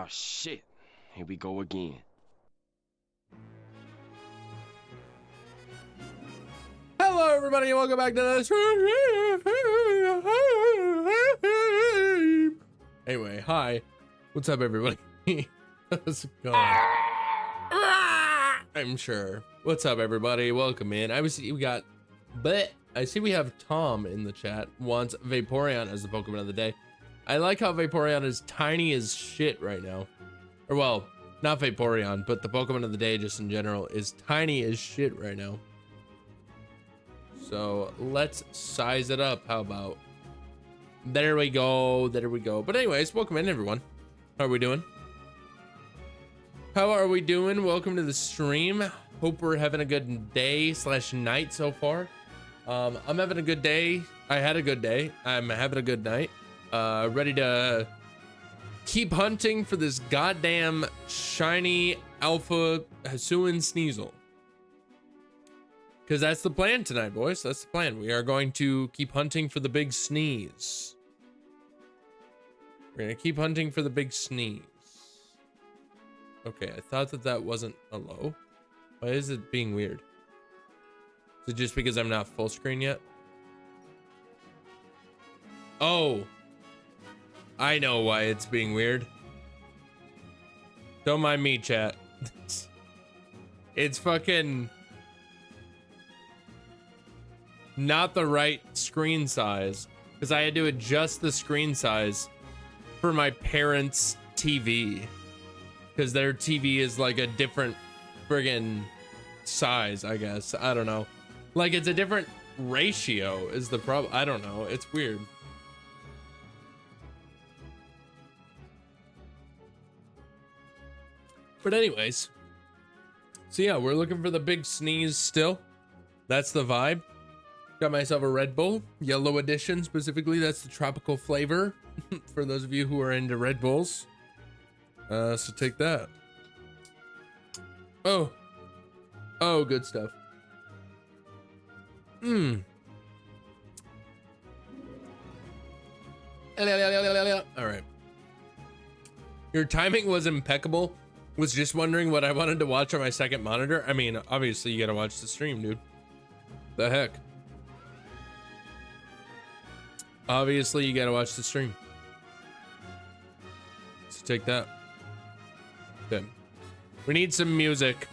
Oh shit, here we go again. Hello everybody and welcome back to this. Anyway, hi. What's up everybody? How's it going? I'm sure. What's up everybody? Welcome in. I see we have Tom in the chat, wants Vaporeon as the Pokemon of the day. I like how Vaporeon is tiny as shit right now. Or well, not Vaporeon, but the Pokemon of the day just in general is tiny as shit right now. So let's size it up. How about? There we go. There we go. But anyways, welcome in everyone. How are we doing? How are we doing? Welcome to the stream. Hope we're having a good day / night so far. I'm having a good day. I had a good day. I'm having a good night. Ready to keep hunting for this goddamn shiny alpha Hisuian Sneasel. Because that's the plan tonight, boys. That's the plan. We are going to keep hunting for the big sneeze. We're going to keep hunting for the big sneeze. Okay, I thought that wasn't a low. Why is it being weird? Is it just because I'm not full screen yet? Oh. I know why it's being weird. Don't mind me, chat. It's fucking not the right screen size because I had to adjust the screen size for my parents' TV because their TV is like a different friggin' size, I guess. I don't know. Like it's a different ratio is the problem. I don't know. It's weird. But anyways, so yeah, we're looking for the big sneeze still. That's the vibe. Got myself a Red Bull, yellow edition specifically. That's the tropical flavor for those of you who are into Red Bulls. So take that. Oh, good stuff. All right. Your timing was impeccable. Was just wondering what I wanted to watch on my second monitor. I mean, obviously you gotta watch the stream, dude. The heck. Obviously you gotta watch the stream. So take that. Good. We need some music.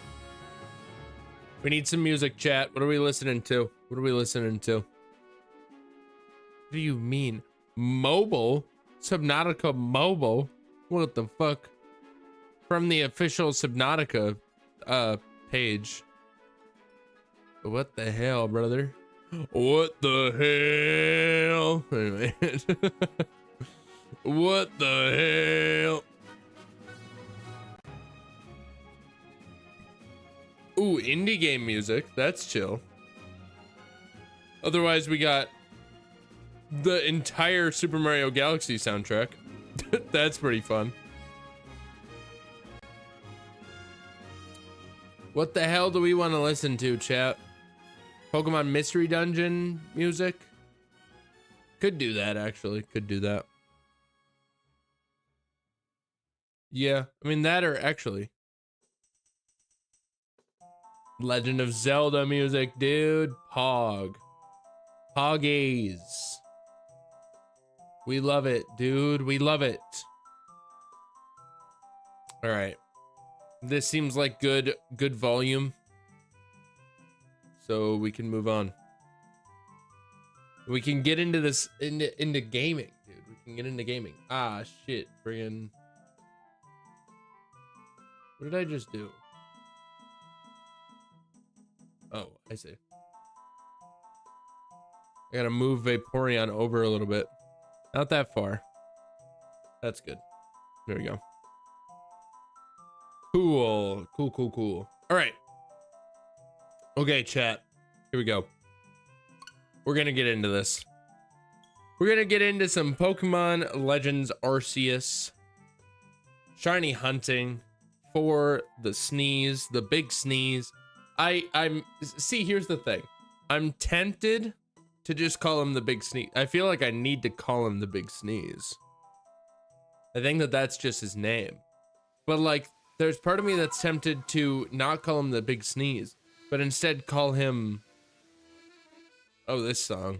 We need some music, chat. What are we listening to? What are we listening to? What do you mean? Mobile? Subnautica mobile? What the fuck? From the official Subnautica page. What the hell, brother? What the hell? Anyway. What the hell? Ooh, indie game music. That's chill. Otherwise, we got the entire Super Mario Galaxy soundtrack. That's pretty fun. What the hell do we want to listen to, chat? Pokemon Mystery Dungeon music? Could do that, actually. Could do that. Yeah, I mean that or actually. Legend of Zelda music, dude. Pog. Poggies. We love it, dude. We love it. All right. This seems like good volume. So we can move on. We can get into this into gaming, dude. We can get into gaming. Ah shit, friggin'. What did I just do? Oh, I see. I gotta move Vaporeon over a little bit. Not that far. That's good. There we go. Cool. Cool. All right. Okay, chat. Here we go. We're gonna get into this. We're gonna get into some Pokemon Legends Arceus shiny hunting for the sneeze, the big sneeze. See, here's the thing. I'm tempted to just call him the big sneeze. I feel like I need to call him the big sneeze. I think that that's just his name. But like, there's part of me that's tempted to not call him the Big Sneeze, but instead call him, oh, this song.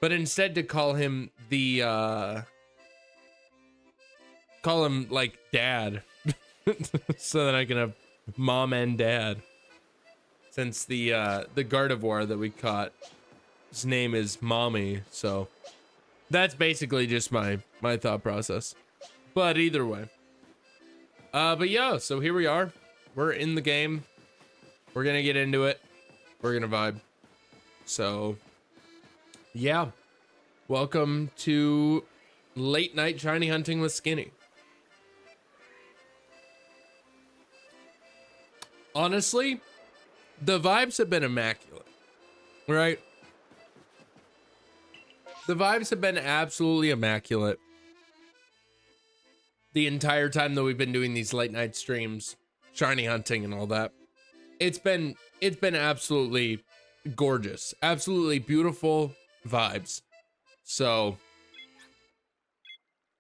But instead to call him the, call him like Dad. So that I can have Mom and Dad. Since the Gardevoir that we caught, his name is Mommy, so that's basically just my thought process. But either way. But yeah, so here we are. We're in the game. We're gonna get into it. We're gonna vibe. So, yeah. Welcome to Late Night Shiny Hunting with Skinny. Honestly, the vibes have been immaculate, right? The vibes have been absolutely immaculate the entire time that we've been doing these late night streams, shiny hunting and all that. It's been absolutely gorgeous, absolutely beautiful vibes. So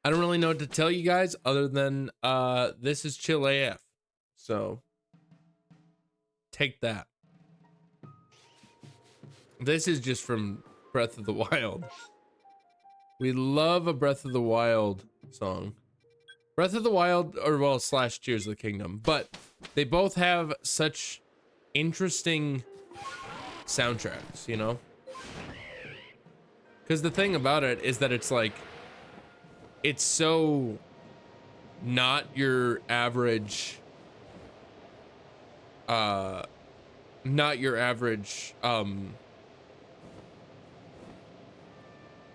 I don't really know what to tell you guys other than this is chill AF. So take that. This is just from Breath of the Wild. We love a Breath of the Wild song. Breath of the Wild, or well, slash Tears of the Kingdom, but they both have such interesting soundtracks, you know? Because the thing about it is that it's like, it's so not your average,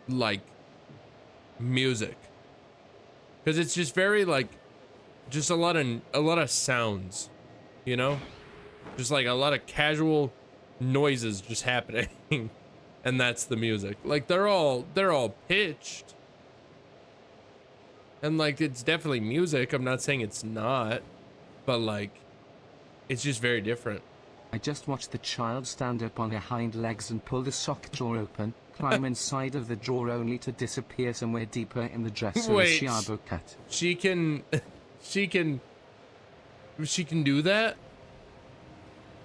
like music, because it's just very like just a lot of sounds, you know, just like a lot of casual noises just happening. And that's the music. Like they're all pitched, and like it's definitely music. I'm not saying it's not, but like it's just very different. I just watched the child stand up on her hind legs and pull the sock drawer open, climb inside of the drawer only to disappear somewhere deeper in the dresser. Wait, as Shiabu cut. She can do that?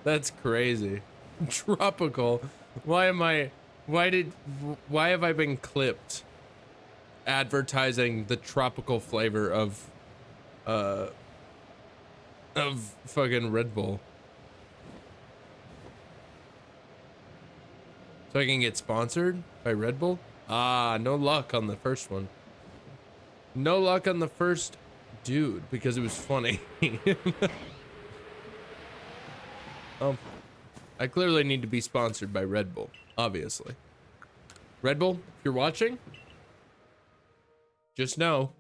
That's crazy. Tropical. Why have I been clipped advertising the tropical flavor of fucking Red Bull? So I can get sponsored by Red Bull? Ah, no luck on the first one. No luck on the first dude, because it was funny. I clearly need to be sponsored by Red Bull, obviously. Red Bull, if you're watching, just know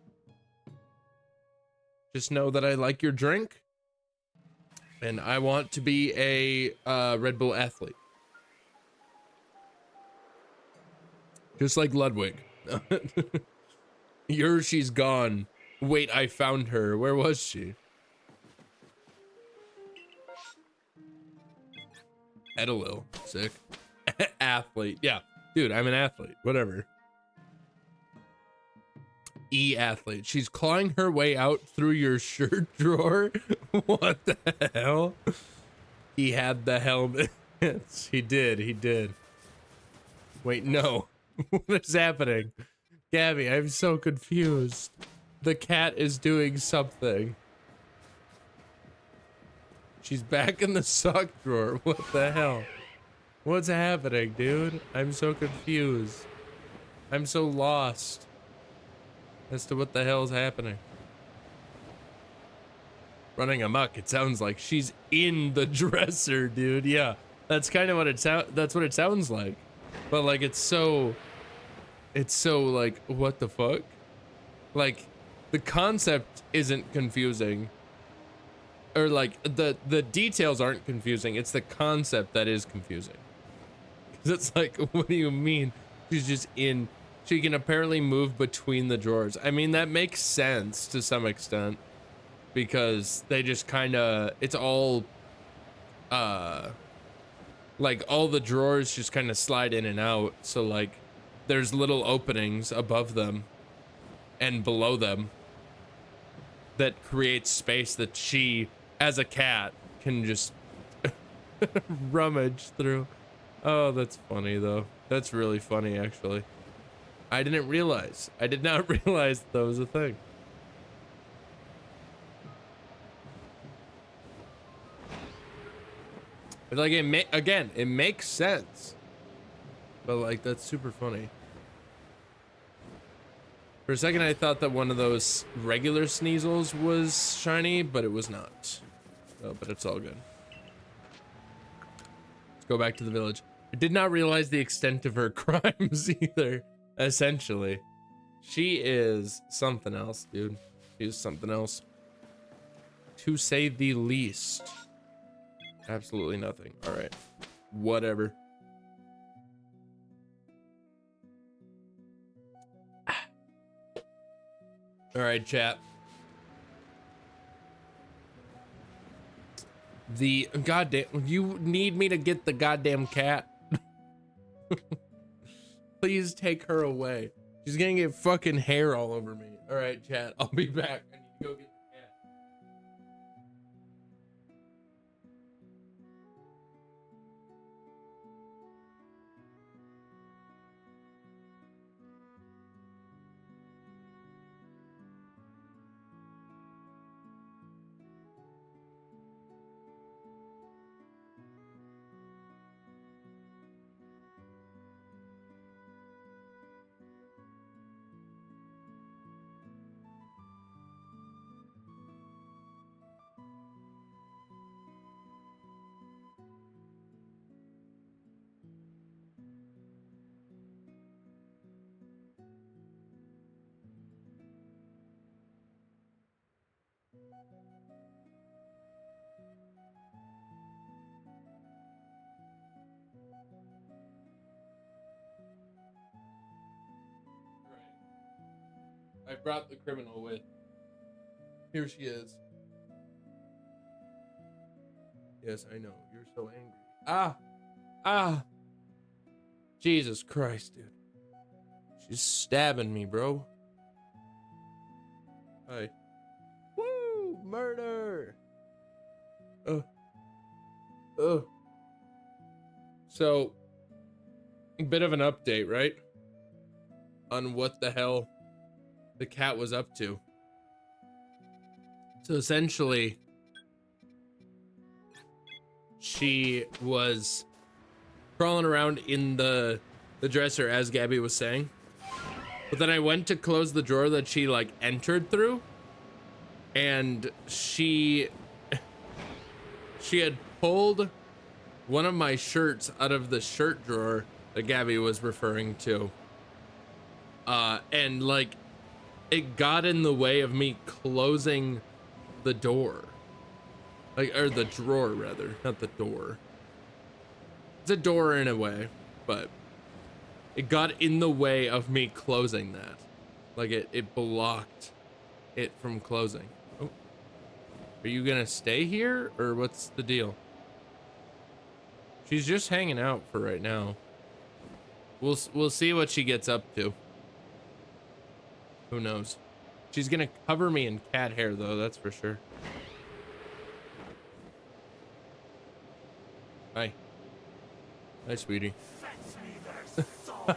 that I like your drink, and I want to be a Red Bull athlete. Just like Ludwig. She's gone. Wait, I found her. Where was she? Edalil. Sick. Athlete. Yeah. Dude, I'm an athlete. Whatever. E-athlete. She's clawing her way out through your shirt drawer. What the hell? He had the helmet. He did. Wait, no. What is happening? Gabby, I'm so confused. The cat is doing something. She's back in the sock drawer. What the hell? What's happening, dude? I'm so confused. I'm so lost as to what the hell's happening. Running amok, it sounds like she's in the dresser, dude. Yeah, that's kind of what that's what it sounds like. But like it's so like, what the fuck? Like the concept isn't confusing, or like the details aren't confusing. It's the concept that is confusing. Cause it's like, what do you mean? She's just in. She can apparently move between the drawers. I mean, that makes sense to some extent, because they just kind of, it's all like all the drawers just kind of slide in and out. So like there's little openings above them and below them that creates space that she, as a cat, can just rummage through. Oh, that's funny though. That's really funny, actually. I didn't realize. I did not realize that was a thing. But like, again, it makes sense. But like, that's super funny. For a second, I thought that one of those regular Sneasels was shiny, but it was not. Oh, but it's all good. Let's go back to the village. I did not realize the extent of her crimes either, essentially. She is something else, dude. She is something else. To say the least. Absolutely nothing. All right. Whatever. All right, chat. The goddamn, you need me to get the goddamn cat? Please take her away. She's gonna get fucking hair all over me. All right, chat. I'll be back. I need to go get the cat. I brought the criminal with. Here she is. Yes, I know. You're so angry. Ah! Ah! Jesus Christ, dude. She's stabbing me, bro. Hi. Woo! Murder! So, a bit of an update, right? On what the hell the cat was up to. So essentially, she was crawling around in the dresser, as Gabby was saying. But then I went to close the drawer that she like entered through, and she had pulled one of my shirts out of the shirt drawer that Gabby was referring to. And like, it got in the way of me closing the door. Like, or the drawer rather, not the door. It's a door in a way, but it got in the way of me closing that. Like it blocked it from closing. Oh. Are you gonna stay here or what's the deal? She's just hanging out for right now. We'll see what she gets up to. Who knows? She's gonna cover me in cat hair though, that's for sure. Hi. Hi, sweetie.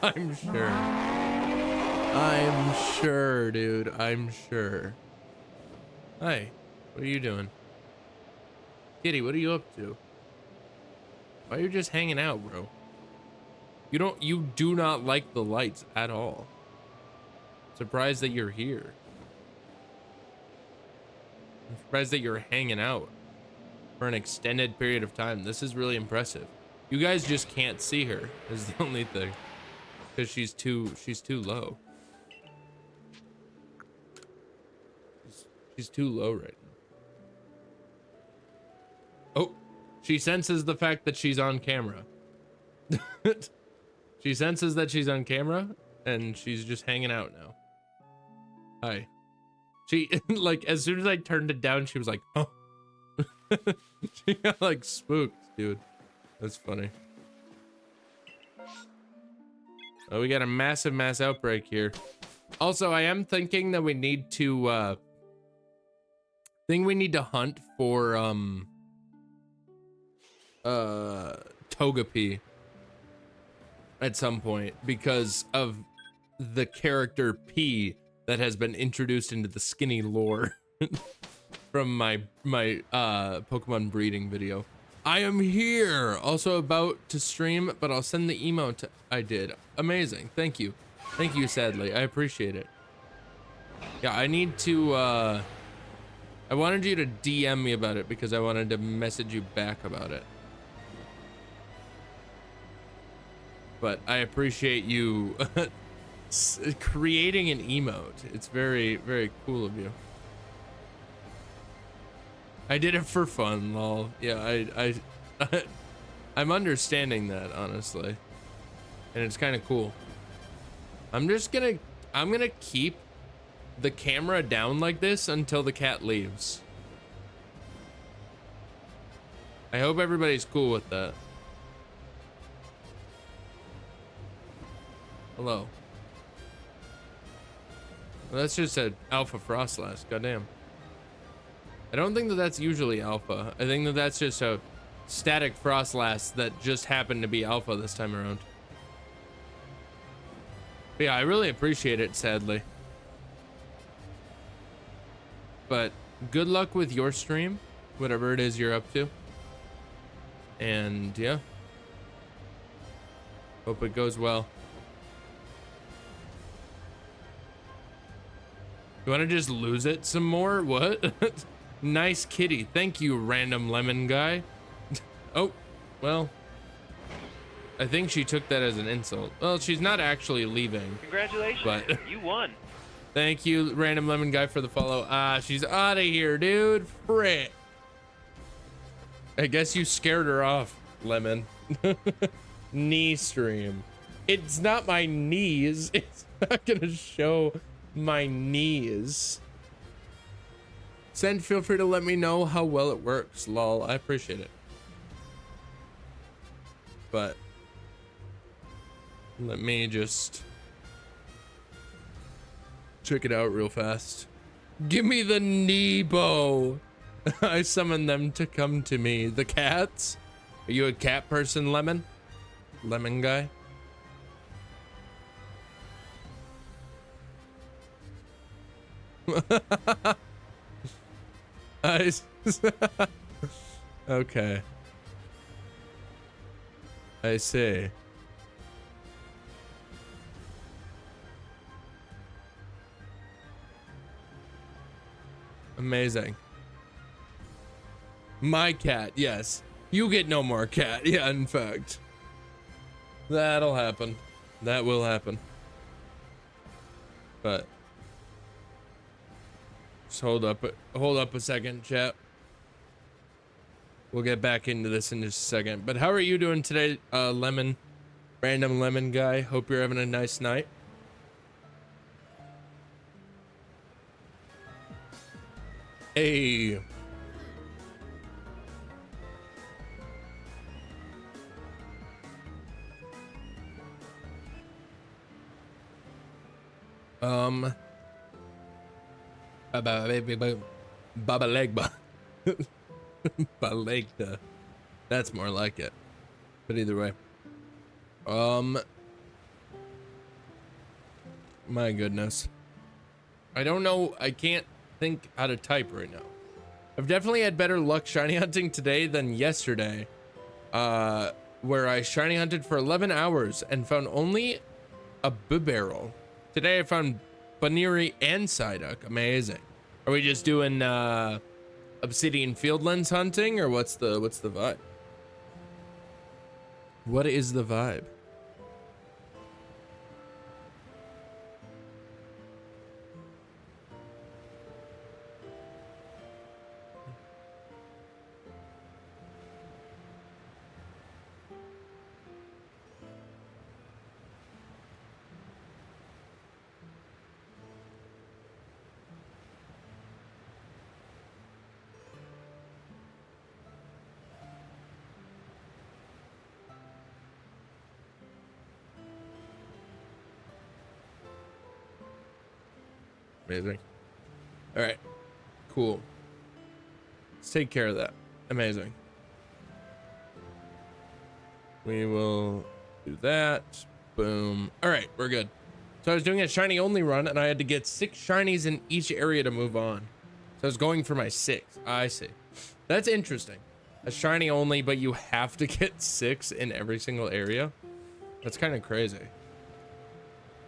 I'm sure. I'm sure, dude. I'm sure. Hi. What are you doing? Kitty, what are you up to? Why are you just hanging out, bro? You do not like the lights at all. Surprised that you're here. I'm surprised that you're hanging out for an extended period of time. This is really impressive. You guys just can't see her is the only thing. Because she's too low. She's too low right now. Oh, she senses the fact that she's on camera. She senses that she's on camera and she's just hanging out now. Hi. She, like, as soon as I turned it down, she was like, oh. She got like spooked, dude. That's funny. Oh, we got a mass outbreak here. Also, I am thinking that we need to Think we need to hunt for Togepi at some point because of the character P that has been introduced into the skinny lore from my Pokemon breeding video. I am here, also about to stream, but I'll send the emote I did. Amazing, thank you. Thank you, sadly, I appreciate it. Yeah, I need to, I wanted you to DM me about it because I wanted to message you back about it. But I appreciate you creating an emote. It's very, very cool of you. I did it for fun, lol. Yeah, I'm understanding that, honestly. And it's kind of cool. I'm gonna keep the camera down like this until the cat leaves. I hope everybody's cool with that. Hello. Well, that's just an alpha Frostlass, goddamn. I don't think that that's usually alpha. I think that that's just a static Frostlass that just happened to be alpha this time around. But yeah, I really appreciate it, sadly. But good luck with your stream, whatever it is you're up to. And yeah. Hope it goes well. You want to just lose it some more? What? Nice kitty. Thank you, random lemon guy. Oh, well. I think she took that as an insult. Well, she's not actually leaving. Congratulations, but you won. Thank you, random lemon guy, for the follow. Ah, she's out of here, dude. Frick. I guess you scared her off, Lemon. Knee stream. It's not my knees. It's not gonna show my knees. Send, feel free to let me know how well it works, lol. I appreciate it. But let me just check it out real fast. Give me the Nebo. I summon them to come to me. The cats? Are you a cat person, Lemon? Lemon guy? Okay. I see. Amazing. My cat, yes. You get no more cat. Yeah, in fact. That'll happen. That will happen. But just hold up a second, chat. We'll get back into this in just a second. But how are you doing today, Lemon? Random lemon guy. Hope you're having a nice night. Hey. Baba Legba. Balegda. That's more like it. But either way. My goodness. I don't know. I can't think how to type right now. I've definitely had better luck shiny hunting today than yesterday. Where I shiny hunted for 11 hours and found only a Bibarel. Today I found Baniri and Psyduck. Amazing. Are we just doing Obsidian Fieldlands hunting, or what's the vibe? What is the vibe? Amazing. All right, cool. Let's take care of that. Amazing. We will do that. Boom. All right, we're good. So I was doing a shiny only run and I had to get 6 shinies in each area to move on. So I was going for my 6. I see. That's interesting. A shiny only, but you have to get 6 in every single area. That's kind of crazy.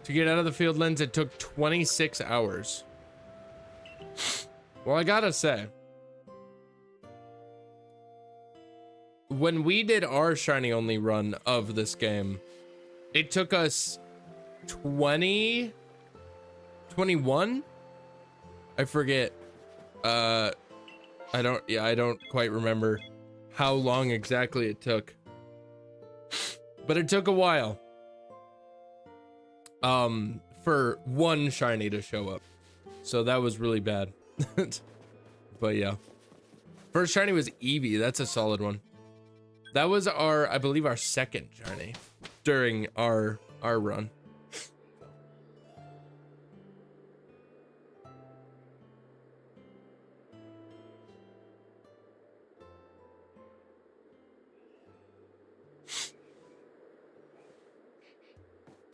To get out of the field lens, it took 26 hours. Well, I gotta say, when we did our shiny only run of this game, it took us 21? I forget. I don't quite remember how long exactly it took. But it took a while. For one shiny to show up. So that was really bad. But yeah. First shiny was Eevee. That's a solid one. That was our, I believe, our second shiny during our run.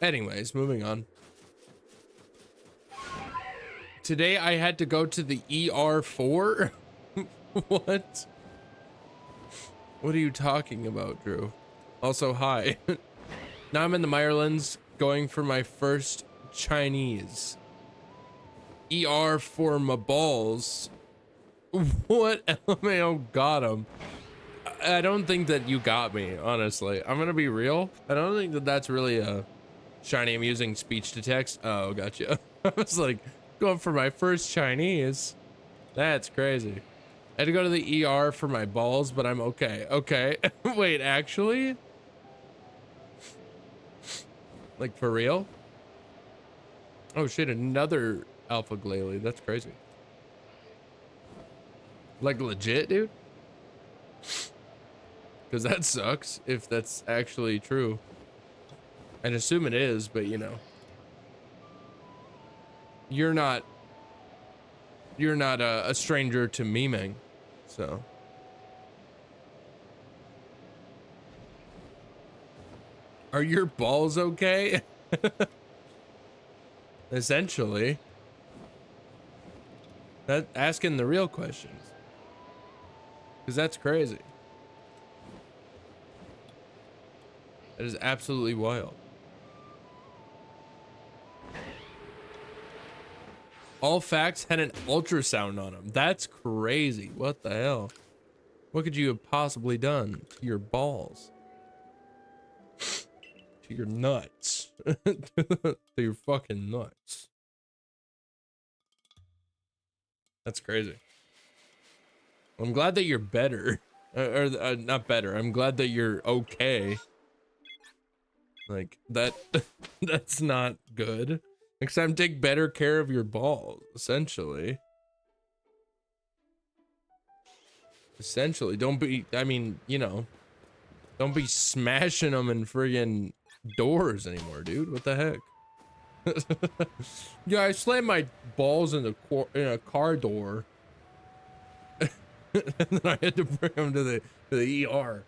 Anyways, moving on. Today I had to go to the ER4. What? What are you talking about, Drew? Also, hi. Now I'm in the Mirelands going for my first Chinese. ER for my balls. What? LMAO got him. I don't think that you got me, honestly. I'm gonna be real. I don't think that that's really a shiny. I'm using speech to text. Oh, gotcha. I was like, going for my first Chinese. That's crazy. I had to go to the ER for my balls, but I'm okay. Okay. Wait, actually? Like, for real? Oh shit, another alpha glalie. That's crazy. Like, legit, dude? Because that sucks if that's actually true. I'd assume it is, but you know. You're not a stranger to memeing, so. Are your balls okay? Essentially. That asking the real questions. Because that's crazy. That is absolutely wild. All facts had an ultrasound on them. That's crazy. What the hell? What could you have possibly done to your balls? To your nuts. To your fucking nuts. That's crazy. I'm glad that you're better. Or not better. I'm glad that you're okay. Like, that, that's not good. Next time, take better care of your balls, essentially. Essentially, don't be, I mean, you know, don't be smashing them in friggin' doors anymore, dude. What the heck? Yeah, I slammed my balls in a car door. And then I had to bring them to the ER.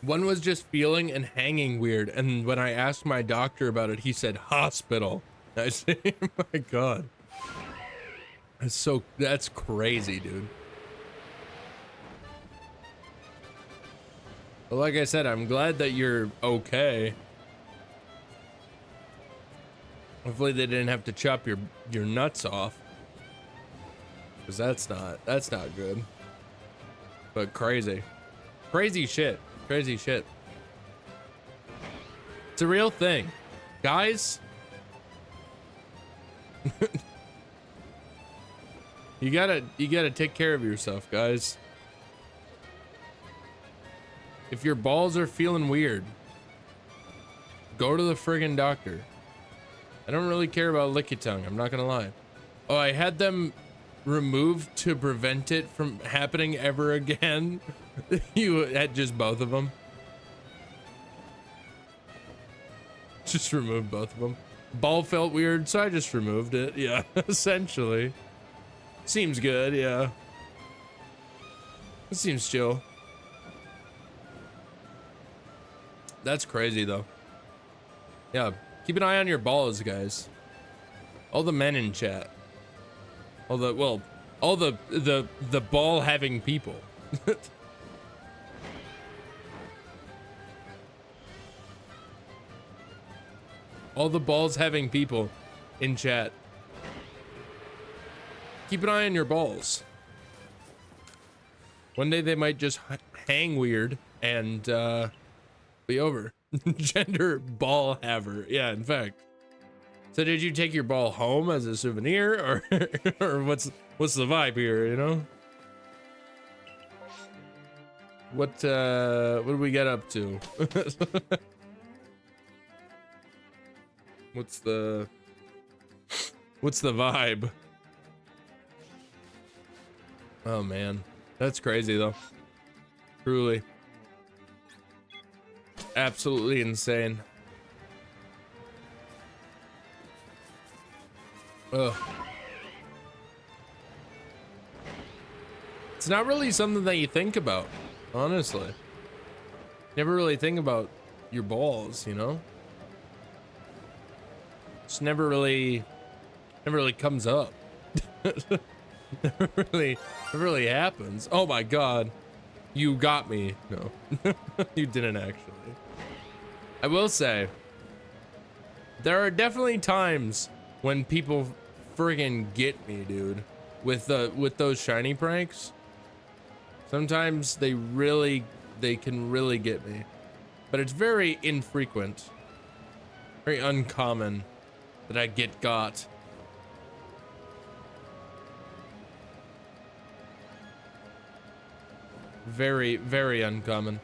One was just feeling and hanging weird, and when I asked my doctor about it, he said hospital. I said, my God. That's crazy, dude. But like I said, I'm glad that you're okay. Hopefully they didn't have to chop your nuts off. Because that's not good. But crazy. Crazy shit. Crazy shit. It's a real thing. Guys. You gotta take care of yourself, guys. If your balls are feeling weird, go to the friggin' doctor. I don't really care about licky tongue, I'm not gonna lie. Oh, I had them removed to prevent it from happening ever again. You had just both of them. Just remove both of them. Ball felt weird, so I just removed it. Yeah, essentially. Seems good, yeah. It seems chill. That's crazy though. Yeah, keep an eye on your balls, guys. All the men in chat. All the, well, all the ball having people. All the balls having people in chat. Keep an eye on your balls. One day they might just hang weird and be over. Gender ball haver. Yeah, in fact. So did you take your ball home as a souvenir, or or what's the vibe here, you know? What do we get up to? What's the vibe? Oh man, that's crazy though. Truly. Absolutely insane. Ugh. It's not really something that you think about, honestly. Never really think about your balls, you know? It's never really comes up. never really happens. Oh my god. You got me. No. You didn't actually. I will say, there are definitely times when people friggin' get me, dude, with those shiny pranks. Sometimes they can really get me, but it's very infrequent, very uncommon that I get got. Very, very uncommon.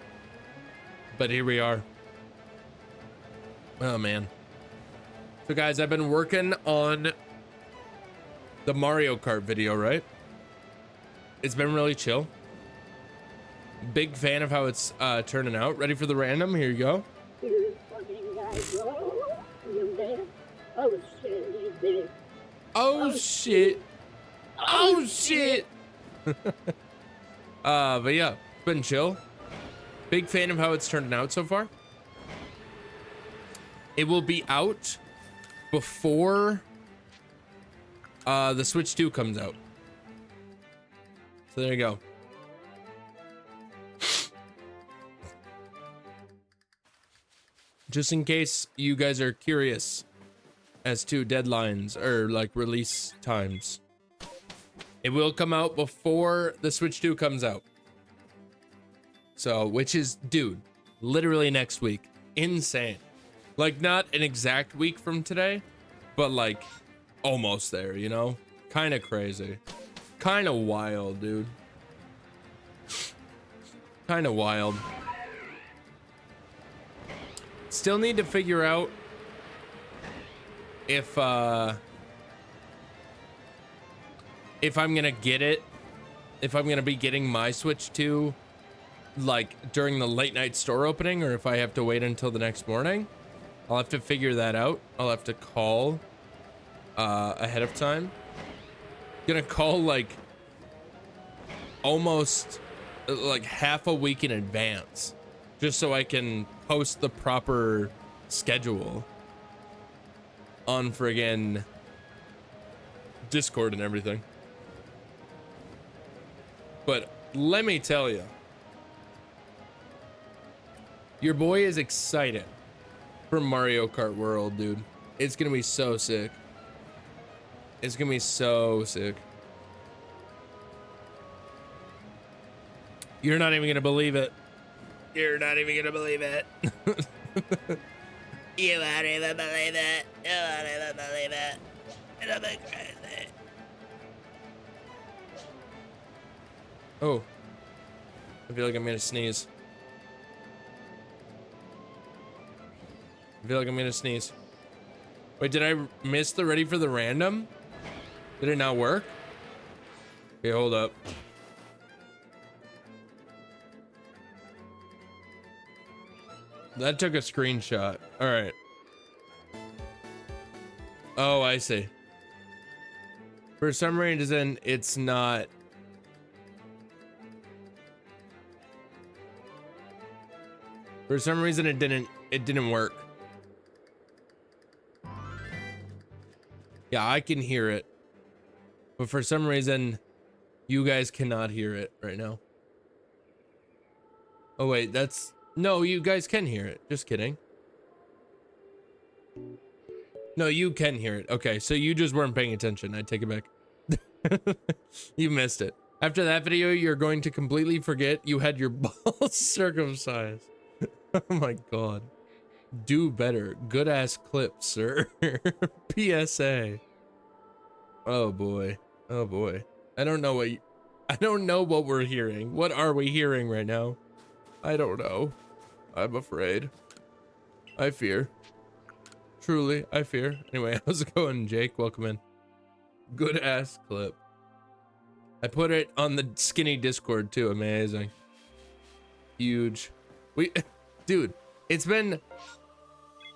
But here we are. Oh man. So guys, I've been working on the Mario Kart video, right? It's been really chill. Big fan of how it's turning out. Ready for the random? Here you go. Oh shit. Oh shit. But yeah, it's been chill. Big fan of how it's turning out so far. It will be out before the Switch 2 comes out. So there you go. Just in case you guys are curious as to deadlines or like release times, it will come out before the Switch 2 comes out. So, which is, dude, literally next week. Insane. Like, not an exact week from today, but like almost there, you know? Kind of crazy. Kind of wild, dude. Kind of wild. Still need to figure out if I'm gonna get it, if I'm gonna be getting my Switch 2 like during the late night store opening, or if I have to wait until the next morning. I'll have to figure that out. I'll have to call ahead of time. Gonna call like almost like half a week in advance, just so I can post the proper schedule on friggin' Discord and everything. But let me tell you, your boy is excited for Mario Kart World, dude. It's gonna be so sick. It's gonna be so sick. You're not even gonna believe it. You're not even gonna believe it. You won't even believe it. You won't even believe it. It'll be crazy. Oh. I feel like I'm gonna sneeze. I feel like I'm gonna sneeze. Wait, did I miss the ready for the random? Did it not work? Okay, hold up. That took a screenshot. All right. Oh, I see. For some reason, it's not. For some reason, it didn't work. Yeah, I can hear it. But for some reason, you guys cannot hear it right now. Oh, wait, that's... No, you guys can hear it. Just kidding. No, you can hear it. Okay, so you just weren't paying attention. I take it back. You missed it. After that video, you're going to completely forget you had your balls circumcised. Oh my god. Do better. Good ass clip, sir. PSA. Oh boy. Oh boy. I don't know what we're hearing. What are we hearing right now? I don't know. I'm afraid. I fear. Truly, I fear. Anyway, how's it going, Jake? Welcome in. Good ass clip. I put it on the skinny Discord too. Amazing. Huge. Dude, it's been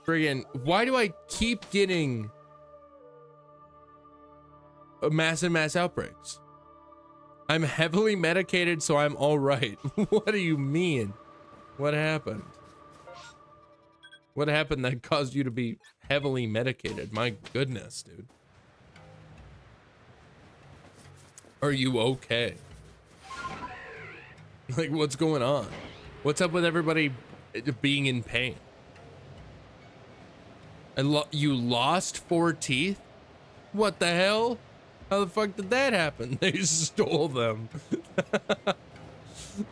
friggin', why do I keep getting mass outbreaks? I'm heavily medicated, so I'm all right. What do you mean? What happened? What happened that caused you to be heavily medicated? My goodness, dude. Are you okay? Like, what's going on? What's up with everybody being in pain? You lost 4 teeth? What the hell? How the fuck did that happen? They stole them.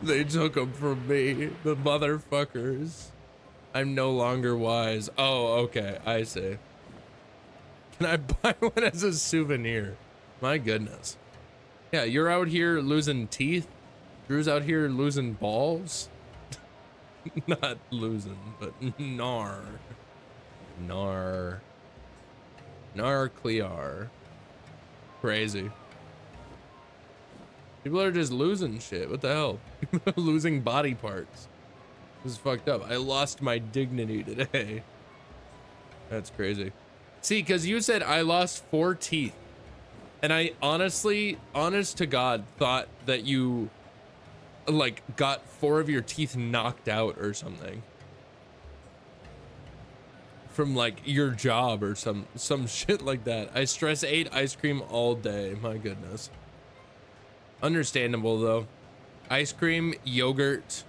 They took them from me, the motherfuckers. I'm no longer wise. Oh, okay, I see. Can I buy one as a souvenir? My goodness. Yeah, you're out here losing teeth. Drew's out here losing balls. Not losing, but gnar. Gnar. Narclear. Crazy. People are just losing shit. What the hell? Losing body parts. This is fucked up. I lost my dignity today. That's crazy. See, because you said I lost 4 teeth. And I honestly, honest to God, thought that you like got 4 of your teeth knocked out or something. From like your job or some shit like that. I ate ice cream all day. My goodness. Understandable though. Ice cream, yogurt,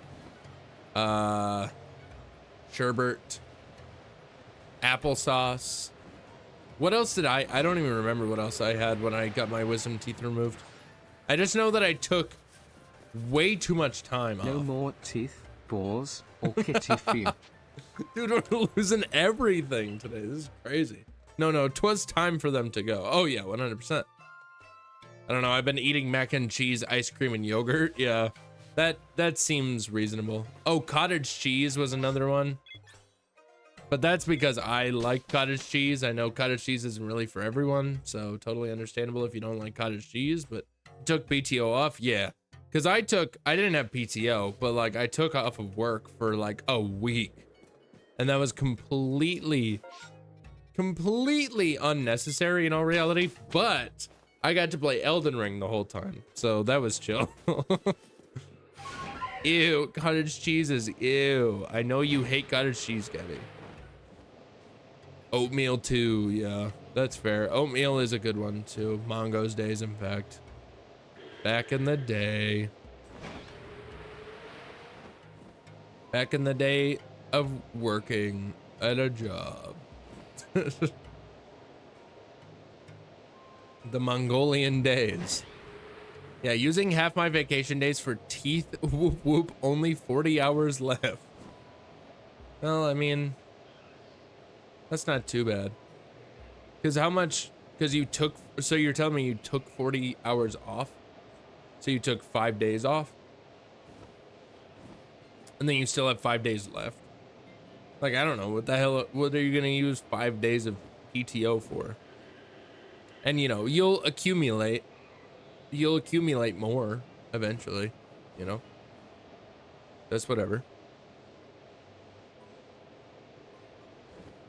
sherbet, applesauce. What else did I don't even remember what else I had when I got my wisdom teeth removed. I just know that I took way too much time off. No more teeth, balls, or kitty feet. Dude, we're losing everything today. This is crazy. No, 'twas time for them to go. Oh yeah, 100%. I don't know. I've been eating mac and cheese, ice cream, and yogurt. Yeah, that seems reasonable. Oh, cottage cheese was another one. But that's because I like cottage cheese. I know cottage cheese isn't really for everyone, so totally understandable if you don't like cottage cheese. But took PTO off, yeah. Because I didn't have PTO, but like I took off of work for like a week. And that was completely unnecessary in all reality. But I got to play Elden Ring the whole time, so that was chill. Ew, cottage cheese is ew. I know you hate cottage cheese, Gabby. Oatmeal too, yeah, that's fair. Oatmeal is a good one too. Mongo's days, in fact. Back in the day. Back in the day of working at a job. The Mongolian days. Yeah, using half my vacation days for teeth, whoop whoop, only 40 hours left. Well, I mean, that's not too bad. Because how much, because you took, so you're telling me you took 40 hours off? So you took 5 days off? And then you still have 5 days left. Like, I don't know, what the hell, what are you going to use 5 days of PTO for? And you know, you'll accumulate more eventually, you know? That's whatever.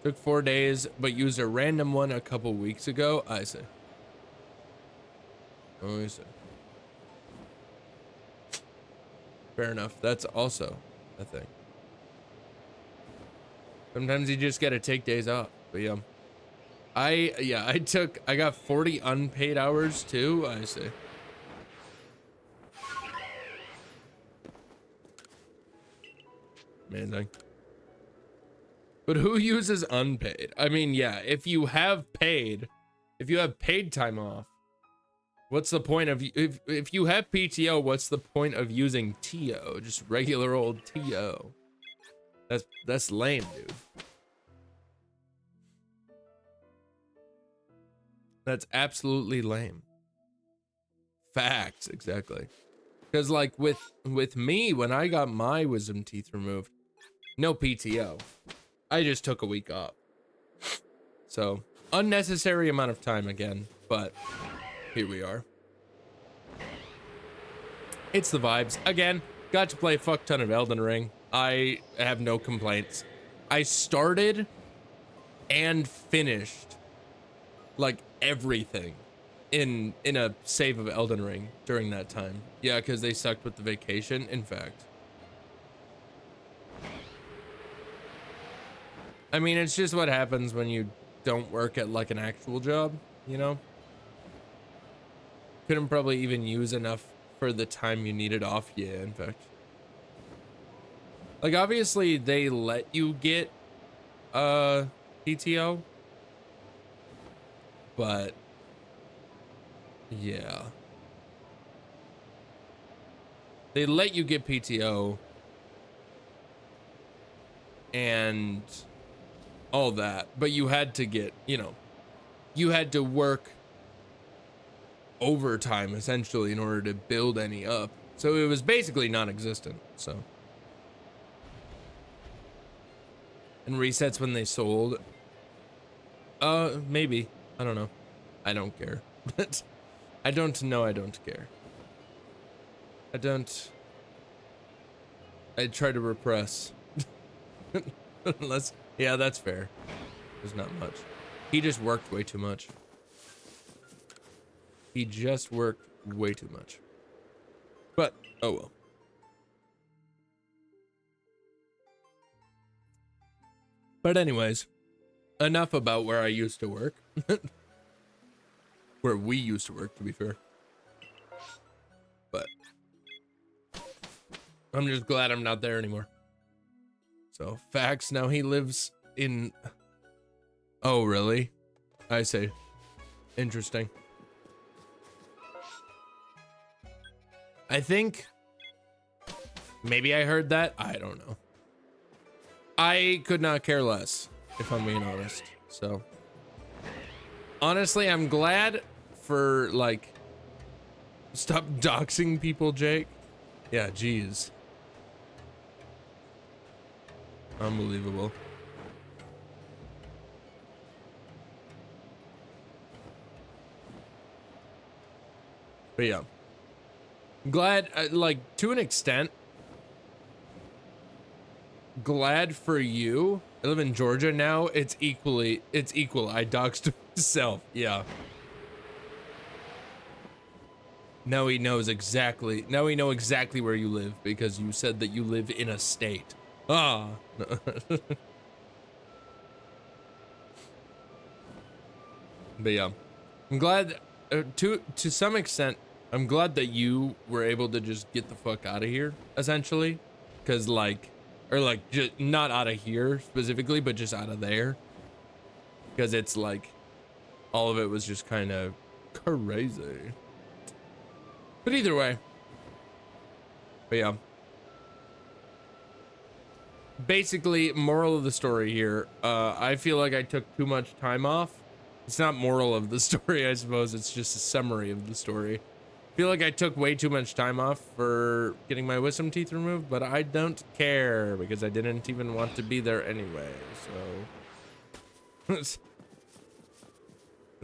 Took 4 days, but used a random one a couple weeks ago. I see. Oh, I see. Fair enough. That's also a thing. Sometimes you just gotta take days off. But yeah. I got 40 unpaid hours too. I see. Amazing. But who uses unpaid? I mean, yeah, if you have paid time off, what's the point of, if you have PTO, what's the point of using TO? Just regular old TO. That's lame, dude. That's absolutely lame. Facts, exactly. Because like with me, when I got my wisdom teeth removed, no PTO. I just took a week off. So, unnecessary amount of time again, but here we are. It's the vibes. Again, got to play a fuck ton of Elden Ring. I have no complaints. I started and finished like everything in a save of Elden Ring during that time. Yeah, because they sucked with the vacation, in fact. I mean, it's just what happens when you don't work at like an actual job, you know? Couldn't probably even use enough for the time you needed off. Yeah, in fact. Like, obviously, they let you get PTO. But, yeah. They let you get PTO. And all that, but you had to get, you know, you had to work overtime essentially in order to build any up. So it was basically non-existent. So, and resets when they sold. Maybe. I don't know. I don't care. I don't know. I don't care. I try to repress. Unless, yeah, that's fair. There's not much. He just worked way too much. He just worked way too much. But, oh well. But anyways, enough about where I used to work. Where we used to work, to be fair. But I'm just glad I'm not there anymore. So, facts, now he lives in... Oh, really? I see. Interesting. I think... Maybe I heard that? I don't know. I could not care less, if I'm being honest. So... Honestly, I'm glad for, like... Stop doxing people, Jake. Yeah, geez. Unbelievable. But yeah. Glad, like, to an extent, glad for you. I live in Georgia now. It's equal. I doxed myself. Yeah. Now he knows exactly. Now we know exactly where you live because you said that you live in a state. Ah. But yeah, I'm glad to some extent. I'm glad that you were able to just get the fuck out of here, essentially, because like, or like just not out of here specifically, but just out of there, because it's like all of it was just kind of crazy. But either way, but yeah. Basically, moral of the story here, I feel like I took too much time off. It's not moral of the story, I suppose. It's just a summary of the story. I feel like I took way too much time off for getting my wisdom teeth removed, but I don't care because I didn't even want to be there anyway, so...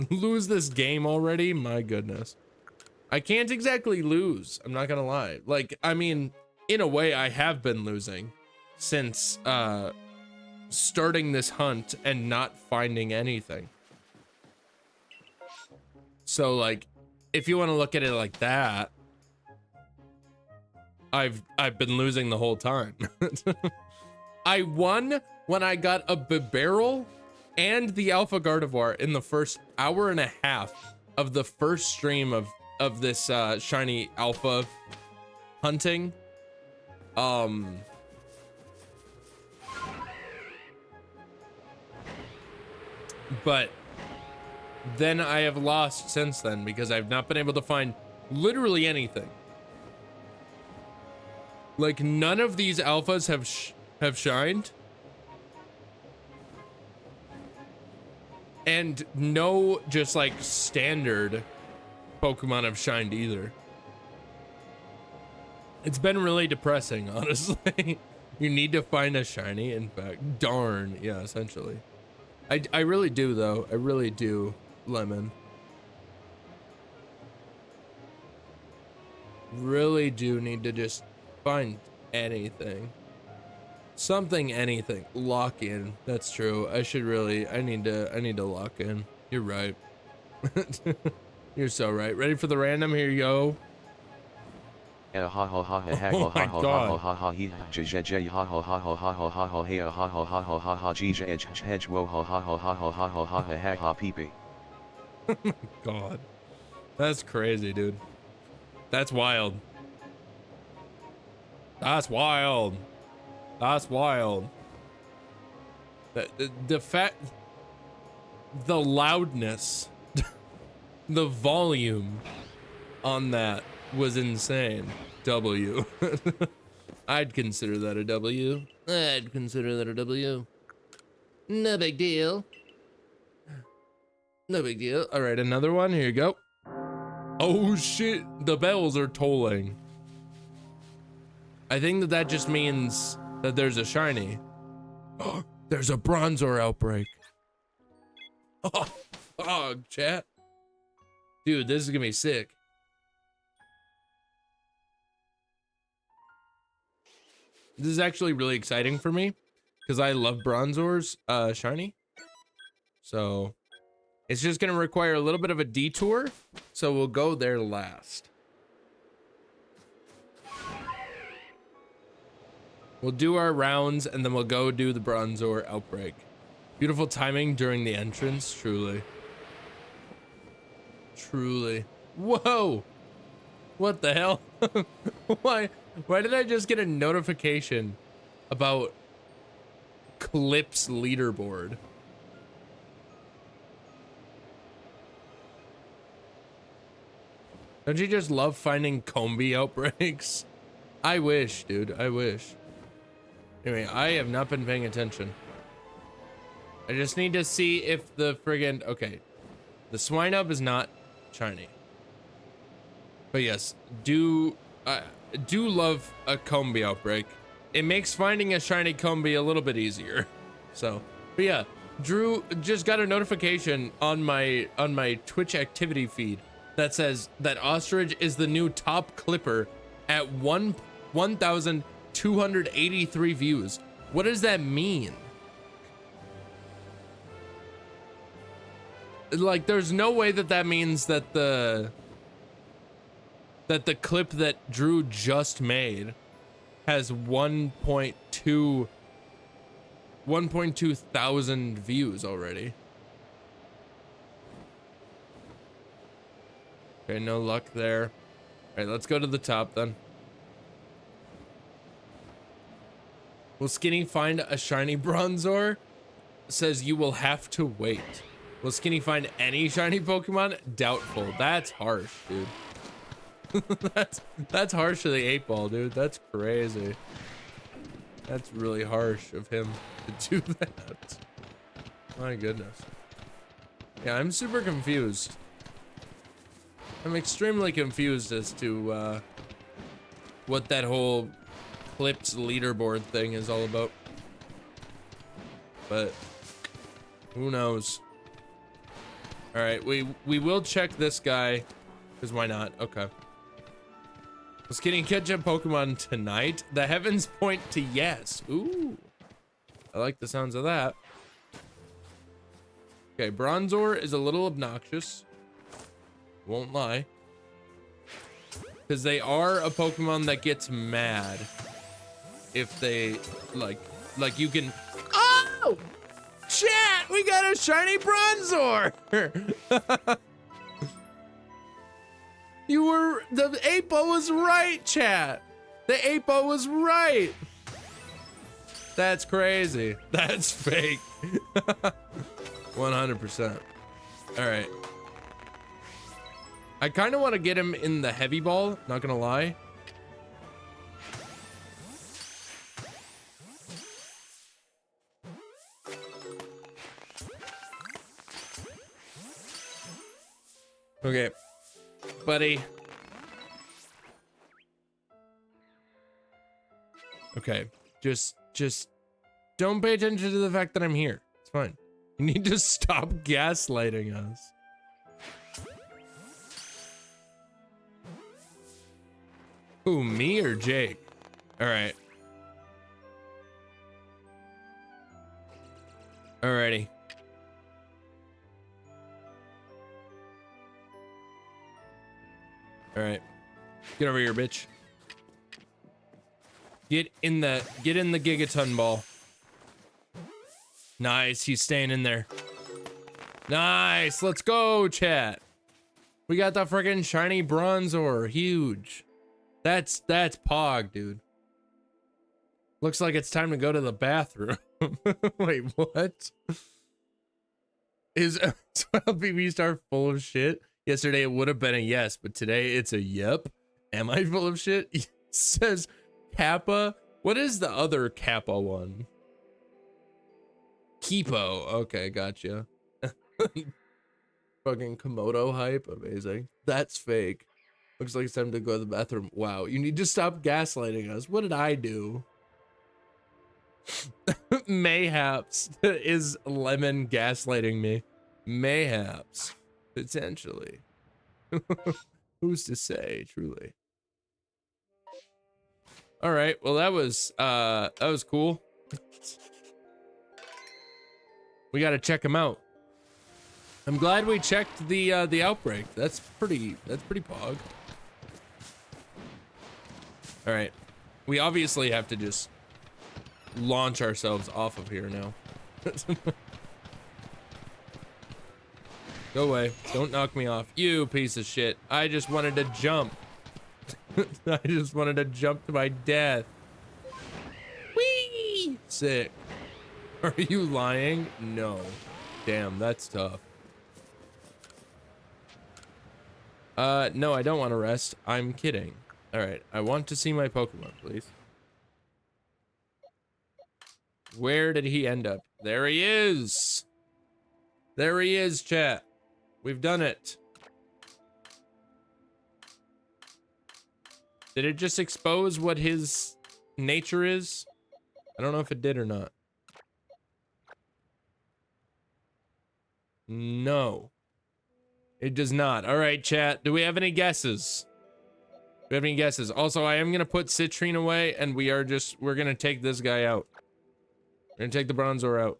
Lose this game already? My goodness. I can't exactly lose, I'm not gonna lie. Like, I mean, in a way, I have been losing since starting this hunt and not finding anything. So like, if you want to look at it like that, I've been losing the whole time. I won when I got a barrel and the Alpha Gardevoir in the first hour and a half of the first stream of this shiny Alpha hunting. But then I have lost since then because I've not been able to find literally anything. Like none of these alphas have shined. And no just like standard Pokemon have shined either. It's been really depressing, honestly. You need to find a shiny, in fact. Darn, yeah, essentially. I really do though. I really do, Lemon. Really do need to just find anything. Something, anything. Lock in. That's true. I need to lock in. You're right. You're so right. Ready for the random? Here you go. Oh my god. God. That's crazy, dude. That's wild. That's wild. That's wild. The fact, the loudness, the volume on that was insane. W. I'd consider that a W. I'd consider that a W. No big deal. No big deal. All right, another one. Here you go. Oh shit, the bells are tolling. I think that just means that there's a shiny. Oh, there's a Bronzor outbreak. Oh, fog, chat. Dude, this is gonna be sick. This is actually really exciting for me because I love Bronzor's shiny. So it's just gonna require a little bit of a detour. So we'll go there last. We'll do our rounds and then we'll go do the Bronzor outbreak. Beautiful timing during the entrance, truly. Truly. Whoa! What the hell? Why did I just get a notification about Clip's leaderboard? Don't you just love finding Combi outbreaks? I wish, dude, I wish. Anyway, I have not been paying attention. I just need to see if the friggin', okay. The Swinub is not shiny. But yes, do love a Combi outbreak. It makes finding a shiny Combi a little bit easier. So, but yeah, Drew just got a notification on my Twitch activity feed that says that Ostrich is the new top clipper at 1,283 views. What does that mean? Like, there's no way that means that the clip that Drew just made has 1.2 thousand views already. Okay, no luck there. All right, let's go to the top then. Will Skinny find a shiny Bronzor? Says you will have to wait. Will Skinny find any shiny Pokemon? Doubtful. That's harsh, dude. that's harsh to the 8-ball, dude. That's crazy. That's really harsh of him to do that. My goodness. Yeah, I'm super confused. I'm extremely confused as to what that whole Clips leaderboard thing is all about. But who knows? All right, we will check this guy, because why not? Okay. Was Skinny catch a Pokemon tonight? The heavens point to yes. Ooh, I like the sounds of that. Okay, Bronzor is a little obnoxious. Won't lie. Because they are a Pokemon that gets mad if they, like you can... Oh! Chat! We got a shiny Bronzor! You were... The 8-ball was right, chat! The 8-ball was right! That's crazy. That's fake. 100%. Alright. I kind of want to get him in the heavy ball, not gonna lie. Okay, buddy. Okay, just don't pay attention to the fact that I'm here. It's fine. You need to stop gaslighting us. Who, me or Jake? All right. Alrighty. All right. Get over here, bitch. Get in the Gigaton ball. Nice, he's staying in there. Nice, let's go, chat. We got the freaking shiny Bronzor, huge. That's Pog, dude. Looks like it's time to go to the bathroom. Wait, what? Is 12 BB star full of shit? Yesterday it would have been a yes, but today it's a yep. Am I full of shit? It says Kappa. What is the other Kappa one? Kipo. Okay, gotcha. Fucking Komodo hype. Amazing. That's fake. Looks like it's time to go to the bathroom. Wow, you need to stop gaslighting us. What did I do? Mayhaps is Lemon gaslighting me. Mayhaps. Potentially. Who's to say, truly? All right, well that was cool. We got to check him out. I'm glad we checked the outbreak. That's pretty pog. All right. We obviously have to just launch ourselves off of here now. Go away. Don't knock me off. You piece of shit. I just wanted to jump. I just wanted to jump to my death. Whee! Sick. Are you lying? No. Damn, that's tough. No, I don't want to rest. I'm kidding. All right, I want to see my Pokemon, please. Where did he end up? There he is. There he is, chat. We've done it. Did it just expose what his nature is? I don't know if it did or not. No. It does not. All right, chat. Do we have any guesses? Do we have any guesses? Also, I am going to put Citrine away, and we're going to take this guy out. We're going to take the Bronzor out.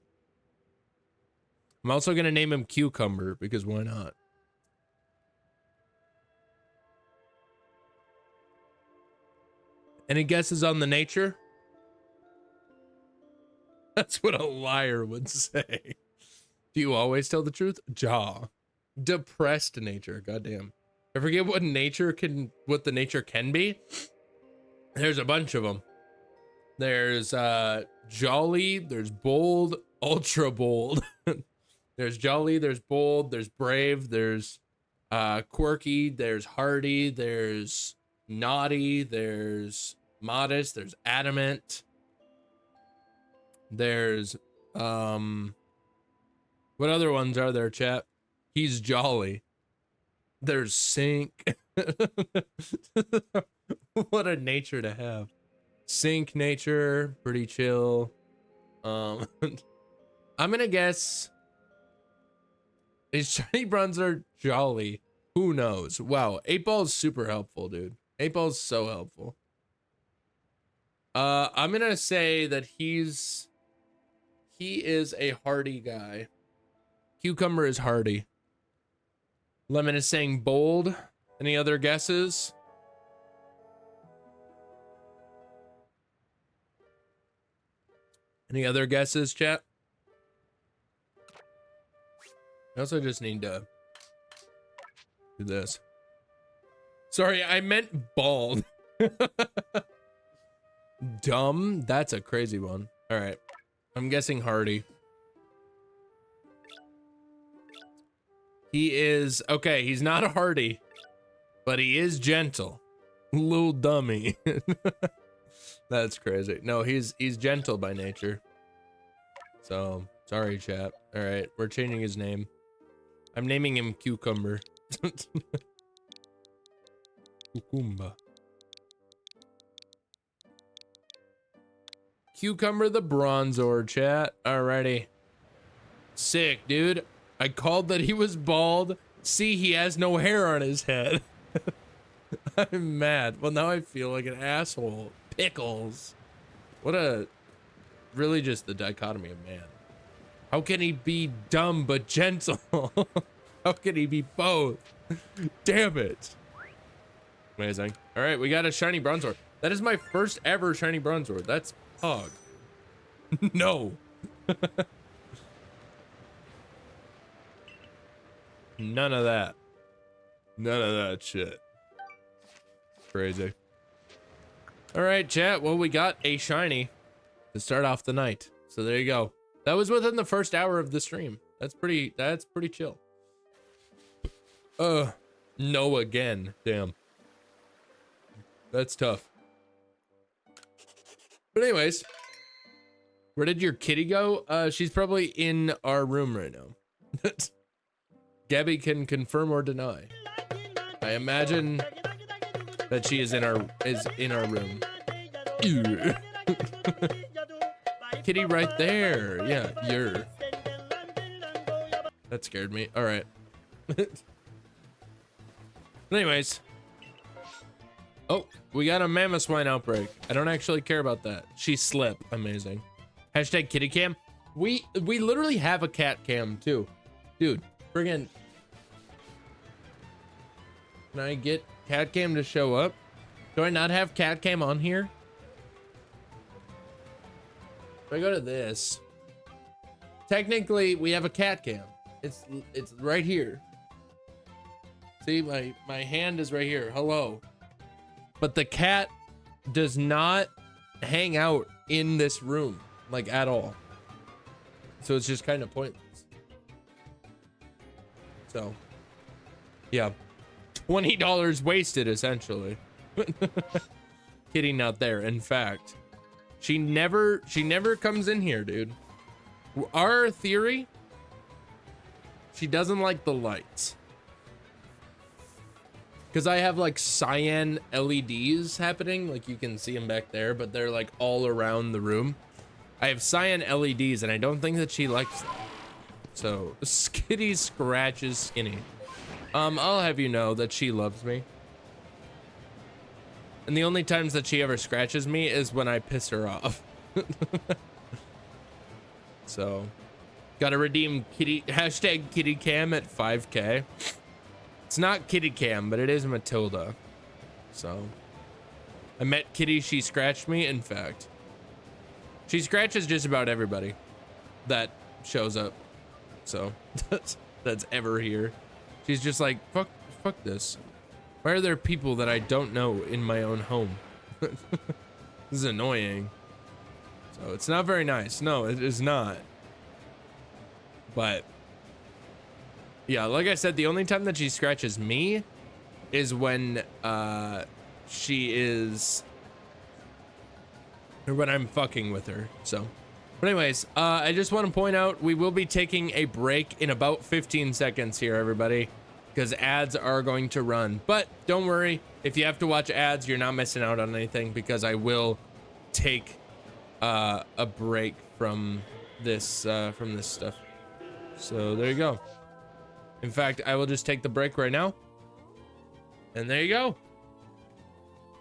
I'm also going to name him Cucumber, because why not? Any guesses on the nature? That's what a liar would say. Do you always tell the truth? Jaw. Depressed nature. Goddamn. I forget what the nature can be. There's a bunch of them. There's jolly, there's bold, ultra bold. There's jolly, there's bold, there's brave, there's quirky, there's hardy, there's naughty, there's modest, there's adamant. There's what other ones are there, chat? He's jolly. There's Sink. What a nature to have. Sink nature, pretty chill. I'm gonna guess is shiny Bronzor jolly. Who knows? Wow, 8-ball's super helpful, dude. 8-ball's so helpful. I'm gonna say that he's He is a hardy guy. Cucumber is hardy. Lemon is saying bold. Any other guesses? Any other guesses, chat? I also just need to do this. Sorry, I meant bald. Dumb? That's a crazy one. All right. I'm guessing hardy. He is, okay, he's not a hardy, but he is gentle. Little dummy. That's crazy. No, he's gentle by nature. So, sorry, chat. All right, we're changing his name. I'm naming him Cucumber. Cucumba. Cucumber the Bronzor, chat. Alrighty. Sick, dude. I called that he was bald. See, he has no hair on his head. I'm mad. Well, now I feel like an asshole. Pickles. What a... Really just the dichotomy of man. How can he be dumb but gentle? How can he be both? Damn it. Amazing. All right, we got a shiny Bronzor. That is my first ever shiny Bronzor. That's pog. No. None of that. None of that shit. Crazy. All right, chat. Well, we got a shiny to start off the night. So there you go. That was within the first hour of the stream. That's pretty chill. No again. Damn. That's tough. But anyways, where did your kitty go? She's probably in our room right now. Gabby can confirm or deny. I imagine that she is in our room. Kitty right there. Yeah, you're. That scared me. All right. Anyways. Oh, we got a mammoth swine outbreak. I don't actually care about that. She slipped. Amazing. Hashtag kitty cam. We literally have a cat cam too. Dude, friggin'. Can I get cat cam to show up? Do I not have cat cam on here? If I go to this, technically we have a cat cam. It's right here. See, my hand is right here. Hello. But the cat does not hang out in this room, like at all. So it's just kind of pointless. So, yeah. $20 wasted, essentially. Kitty not there. In fact, she never comes in here, dude. Our theory, she doesn't like the lights. Because I have like cyan LEDs happening, like you can see them back there, but they're like all around the room. I have cyan LEDs and I don't think that she likes them. So, Skitty scratches Skinny. I'll have you know that she loves me. And the only times that she ever scratches me is when I piss her off. So, gotta redeem kitty, hashtag kitty cam at 5K. It's not kitty cam, but it is Matilda. So, I met Kitty, she scratched me. In fact, she scratches just about everybody that shows up. So, that's ever here. She's just like, fuck this. Why are there people that I don't know in my own home? This is annoying. So it's not very nice. No, it is not. But yeah, like I said, the only time that she scratches me is when she is, or when I'm fucking with her. So, but anyways, I just want to point out we will be taking a break in about 15 seconds here, everybody, because ads are going to run. But don't worry, if you have to watch ads, you're not missing out on anything, because I will take a break from this stuff. So there you go. In fact, I will just take the break right now. And there you go.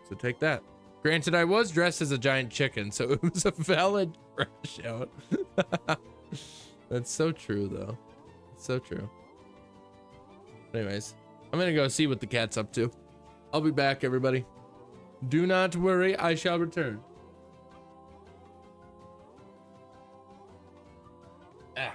So take that. Granted, I was dressed as a giant chicken, so it was a valid crash out. That's so true, though. It's so true. Anyways, I'm gonna go see what the cat's up to. I'll be back, everybody. Do not worry, I shall return. Ah.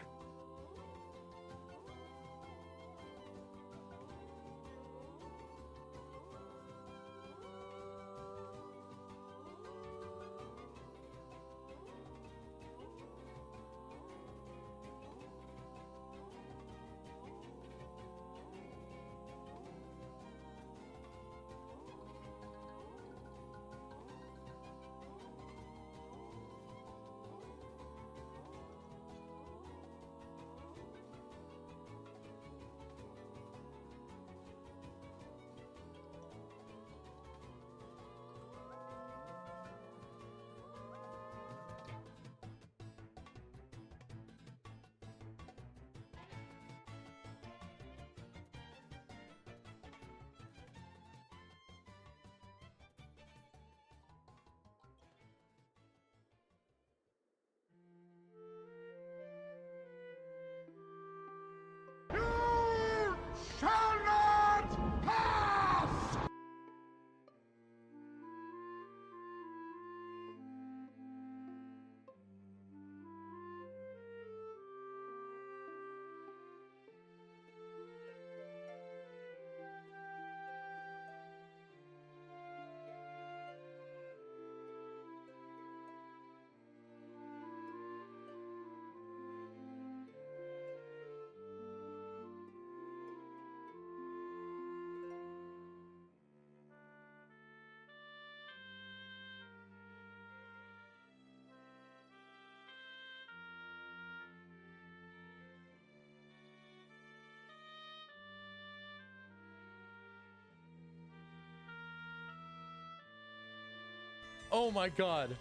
Oh my god.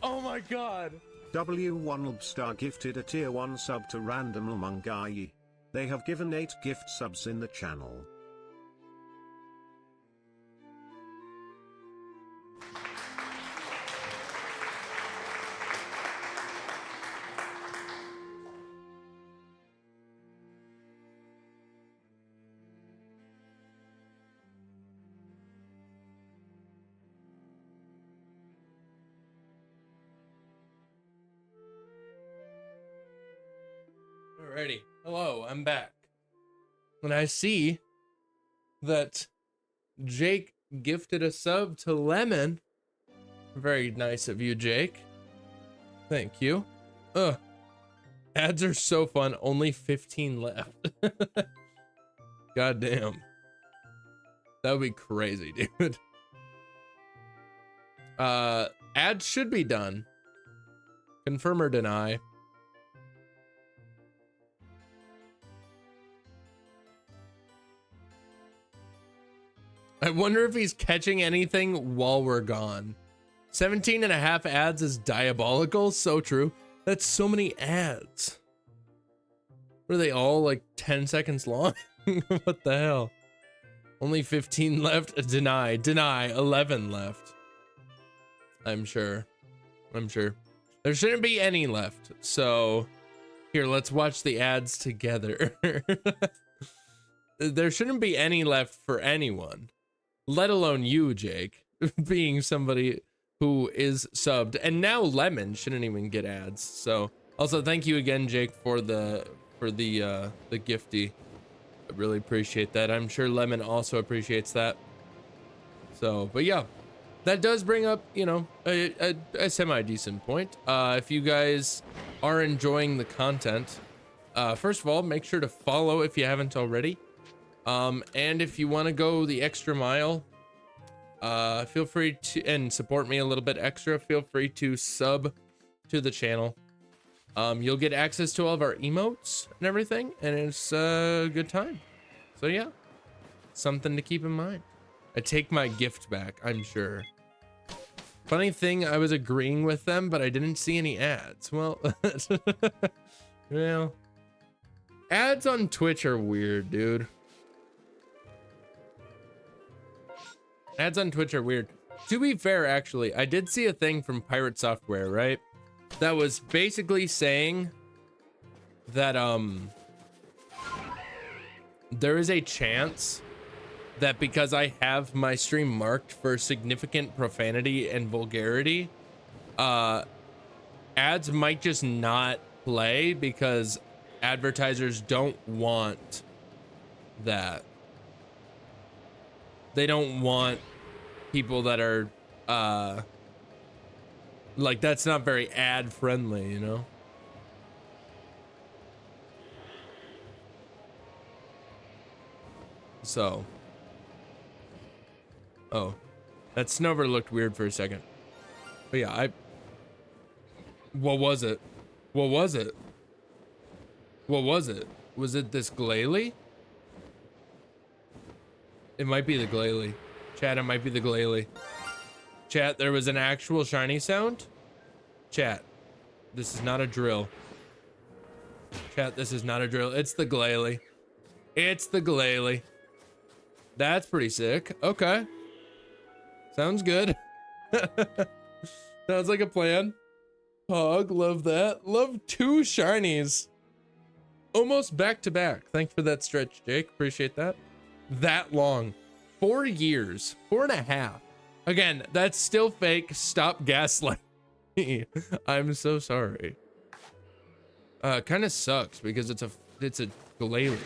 Oh my god. W1 Lobstar gifted a tier 1 sub to Random Lumungai. They have given 8 gift subs in the channel. Alrighty. Hello, I'm back. When I see that Jake gifted a sub to Lemon, very nice of you, Jake. Thank you. Ads are so fun. Only 15 left. God damn. That would be crazy, dude. Ads should be done. Confirm or deny. I wonder if he's catching anything while we're gone. 17 and a half ads is diabolical. So true. That's so many ads. Were they all like 10 seconds long? What the hell? Only 15 left. Deny. 11 left. I'm sure. There shouldn't be any left. So here, let's watch the ads together. There shouldn't be any left for anyone. Let alone you, Jake, being somebody who is subbed. And now Lemon shouldn't even get ads. So also thank you again, Jake, for the gifty. I really appreciate that. I'm sure Lemon also appreciates that. So, but yeah, that does bring up, you know, a semi-decent point. If you guys are enjoying the content, first of all, make sure to follow if you haven't already. And if you want to go the extra mile, feel free to, and support me a little bit extra, feel free to sub to the channel. You'll get access to all of our emotes and everything, and it's a good time. So yeah, something to keep in mind. I take my gift back, I'm sure. Funny thing, I was agreeing with them, but I didn't see any ads. Well, well, ads on Twitch are weird, dude. Ads on Twitch are weird. To be fair, actually, I did see a thing from Pirate Software, right? That was basically saying that there is a chance that because I have my stream marked for significant profanity and vulgarity, ads might just not play because advertisers don't want that. They don't want people that are like, that's not very ad friendly, you know? So, oh, that Snover looked weird for a second. But yeah, what was it? What was it? What was it? Was it this Glalie? It might be the Glalie. Chat, it might be the Glalie. Chat, there was an actual shiny sound. Chat, this is not a drill. Chat, this is not a drill. It's the Glalie. It's the Glalie. That's pretty sick. Okay. Sounds good. Sounds like a plan. Pog, love that. Love 2 shinies. Almost back to back. Thanks for that stretch, Jake. Appreciate that. That long. 4 years. 4.5. Again, that's still fake. Stop gaslighting me. I'm so sorry. Kind of sucks because it's a Glalie.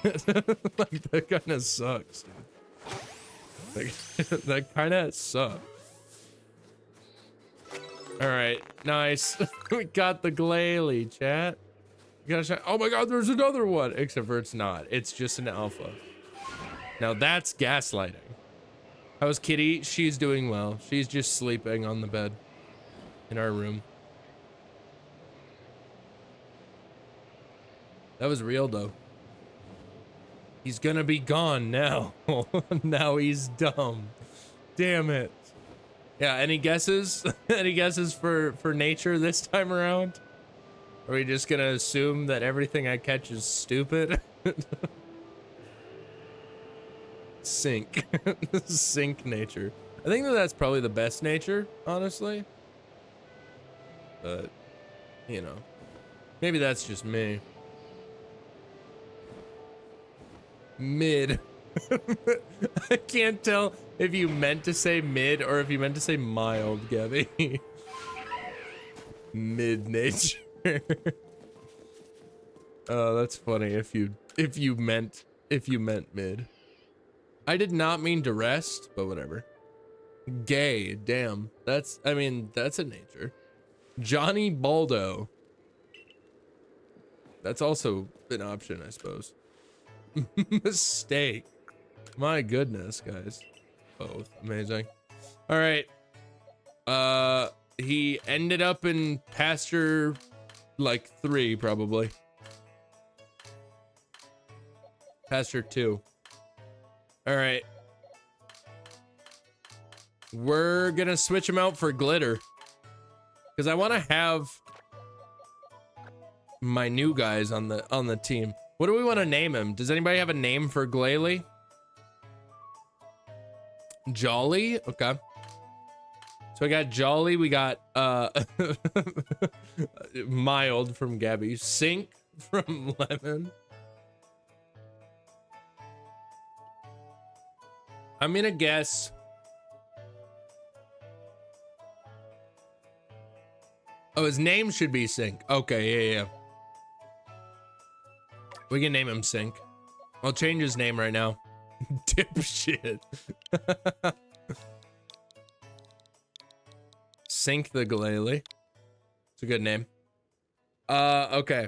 Like, that kind of sucks, dude. Like, that kind of sucks. All right, nice. We got the Glalie, chat. You gotta oh my god, there's another one. Except for it's not. It's just an alpha. Now that's gaslighting. How's Kitty? She's doing well. She's just sleeping on the bed in our room. That was real though. He's gonna be gone now. Now he's dumb. Damn it. Yeah, any guesses? Any guesses for nature this time around? Are we just gonna assume that everything I catch is stupid? Sink. Sink nature. I think that that's probably the best nature, honestly. But, you know, maybe that's just me. Mid. I can't tell if you meant to say mid or if you meant to say mild, Gabby. Mid nature. Oh, that's funny if you meant mid. I did not mean to rest, but whatever. Gay, damn. That's a nature. Johnny Baldo. That's also an option, I suppose. Mistake. My goodness, guys. Both amazing. All right. He ended up in pasture like 3 probably. Pasture 2. All right. We're gonna switch him out for glitter because I want to have my new guys on the team. What do we want to name him? Does anybody have a name for Glalie? Jolly? Okay. So we got Jolly, we got Mild from Gabby, Sink from Lemon. I'm gonna guess his name should be Sink. Okay, yeah. We can name him Sink. I'll change his name right now. Dipshit. Sink the Glalie. It's a good name. Okay.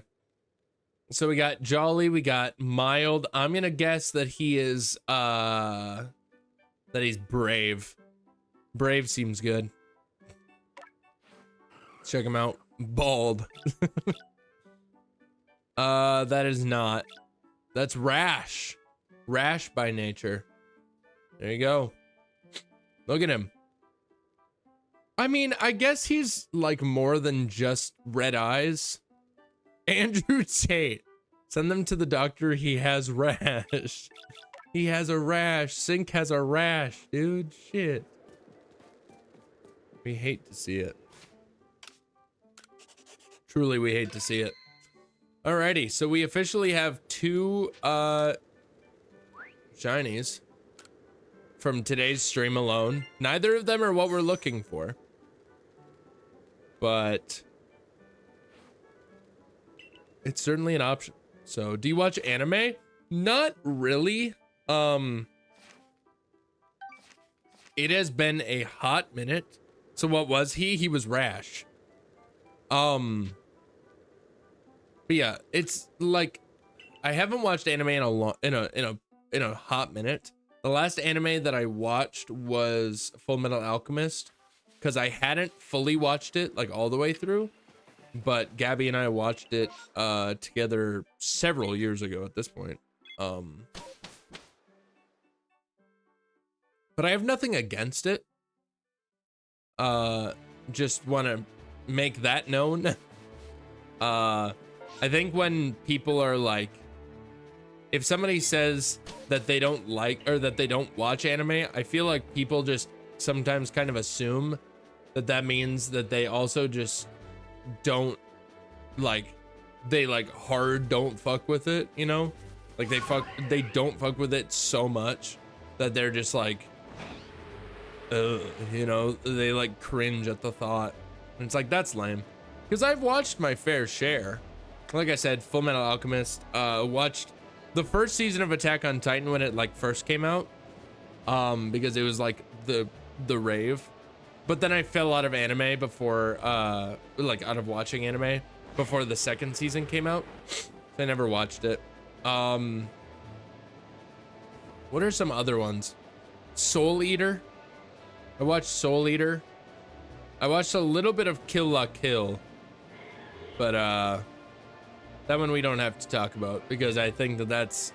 So we got Jolly, we got Mild. I'm gonna guess that he is that he's brave. Brave seems good. Check him out. Bald. That is not. That's rash. Rash by nature. There you go. Look at him. I mean, I guess he's like more than just red eyes. Andrew Tate. Send them to the doctor. He has rash. He has a rash. Sink has a rash, dude. Shit. We hate to see it. Truly, we hate to see it. Alrighty, so we officially have 2 shinies from today's stream alone. Neither of them are what we're looking for, but it's certainly an option. So, do you watch anime? Not really. It has been a hot minute. So what was he? He was Rash. But yeah, it's like I haven't watched anime in a hot minute. The last anime that I watched was Full Metal Alchemist, because I hadn't fully watched it like all the way through, but Gabby and I watched it together several years ago at this point. But I have nothing against it. Just want to make that known. I think when people are like, if somebody says that they don't like or that they don't watch anime, I feel like people just sometimes kind of assume that that means that they also just don't like, they like hard don't fuck with it, you know? Like they don't fuck with it so much that they're just like, you know, they like cringe at the thought. And it's like, that's lame. Because I've watched my fair share. Like I said, Full Metal Alchemist, watched the first season of Attack on Titan when it like first came out. Because it was like the rave. But then I fell out of anime before, like out of watching anime before the second season came out. So I never watched it. What are some other ones? Soul Eater. I watched Soul Eater. I watched a little bit of Kill La Kill, but that one we don't have to talk about because I think that that's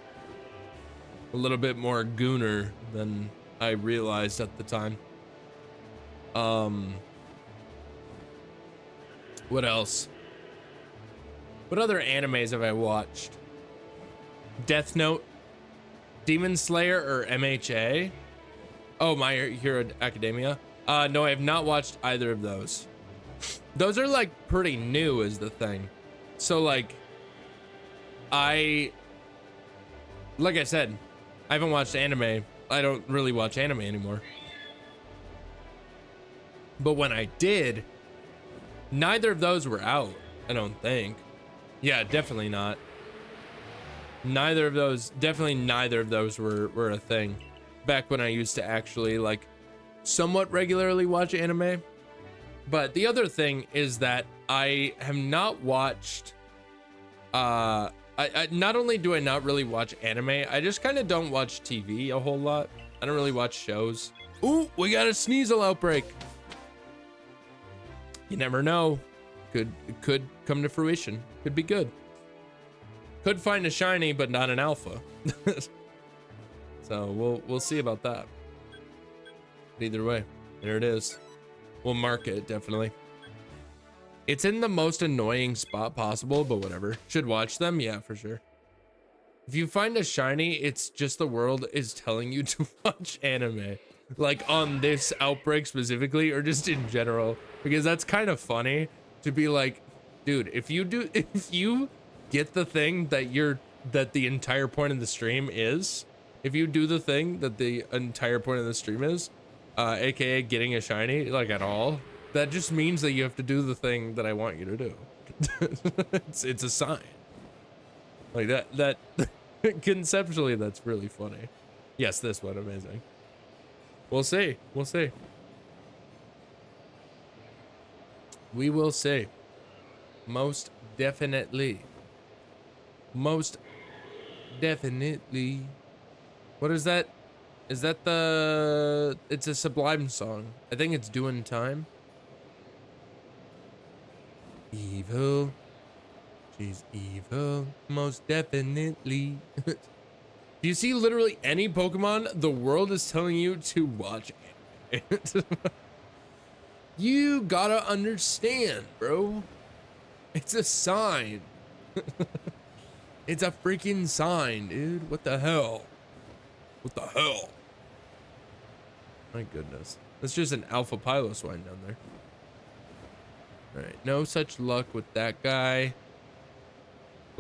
a little bit more gooner than I realized at the time. What else? What other animes have I watched? Death Note, Demon Slayer, or MHA? Oh, My Hero Academia. No, I have not watched either of those. Those are like pretty new is the thing. So like I said, I haven't watched anime. I don't really watch anime anymore. But when I did, neither of those were out, I don't think. Yeah, definitely not. Neither of those were a thing back when I used to actually like somewhat regularly watch anime. But the other thing is that I have not watched I not only do I not really watch anime, I just kind of don't watch TV a whole lot. I don't really watch shows. Ooh, we got a Sneasel outbreak. You never know. Could come to fruition. Could be good. Could find a shiny, but not an alpha. So we'll see about that. But either way, there it is. We'll mark it, definitely. It's in the most annoying spot possible, but whatever. Should watch them? Yeah, for sure. If you find a shiny, it's just the world is telling you to watch anime. Like on this outbreak specifically, or just in general. Because that's kind of funny to be like, dude, if you get the thing that the entire point of the stream is, if you do the thing that the entire point of the stream is, aka getting a shiny, like at all, that just means that you have to do the thing that I want you to do. it's a sign. Like that conceptually, that's really funny. Yes, this one, amazing. We'll see. We'll see. We will see. Most definitely. Most definitely. What is that? Is that the... It's a Sublime song. I think it's Doing Time. Evil. She's evil. Most definitely. Do you see literally any Pokemon? The world is telling you to watch anime. You gotta understand, bro. It's a sign. It's a freaking sign, dude. What the hell? What the hell? My goodness. That's just an Alpha Piloswine down there. Alright, no such luck with that guy.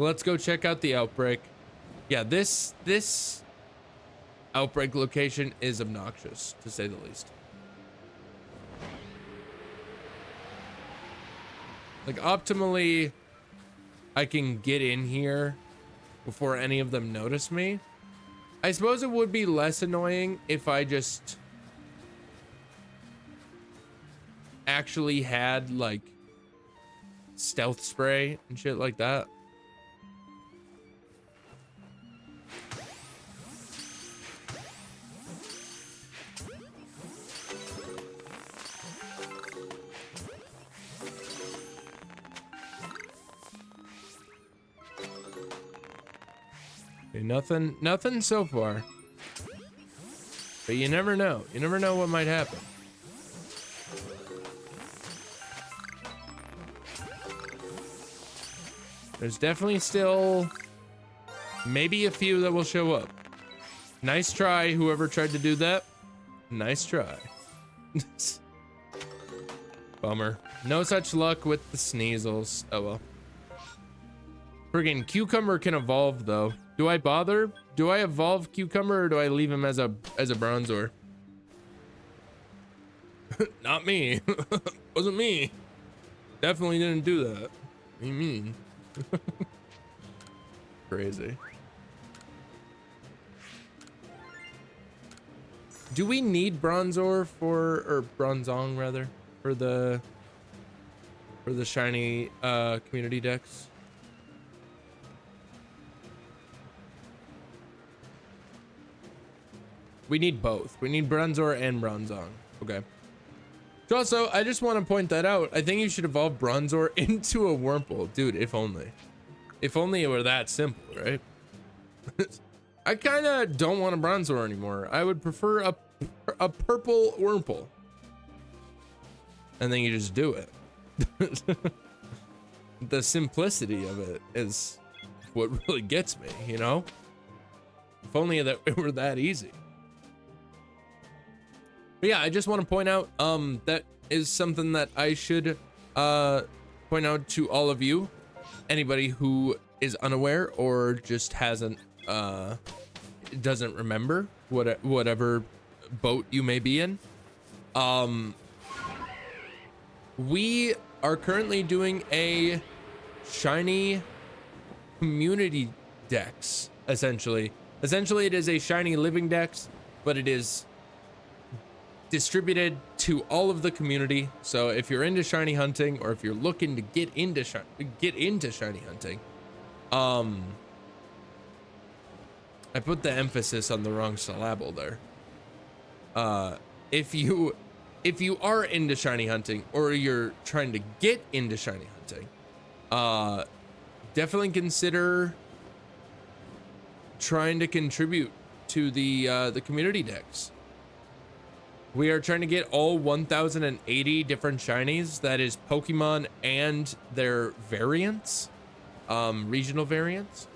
Let's go check out the outbreak. Yeah, this outbreak location is obnoxious, to say the least. Like, optimally, I can get in here before any of them notice me. I suppose it would be less annoying if I just actually had, like, stealth spray and shit like that. Okay, nothing so far. But you never know. You never know what might happen. There's definitely still maybe a few that will show up. Nice try, whoever tried to do that. Nice try. Bummer. No such luck with the Sneasels. Oh well. Friggin' Cucumber can evolve though. Do I bother? Do I evolve Cucumber or do I leave him as a Bronzor? Not me. Wasn't me. Definitely didn't do that. What do you mean? Crazy. Do we need Bronzor or Bronzong rather for the shiny community decks? We need both. We need Bronzor and Bronzong. Okay. So also, I just want to point that out. I think you should evolve Bronzor into a Wurmple. Dude, if only. If only it were that simple, right? I kind of don't want a Bronzor anymore. I would prefer a purple Wurmple. And then you just do it. The simplicity of it is what really gets me, you know? If only it were that easy. But yeah, I just want to point out that is something that I should point out to all of you. Anybody who is unaware or just doesn't remember whatever boat you may be in. We are currently doing a shiny community dex, essentially. Essentially, it is a shiny living dex, but it is distributed to all of the community. So if you're into shiny hunting or if you're looking to get into shiny hunting, I put the emphasis on the wrong syllable there. If you are into shiny hunting or you're trying to get into shiny hunting, definitely consider trying to contribute to the community decks. We are trying to get all 1,080 different shinies. That is Pokemon and their variants, regional variants.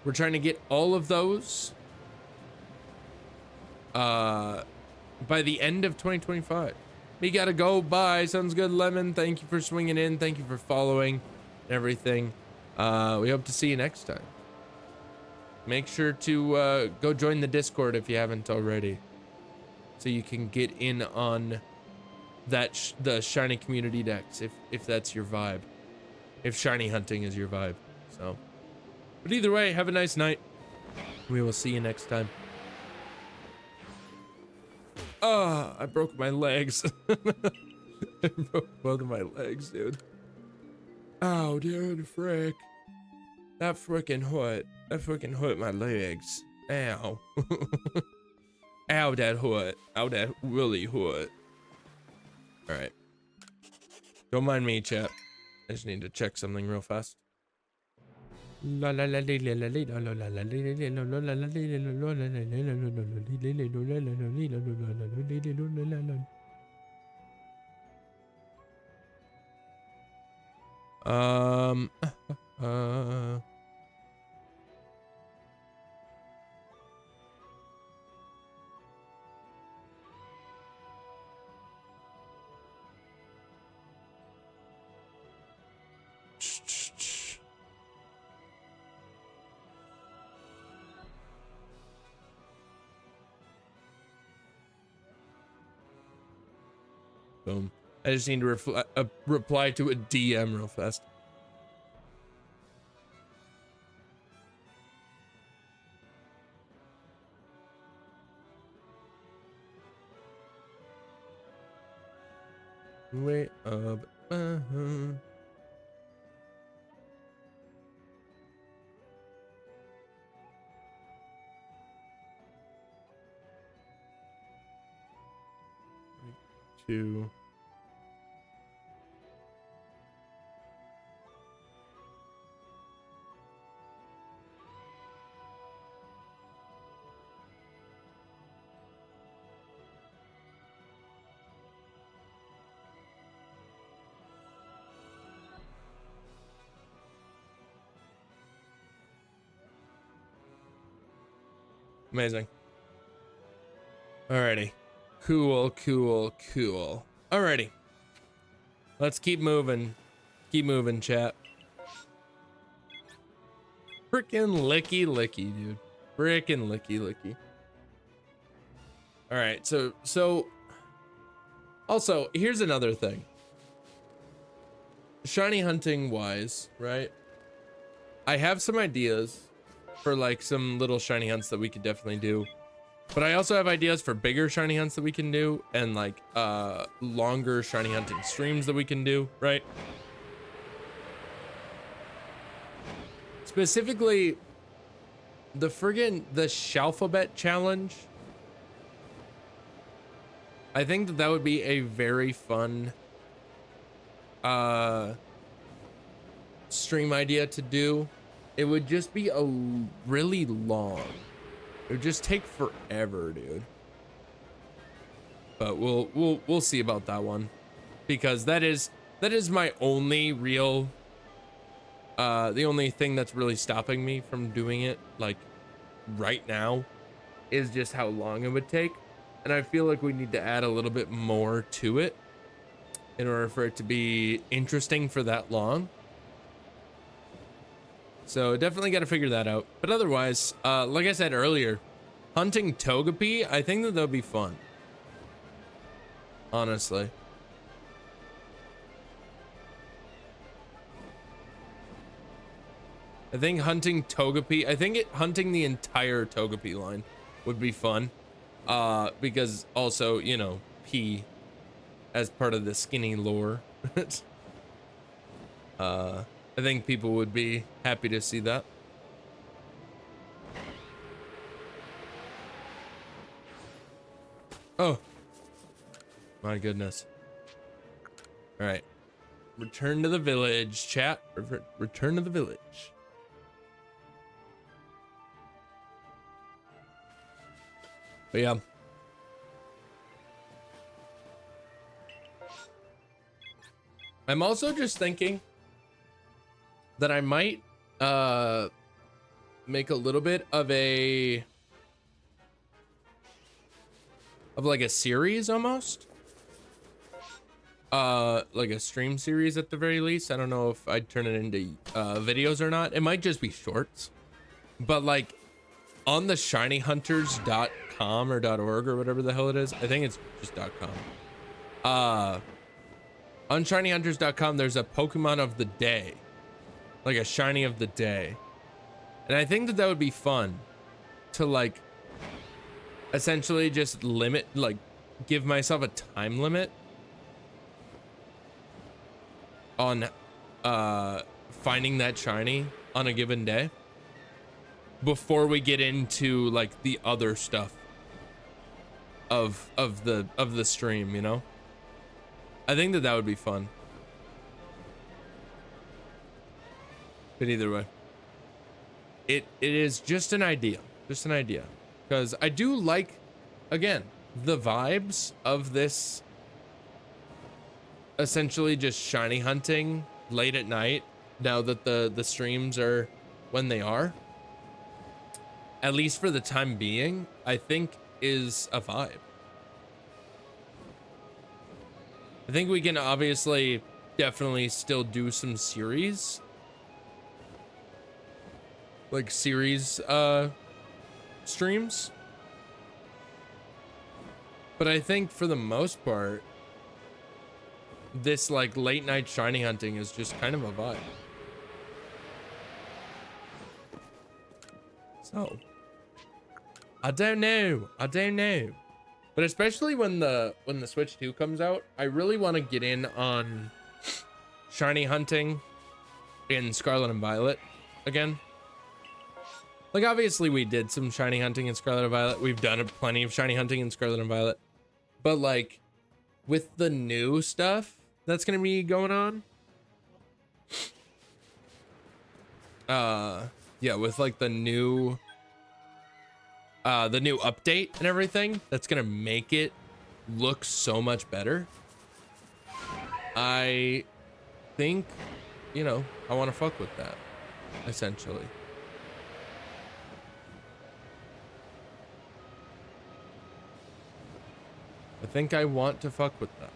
We're trying to get all of those by the end of 2025. We gotta go. Bye. Sounds good, Lemon. Thank you for swinging in. Thank you for following and everything. We hope to see you next time. Make sure to go join the Discord if you haven't already, so you can get in on that the shiny community decks if that's your vibe, if shiny hunting is your vibe. So, but either way, have a nice night. We will see you next time. I broke my legs. I broke both of my legs, dude. Oh, dude, frick. That freaking hurt my legs. Ow. Ow, that hurt. Ow, that really hurt. All right. Don't mind me, chat. I just need to check something real fast. Boom. I just need to reply to a DM real fast. Way up. Two. Amazing. Alrighty. Cool. Alrighty. Let's keep moving. Keep moving, chat. Frickin' licky, dude. Frickin' licky. Alright, so also, here's another thing. Shiny hunting wise, right? I have some ideas for like some little shiny hunts that we could definitely do. But I also have ideas for bigger shiny hunts that we can do and like longer shiny hunting streams that we can do, right? Specifically the Shalpha challenge. I think that would be a very fun stream idea to do. It would just be a really long. It would just take forever, dude. But we'll see about that one, because that is my only real the only thing that's really stopping me from doing it like right now is just how long it would take, and I feel like we need to add a little bit more to it in order for it to be interesting for that long. So definitely got to figure that out. But otherwise, like I said earlier, hunting Togepi, I think that would be fun. Honestly. I think hunting Togepi, hunting the entire Togepi line would be fun. Because also, you know, P as part of the skinny lore. I think people would be happy to see that. Oh, my goodness. All right. Return to the village, chat. Return to the village. But yeah. I'm also just thinking that I might make a little bit of like a series almost, like a stream series at the very least. I don't know if I'd turn it into videos or not. It might just be shorts, but like on the shinyhunters.com or .org or whatever the hell it is, I think it's just .com. On shinyhunters.com there's a Pokemon of the day, like a shiny of the day, and I think that would be fun to like essentially just limit, like give myself a time limit on finding that shiny on a given day before we get into like the other stuff of the stream, you know. I think that would be fun. But either way, it is just an idea, because I do like, again, the vibes of this essentially just shiny hunting late at night, now that the streams are when they are, at least for the time being, I think is a vibe. I think we can obviously definitely still do some series, like series streams, but I think for the most part this like late night shiny hunting is just kind of a vibe. So I don't know. But especially when the Switch 2 comes out, I really want to get in on shiny hunting in Scarlet and Violet again. Like, obviously we did some shiny hunting in Scarlet and Violet. We've done plenty of shiny hunting in Scarlet and Violet. But like with the new stuff that's going to be going on, yeah, with like the new update and everything, that's gonna make it look so much better. I think, you know, I want to fuck with that, essentially. I think I want to fuck with that.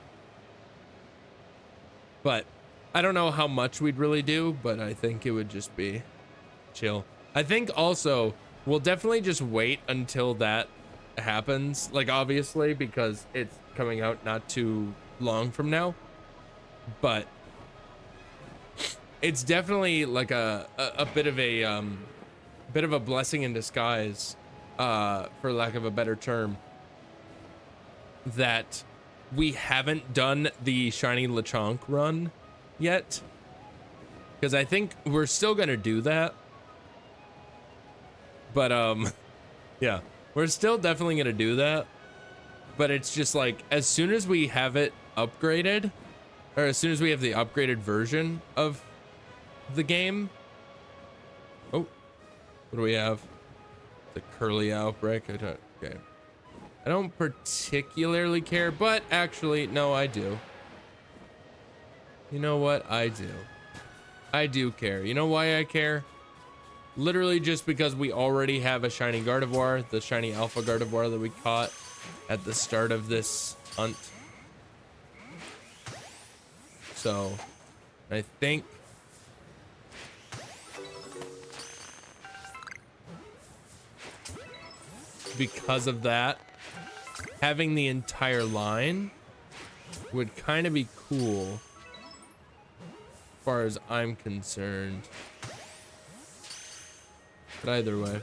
But I don't know how much we'd really do, but I think it would just be chill. I think also we'll definitely just wait until that happens, like, obviously, because it's coming out not too long from now. But it's definitely like a bit of a blessing in disguise, for lack of a better term, that we haven't done the shiny Lechonk run yet, because I think we're still gonna do that. But yeah, we're still definitely gonna do that. But it's just like, as soon as we have it upgraded, or as soon as we have the upgraded version of the game. Oh, what do we have? The Curly outbreak. Okay. I don't particularly care, but actually, no, I do. You know what? I do. I do care. You know why I care? Literally just because we already have a shiny Gardevoir, the shiny Alpha Gardevoir that we caught at the start of this hunt. So, I think because of that, having the entire line would kind of be cool as far as I'm concerned. But either way,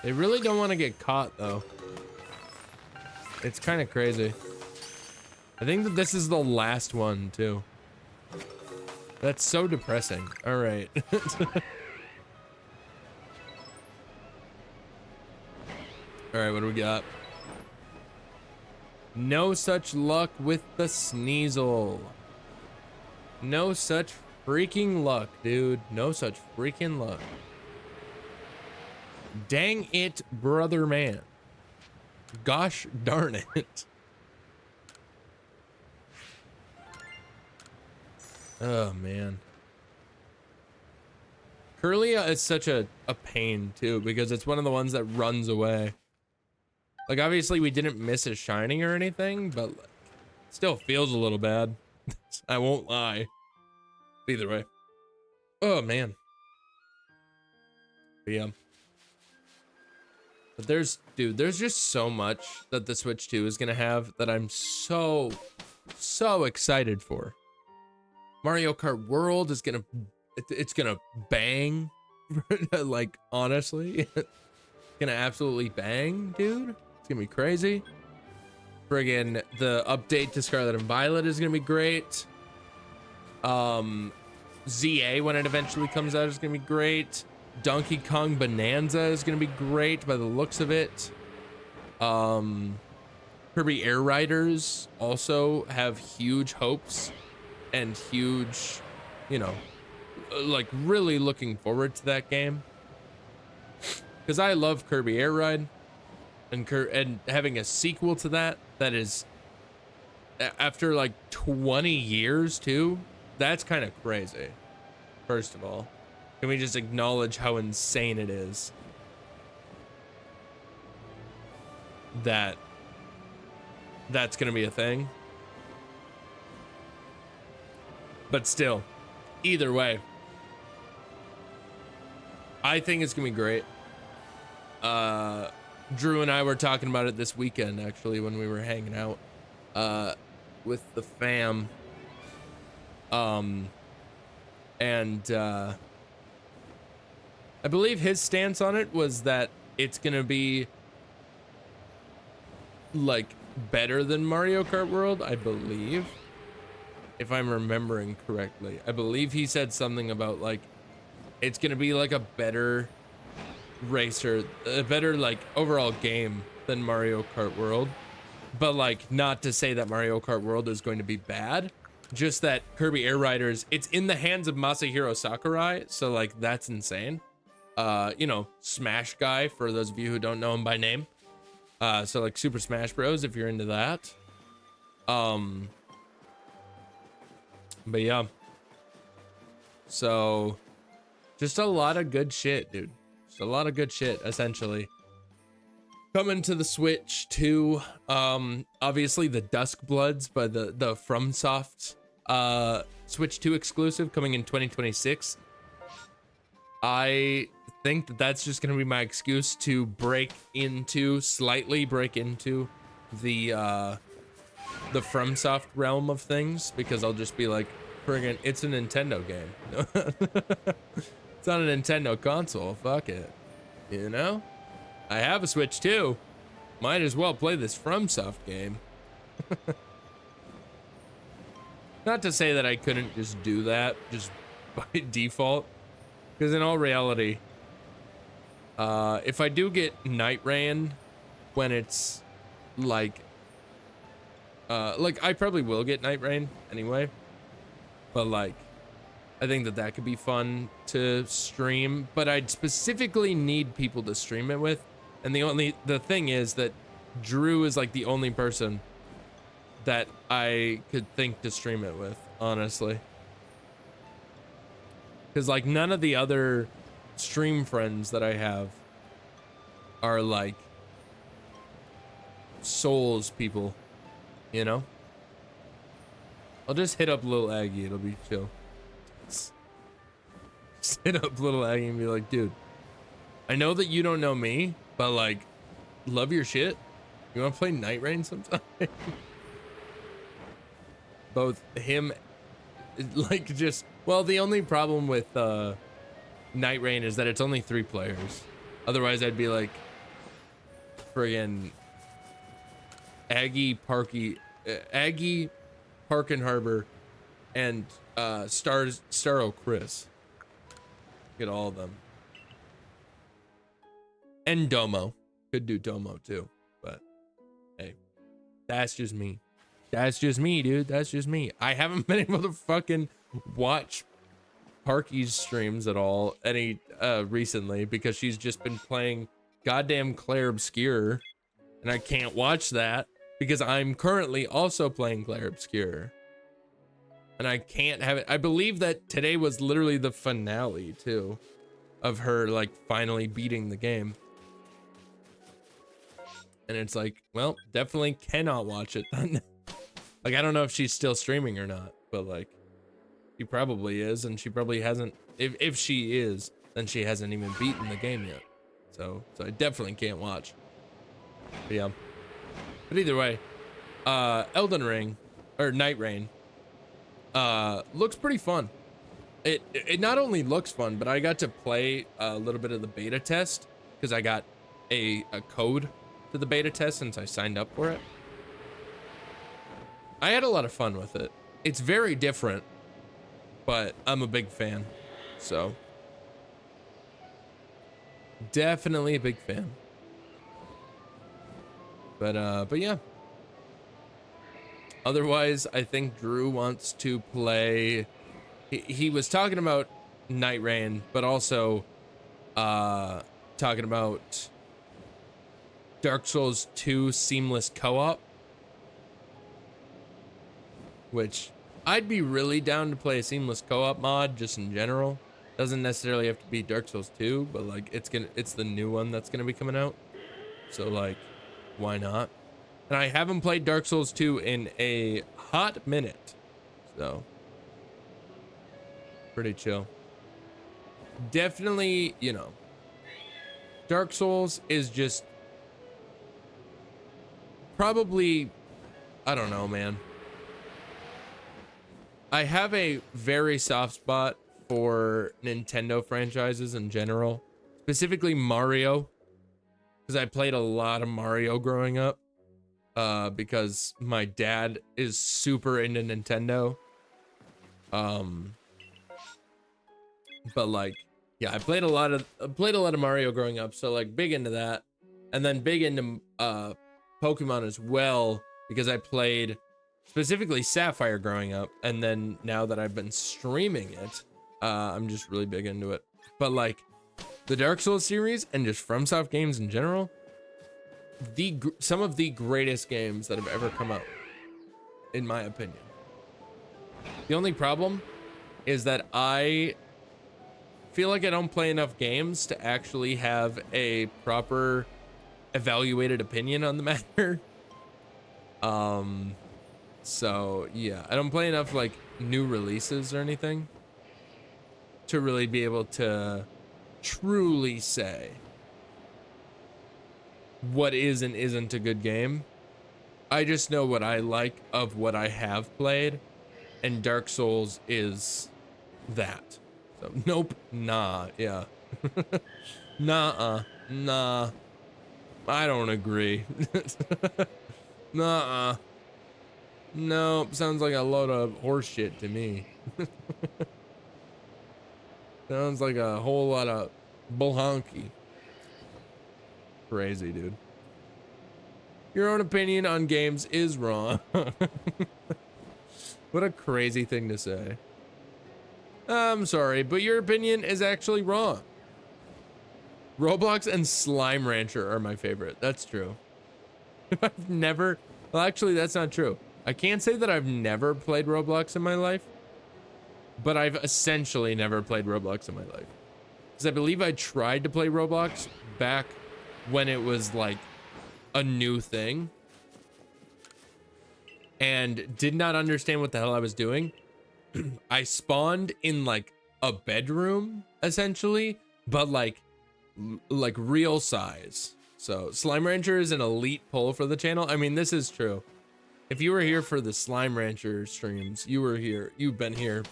they really don't want to get caught though. It's kind of crazy. I think that this is the last one too. That's so depressing. All right. All right, what do we got? No such luck with the Sneasel. No such freaking luck, dude. No such freaking luck. Dang it, brother man. Gosh darn it. Oh, man. Curlia is such a pain, too, because it's one of the ones that runs away. Like, obviously, we didn't miss a shiny or anything, but like, still feels a little bad. I won't lie. Either way. Oh, man. But yeah. But there's just so much that the Switch 2 is going to have that I'm so excited for. Mario Kart World is going to, it's going to bang. Like, honestly. It's going to absolutely bang, dude. It's going to be crazy. Friggin' the update to Scarlet and Violet is going to be great. ZA, when it eventually comes out, is going to be great. Donkey Kong Bonanza is going to be great by the looks of it. Kirby Air Riders also have huge hopes and huge, you know, like really looking forward to that game. Because I love Kirby Air Ride, and having a sequel to that is after like 20 years too. That's kind of crazy. First of all, can we just acknowledge how insane it is that that's gonna be a thing? But still, either way, I think it's gonna be great. Drew and I were talking about it this weekend, actually, when we were hanging out. with the fam. And I believe his stance on it was that it's gonna be like better than Mario Kart World, I believe, if I'm remembering correctly. I believe he said something about like it's gonna be like a better racer, a better like overall game than Mario Kart World, but like not to say that Mario Kart World is going to be bad, just that Kirby Air Riders, it's in the hands of Masahiro Sakurai, so like that's insane. You know, Smash guy, for those of you who don't know him by name. So like Super Smash Bros, if you're into that. But yeah. So just a lot of good shit, dude. Just a lot of good shit, essentially. Coming to the Switch too. Obviously the Dusk Bloods by the FromSoft Switch 2 exclusive coming in 2026. I think that that's just gonna be my excuse to slightly break into the FromSoft realm of things, because I'll just be like, friggin', it's a Nintendo game. It's on a Nintendo console, fuck it. You know? I have a Switch too. Might as well play this FromSoft game. Not to say that I couldn't just do that just by default, because in all reality, if I do get Night Rain when it's like I probably will get Night Rain anyway, but like I think that could be fun to stream, but I'd specifically need people to stream it with. And the thing is that Drew is like the only person that I could think to stream it with, honestly. Because like none of the other stream friends that I have are like Souls people, you know? I'll just hit up Little Aggie, it'll be chill. Just hit up Little Aggie and be like, dude, I know that you don't know me, but like, love your shit. You wanna play Night Rain sometime? Both him, like just, well, the only problem with Night Rain is that it's only 3 players. Otherwise I'd be like, friggin' Aggie, Parkin Harbor, and Starro Chris. Get all of them. And Domo. Could do Domo too, but hey, that's just me. That's just me, dude. That's just me. I haven't been able to fucking watch Parky's streams at all recently, because she's just been playing goddamn Claire Obscure, and I can't watch that because I'm currently also playing Claire Obscure, and I can't have it. I believe that today was literally the finale too of her like finally beating the game. And it's like, well, definitely cannot watch it then. Like, I don't know if she's still streaming or not, but like, she probably is, and she probably hasn't. If she is, then she hasn't even beaten the game yet. So I definitely can't watch. But yeah. But either way, Elden Ring or Night Rain looks pretty fun. It not only looks fun, but I got to play a little bit of the beta test because I got a code to the beta test since I signed up for it. I had a lot of fun with it. It's very different, but I'm a big fan. So definitely a big fan. But yeah. Otherwise, I think Drew wants to play. He was talking about Night Rain, but also talking about Dark Souls 2 seamless co-op, which I'd be really down to play a seamless co-op mod just in general. Doesn't necessarily have to be Dark Souls 2, but like it's the new one that's gonna be coming out. So like, why not? And I haven't played Dark Souls 2 in a hot minute, so pretty chill. Definitely, you know, Dark Souls is just probably I don't know, man. I have a very soft spot for Nintendo franchises in general, specifically Mario, because I played a lot of Mario growing up, because my dad is super into Nintendo. But like, yeah, I played a lot of Mario growing up, so like big into that, and then big into Pokemon as well, because I played specifically Sapphire growing up, and then now that I've been streaming it, I'm just really big into it. But like the Dark Souls series and just FromSoft games in general, some of the greatest games that have ever come out, in my opinion. The only problem is that I feel like I don't play enough games to actually have a proper evaluated opinion on the matter. So yeah, I don't play enough like new releases or anything to really be able to truly say what is and isn't a good game. I just know what I like of what I have played, and Dark Souls is that. So nope, nah, yeah. Nah, I don't agree. Nah, nope, sounds like a load of horse shit to me. Sounds like a whole lot of bullhonky. Crazy, dude. Your own opinion on games is wrong. What a crazy thing to say. I'm sorry, but your opinion is actually wrong. Roblox and Slime Rancher are my favorite. That's true. I've never, well, actually, that's not true. I can't say that I've never played Roblox in my life, but I've essentially never played Roblox in my life. Because I believe I tried to play Roblox back when it was like a new thing and did not understand what the hell I was doing. I spawned in like a bedroom essentially, but like real size. So Slime Rancher is an elite pull for the channel. I mean, this is true. If you were here for the Slime Rancher streams, you were here. You've been here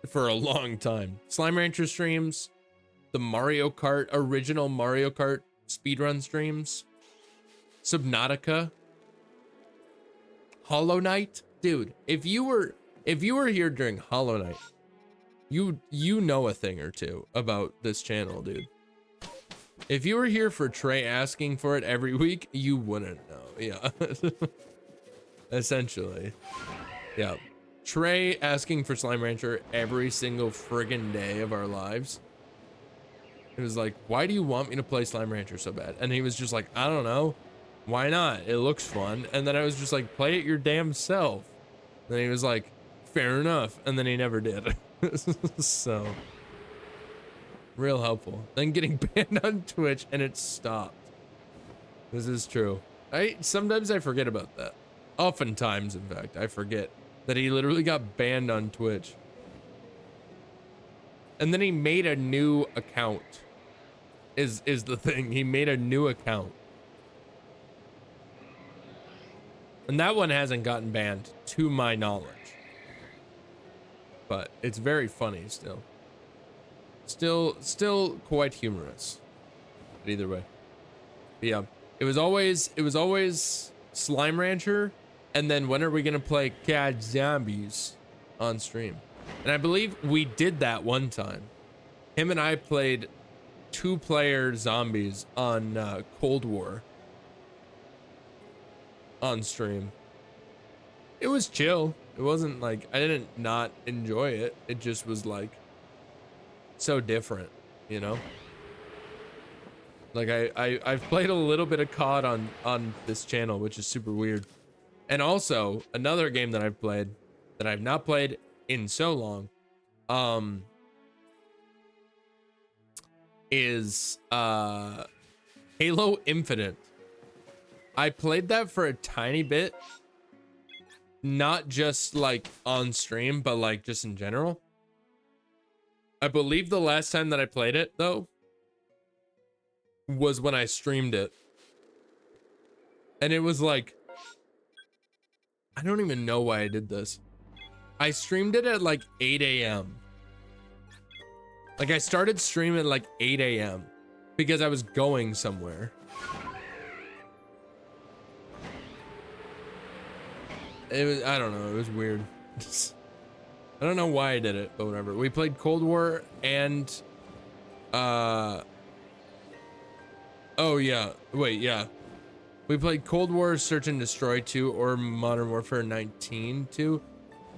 for a long time. Slime Rancher streams, the Mario Kart, original Mario Kart speedrun streams, Subnautica, Hollow Knight. Dude, if you were here during Hollow Knight, you know a thing or two about this channel, dude. If you were here for Trey asking for it every week, you wouldn't know. Yeah. Essentially. Yeah. Trey asking for Slime Rancher every single friggin' day of our lives. It was like, why do you want me to play Slime Rancher so bad? And he was just like, I don't know. Why not? It looks fun. And then I was just like, play it your damn self. And then he was like, fair enough. And then he never did. So, real helpful. Then getting banned on Twitch and it stopped. This is true. Sometimes I forget about that. Oftentimes, in fact, I forget that he literally got banned on Twitch. And then he made a new account. Is the thing. He made a new account. And that one hasn't gotten banned, to my knowledge. But it's very funny still. Still quite humorous. But either way. But yeah. It was always Slime Rancher, and then when are we gonna play Cat Zombies on stream? And I believe we did that one time. Him and I played 2-player zombies on Cold War on stream. It was chill. It wasn't like I didn't not enjoy it. It just was like so different, you know? Like I've played a little bit of COD on this channel, which is super weird. And also another game that I've played that I've not played in so long is Halo Infinite. I played that for a tiny bit, not just like on stream, but like just in general. I believe the last time that I played it though was when I streamed it, and it was like I don't even know why I did this. I streamed it at like 8 a.m. Like I started streaming at like 8 a.m. because I was going somewhere. It was, I don't know, it was weird. I don't know why I did it, but whatever. We played Cold War and oh yeah, wait, yeah. We played Cold War, Search and Destroy 2 or Modern Warfare 19 2.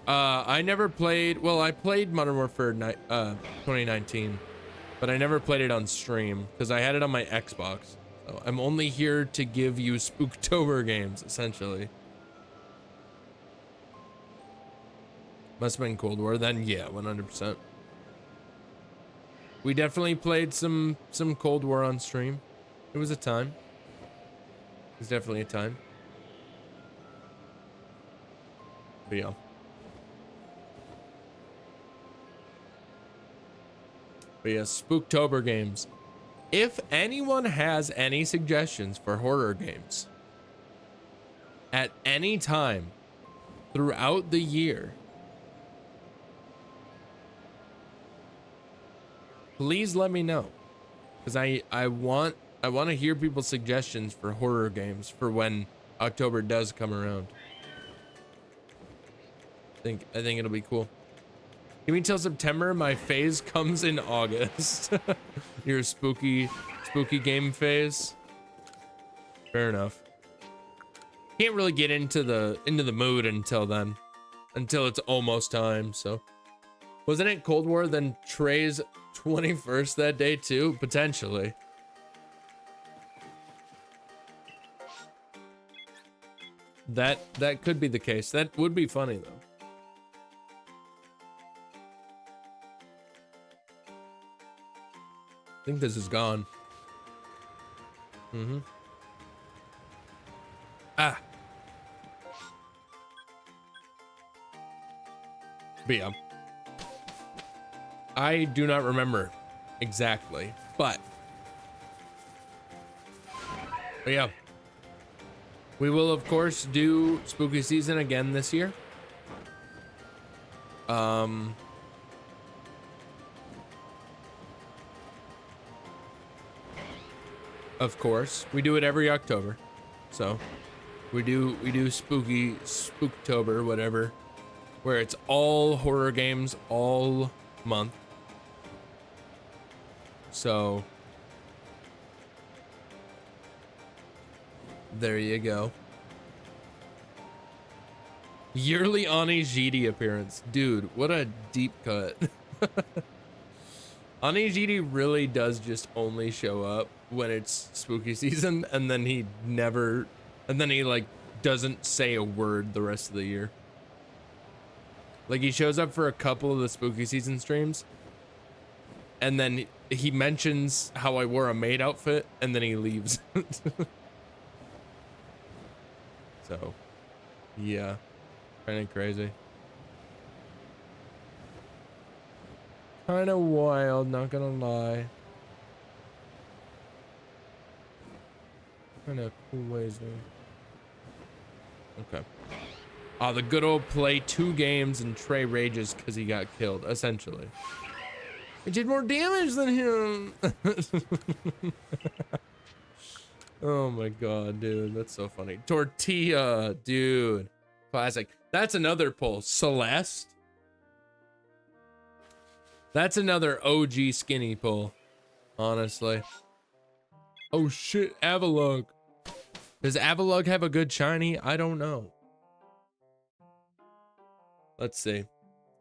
I never played, well, I played Modern Warfare 2019, but I never played it on stream because I had it on my Xbox. So I'm only here to give you Spooktober games, essentially. Must have been Cold War, then yeah, 100%. We definitely played some Cold War on stream. It was a time. It was definitely a time. But yeah. But yeah, Spooktober games. If anyone has any suggestions for horror games at any time throughout the year, please let me know, because I want to hear people's suggestions for horror games for when October does come around. I think it'll be cool. Give me till September. My phase comes in August. Your spooky game phase. Fair enough. Can't really get into the mood until then, until it's almost time. So, wasn't it Cold War then Trey's 21st that day too? Potentially. That could be the case. That would be funny though. I think this is gone. Mm-hmm. Ah. But yeah. I do not remember exactly, but yeah. We will of course do spooky season again this year. Of course, we do it every October, so we do Spooktober, whatever, where it's all horror games all month. So there you go. Yearly Onigiri appearance, dude. What a deep cut. Onigiri really does just only show up when it's spooky season, and then he like doesn't say a word the rest of the year. Like he shows up for a couple of the spooky season streams, and then he mentions how I wore a maid outfit, and then he leaves. So, yeah, kind of crazy. Kind of wild, not gonna lie. Kind of crazy. Okay. Ah, the good old play 2 games and Trey rages because he got killed, essentially. I did more damage than him. Oh my god, dude, that's so funny. Tortilla, dude. Classic. That's another pull. Celeste. That's another OG skinny pull, honestly. Oh shit, Avalug. Does Avalug have a good shiny? I don't know. Let's see.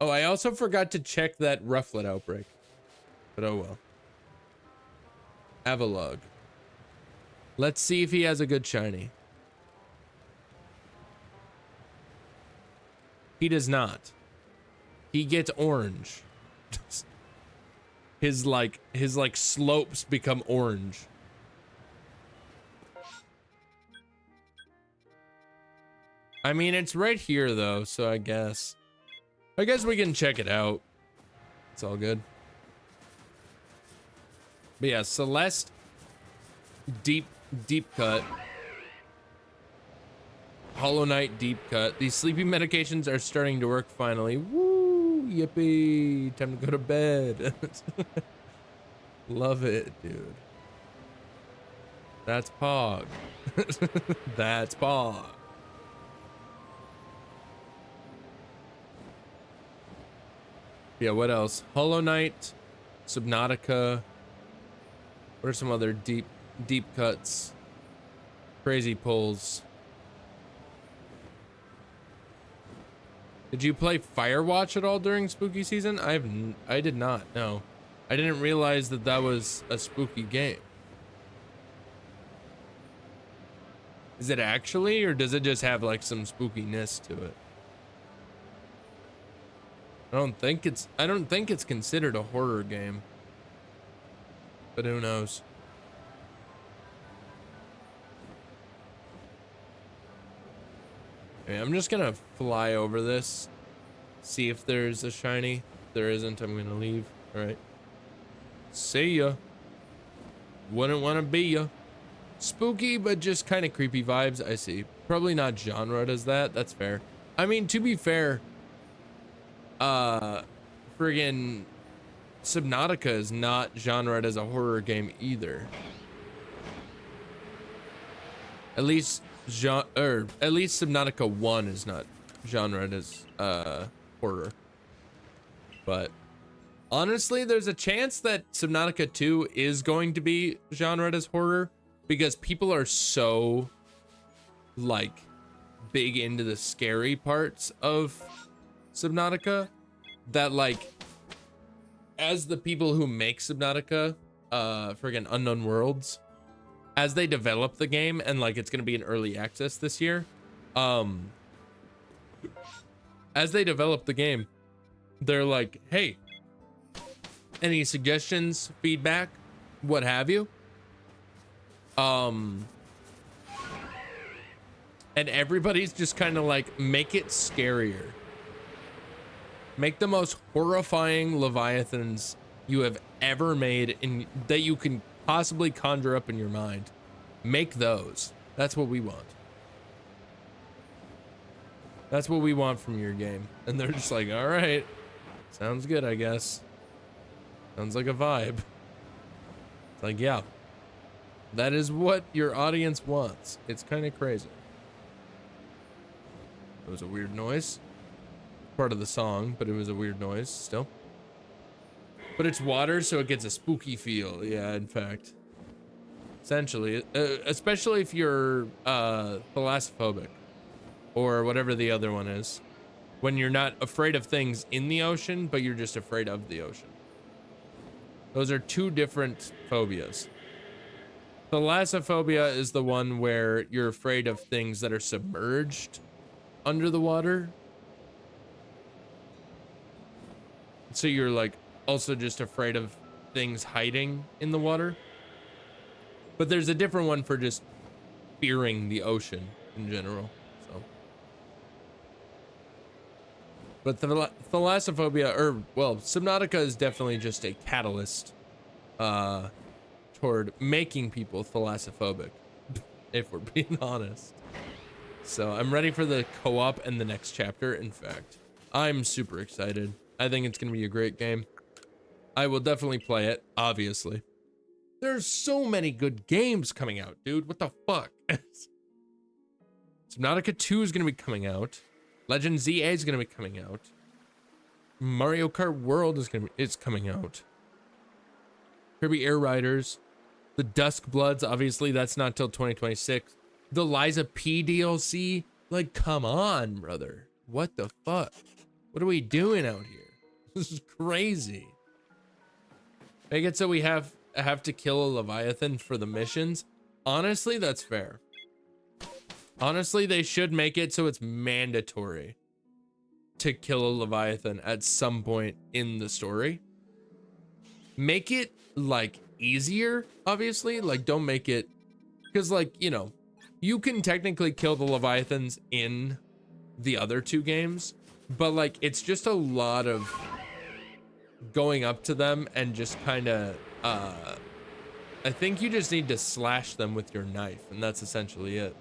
Oh, I also forgot to check that Rufflet outbreak. But oh well. Avalug. Let's see if he has a good shiny. He does not. He gets orange. His slopes become orange. I mean, it's right here though, so I guess we can check it out. It's all good. But yeah, Celeste, deep cut. Hollow Knight deep cut. These sleeping medications are starting to work finally. Woo! Yippee! Time to go to bed. Love it, dude. That's Pog. That's Pog. Yeah, what else? Hollow Knight, Subnautica. What are some other deep cuts? Crazy pulls. Did you play Firewatch at all during spooky season? I did not, no. I didn't realize that that was a spooky game. Is it actually, or does it just have like some spookiness to it? I don't think it's considered a horror game. But who knows? Okay, I'm just gonna fly over this, see if there's a shiny. If there isn't, I'm gonna leave. All right. See ya. Wouldn't want to be ya. Spooky, but just kind of creepy vibes. I see. Probably not genre does that. That's fair. I mean, to be fair, friggin' Subnautica is not genred as a horror game either. At least Subnautica 1 is not genred as horror. But honestly, there's a chance that Subnautica 2 is going to be genred as horror because people are so like big into the scary parts of Subnautica that like as the people who make Subnautica, friggin' Unknown Worlds, as they develop the game and like it's gonna be in early access this year, as they develop the game, they're like, hey, any suggestions, feedback, what have you? And everybody's just kind of like, make it scarier. Make the most horrifying Leviathans you have ever made in that you can possibly conjure up in your mind. Make those. That's what we want. That's what we want from your game. And they're just like, all right, sounds good, I guess. Sounds like a vibe. It's like, yeah, that is what your audience wants. It's kind of crazy. It was a weird noise. Part of the song, but it was a weird noise still. But it's water, so it gets a spooky feel. Yeah, in fact. Essentially, especially if you're thalassophobic or whatever the other one is. When you're not afraid of things in the ocean, but you're just afraid of the ocean. Those are two different phobias. Thalassophobia is the one where you're afraid of things that are submerged under the water. So you're like also just afraid of things hiding in the water. But there's a different one for just fearing the ocean in general. So, but thalassophobia, or well, Subnautica is definitely just a catalyst toward making people thalassophobic, if we're being honest. So I'm ready for the co-op and the next chapter. In fact, I'm super excited. I think it's gonna be a great game. I will definitely play it, obviously. There's so many good games coming out, dude. What the fuck? Subnautica 2 is gonna be coming out. Legend ZA is gonna be coming out. Mario Kart World is coming out. Kirby Air Riders. The Dusk Bloods, obviously, that's not till 2026. The Liza P DLC? Like, come on, brother. What the fuck? What are we doing out here? This is crazy. Make it so we have to kill a Leviathan for the missions. Honestly, that's fair. Honestly, they should make it so it's mandatory to kill a Leviathan at some point in the story. Make it like easier, obviously. Like, don't make it, because like, you know, you can technically kill the Leviathans in the other two games, but like it's just a lot of going up to them and just kind of I think you just need to slash them with your knife, and that's essentially it.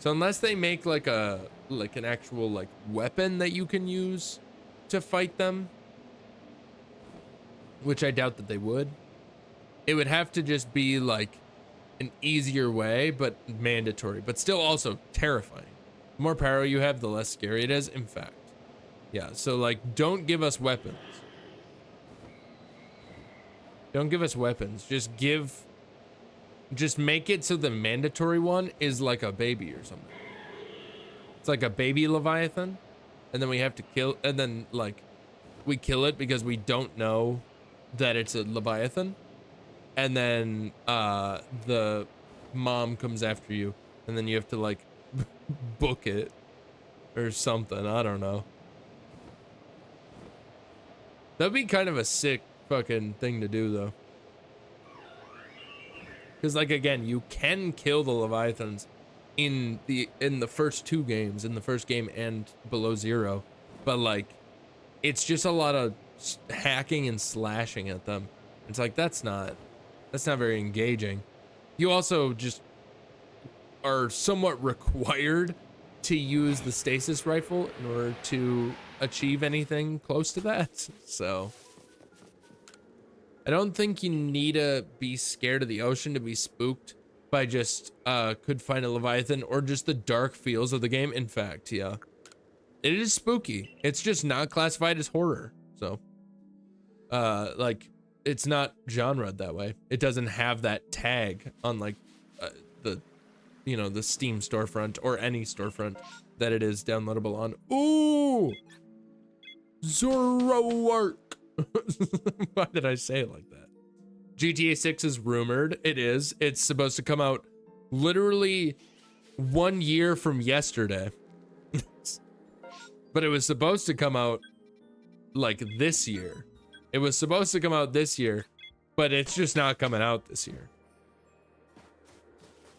So unless they make like an actual like weapon that you can use to fight them, which I doubt that they would, it would have to just be like an easier way, but mandatory, but still also terrifying. The more power you have, the less scary it is, in fact. Yeah, so like, don't give us weapons. Don't give us weapons. Just make it so the mandatory one is like a baby or something. It's like a baby Leviathan, and then we have to kill, and then like, we kill it because we don't know that it's a Leviathan. And then the mom comes after you, and then you have to like book it or something. I don't know. That'd be kind of a sick fucking thing to do though. Because like, again, you can kill the Leviathans in the first 2 games, in the first game and below 0, but like, it's just a lot of hacking and slashing at them. It's like, that's not very engaging. You also just are somewhat required to use the stasis rifle in order to achieve anything close to that. So I don't think you need to be scared of the ocean to be spooked by just could find a Leviathan or just the dark feels of the game. In fact, yeah, it is spooky. It's just not classified as horror. So like, it's not genred that way. It doesn't have that tag on like the Steam storefront or any storefront that it is downloadable on. Ooh, Zoroark. Why did I say it like that? GTA 6 is rumored. It is. It's supposed to come out literally 1 year from yesterday. But it was supposed to come out like this year. It was supposed to come out this year, but it's just not coming out this year.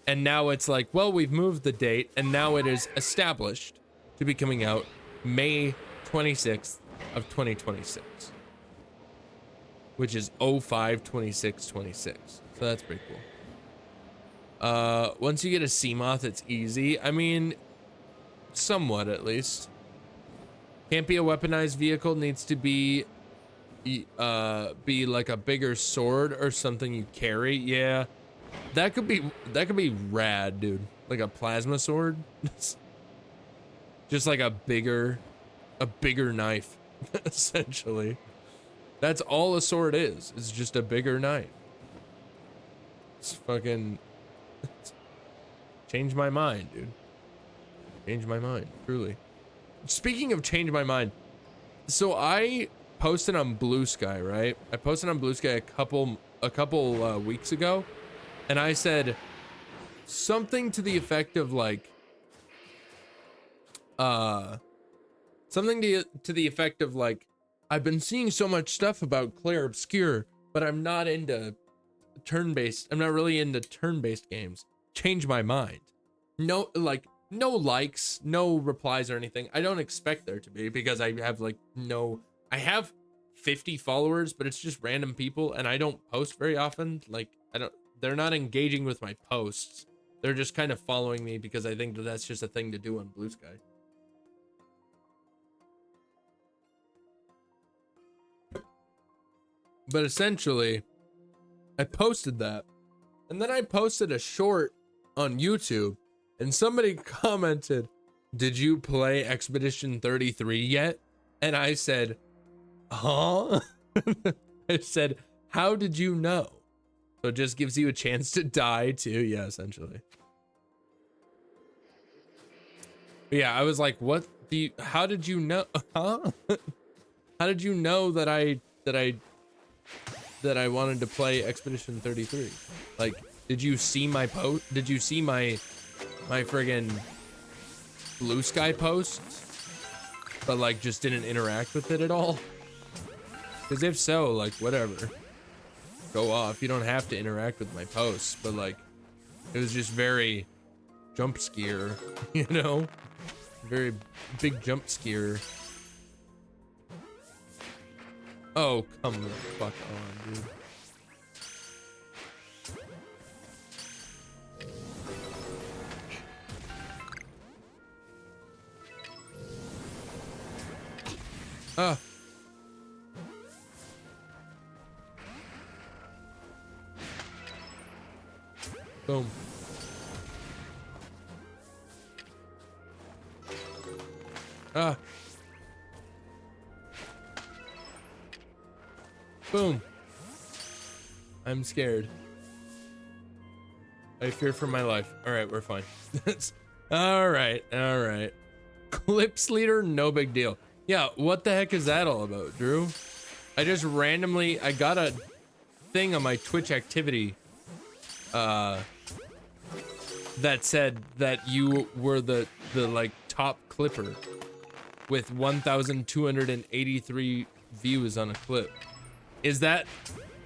And now it's like, well, we've moved the date, and now it is established to be coming out May 26th of 2026, which is 05/26/26. So that's pretty cool. Once you get a Seamoth, it's easy. I mean, somewhat at least. Can't be a weaponized vehicle, needs to be like a bigger sword or something you carry. Yeah, that could be rad, dude. Like a plasma sword. Just like a bigger knife. Essentially, that's all a sword is. It's just a bigger knife. It's fucking change my mind, dude. Change my mind, truly. Speaking of change my mind, so I posted on Blue Sky, right? I posted on Blue Sky a couple weeks ago, and I said something to the effect of like, something to the effect of like, I've been seeing so much stuff about Claire Obscure, but I'm not into turn-based. I'm not really into turn-based games. Change my mind. No, like, no likes, no replies or anything. I don't expect there to be, because I have like I have 50 followers, but it's just random people, and I don't post very often. Like, they're not engaging with my posts. They're just kind of following me because I think that's just a thing to do on Blue Sky. But essentially, I posted that, and then I posted a short on YouTube, and somebody commented, "Did you play Expedition 33 yet?" And I said, huh? I said, how did you know? So it just gives you a chance to die too. Yeah, essentially. But yeah, I was like, what how did you know? Huh? How did you know that I wanted to play Expedition 33? Like, did you see my post? Did you see my friggin' Blue Sky post, but like just didn't interact with it at all? Because if so, like, whatever, go off. You don't have to interact with my posts, but like, it was just very jump scare, you know, very big jump scare. Oh, come the fuck on, dude. Ah. Boom. Ah. Boom. I'm scared. I fear for my life. All right, we're fine. All right, all right. Clips leader, no big deal. Yeah, what the heck is that all about, Drew? I just randomly, I got a thing on my Twitch activity that said that you were the like top clipper with 1,283 views on a clip. Is that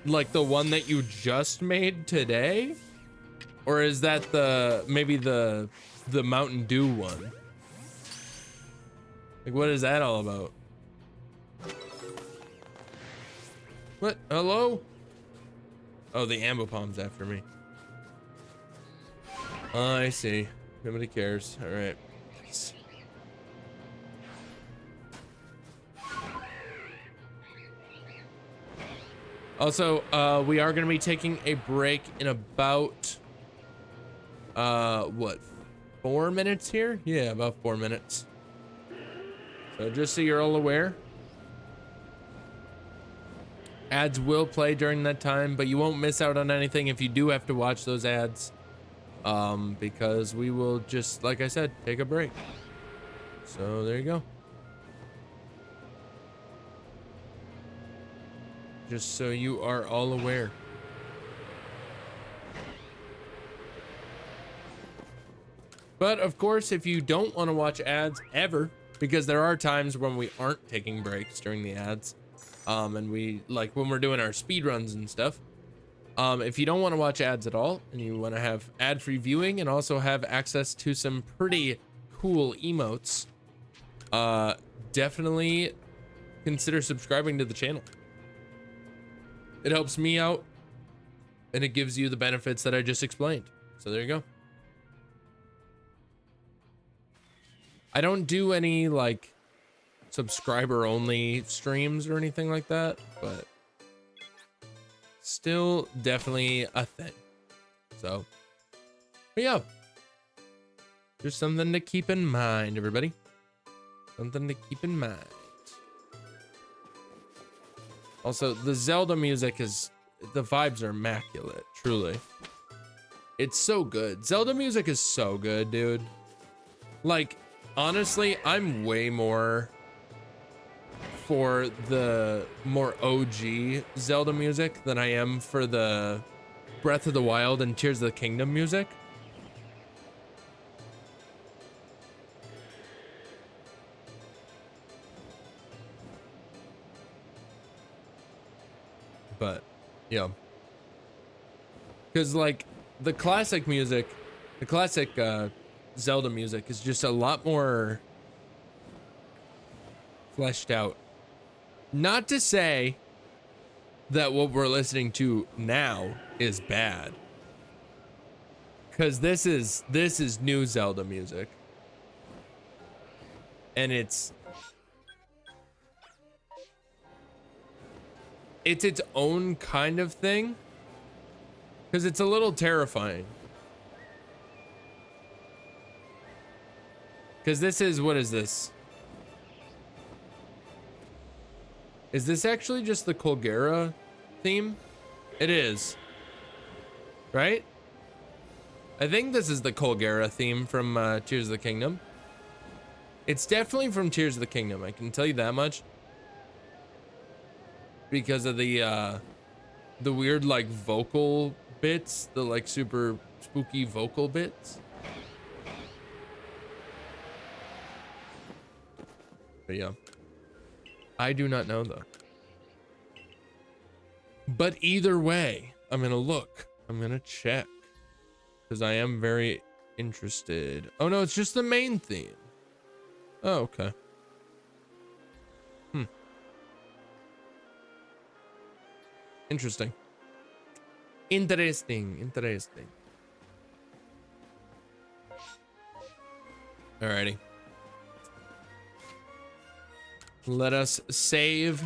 like the one that you just made today? Or is that maybe the Mountain Dew one? Like, what is that all about? What? Hello? Oh, the Ambipom's after me. I see. Nobody cares. All right. Also, we are going to be taking a break in about, what, 4 minutes here? Yeah, about 4 minutes. So just so you're all aware, ads will play during that time, but you won't miss out on anything if you do have to watch those ads, because we will just, like I said, take a break. So there you go. Just so you are all aware. But of course, if you don't want to watch ads ever, because there are times when we aren't taking breaks during the ads, and we, like when we're doing our speed runs and stuff, if you don't want to watch ads at all and you want to have ad-free viewing and also have access to some pretty cool emotes, definitely consider subscribing to the channel. It helps me out and it gives you the benefits that I just explained. So there you go. I don't do any like subscriber only streams or anything like that, but still definitely a thing. So, but yeah, just something to keep in mind, everybody. Something to keep in mind. Also, the Zelda music is, the vibes are immaculate, truly. It's so good. Zelda music is so good, dude. Like, honestly, I'm way more for the more OG Zelda music than I am for the Breath of the Wild and Tears of the Kingdom music. But, yeah. Because, like, the classic music, the classic Zelda music is just a lot more fleshed out. Not to say that what we're listening to now is bad. Because this is new Zelda music. And it's its own kind of thing, because it's a little terrifying. Because this is, what is this? Is this actually just the Colgera theme? It is. Right? I think this is the Colgera theme from Tears of the Kingdom. It's definitely from Tears of the Kingdom, I can tell you that much. Because of the weird like vocal bits, the like super spooky vocal bits. But yeah, I do not know though. But either way, I'm gonna look, I'm gonna check, because I am very interested. Oh no, it's just the main theme. Oh, okay. Interesting. Interesting. Alrighty. Let us save.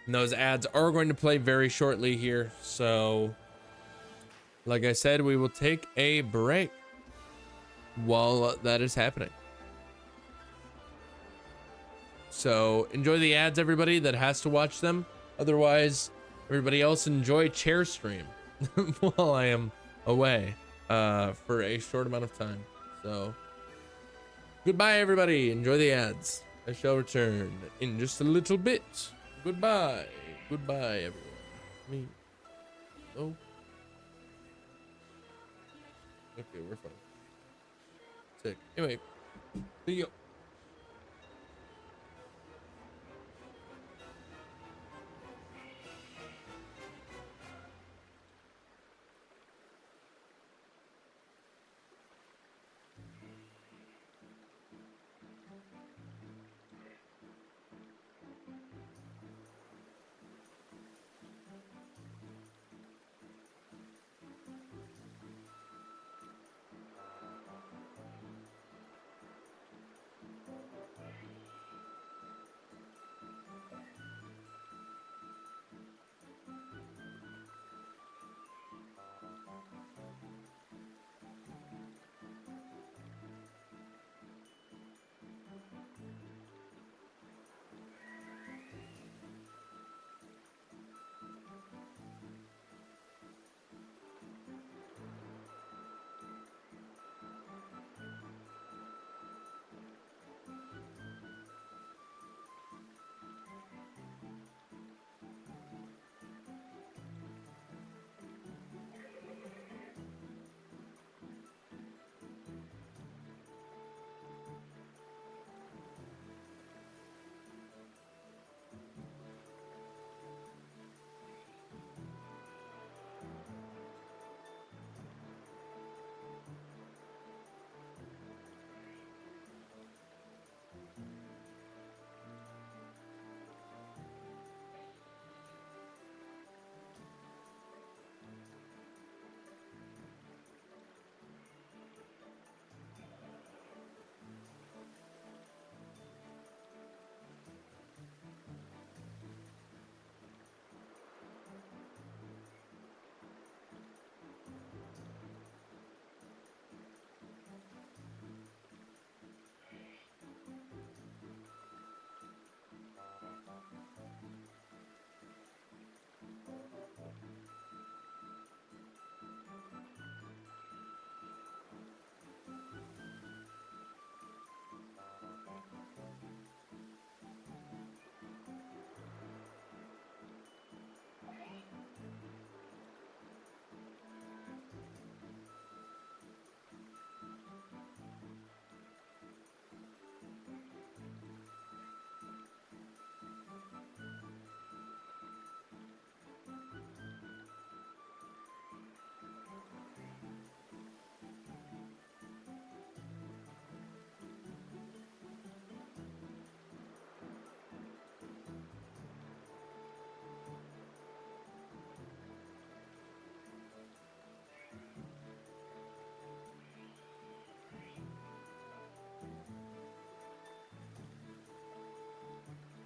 And those ads are going to play very shortly here. So, like I said, we will take a break while that is happening. So enjoy the ads, everybody that has to watch them. Otherwise, everybody else enjoy chair stream while I am away for a short amount of time. So goodbye, everybody. Enjoy the ads. I shall return in just a little bit. Goodbye. Goodbye, everyone. Me. Oh. Okay, we're fine. Sick. Anyway, see you.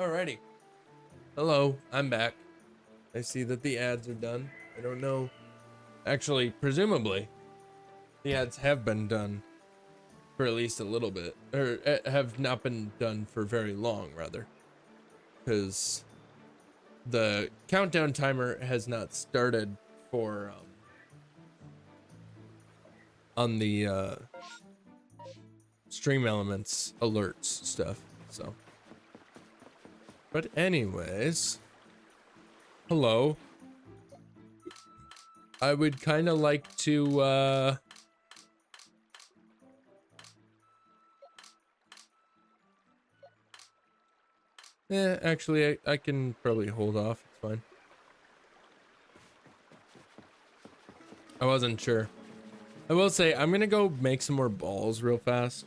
Alrighty. Hello, I'm back. I see that the ads are done. I don't know. Actually, presumably, the ads have been done for at least a little bit. Or have not been done for very long, rather. Because the countdown timer has not started for, on the, stream elements alerts stuff, so. But anyways, hello. I would kind of like to, actually, I can probably hold off. It's fine. I wasn't sure. I will say, I'm gonna go make some more balls real fast.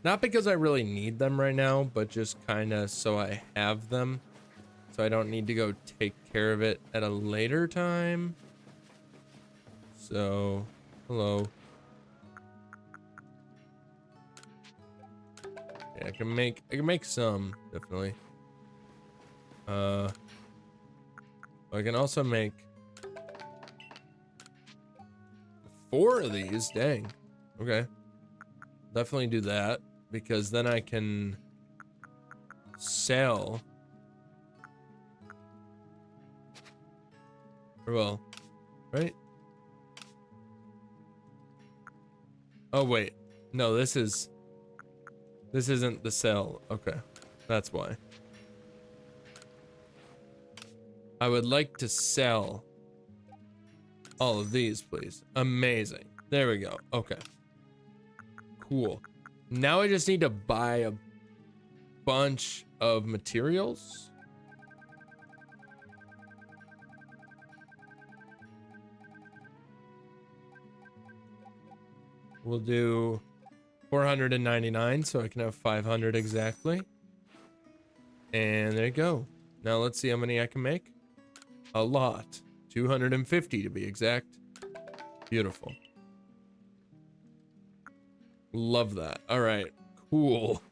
Not because I really need them right now, but just kind of so I have them. So I don't need to go take care of it at a later time. So, hello. Yeah, I can make some, definitely. I can also make 4 of these. Dang. Okay. Definitely do that, because then I can sell. Well, right? Oh wait. No, this isn't the sell. Okay. That's why. I would like to sell all of these, please. Amazing. There we go. Okay. Cool. Now I just need to buy a bunch of materials. We'll do 499 so I can have 500 exactly. And there you go. Now let's see how many I can make. A lot. 250 to be exact. Beautiful. Love that. All right. Cool.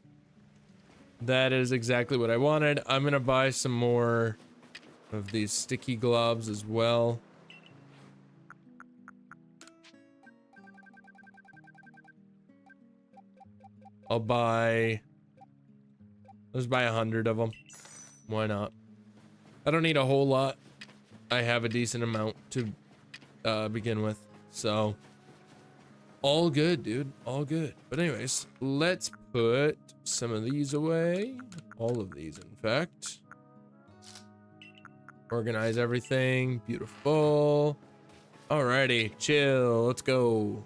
That is exactly what I wanted. I'm gonna buy some more of these sticky globs as well. Let's buy 100 of them. Why not? I don't need a whole lot. I have a decent amount to begin with, so all good, dude. All good. But anyways, let's put some of these away. All of these, in fact. Organize everything. Beautiful. Alrighty, chill. Let's go.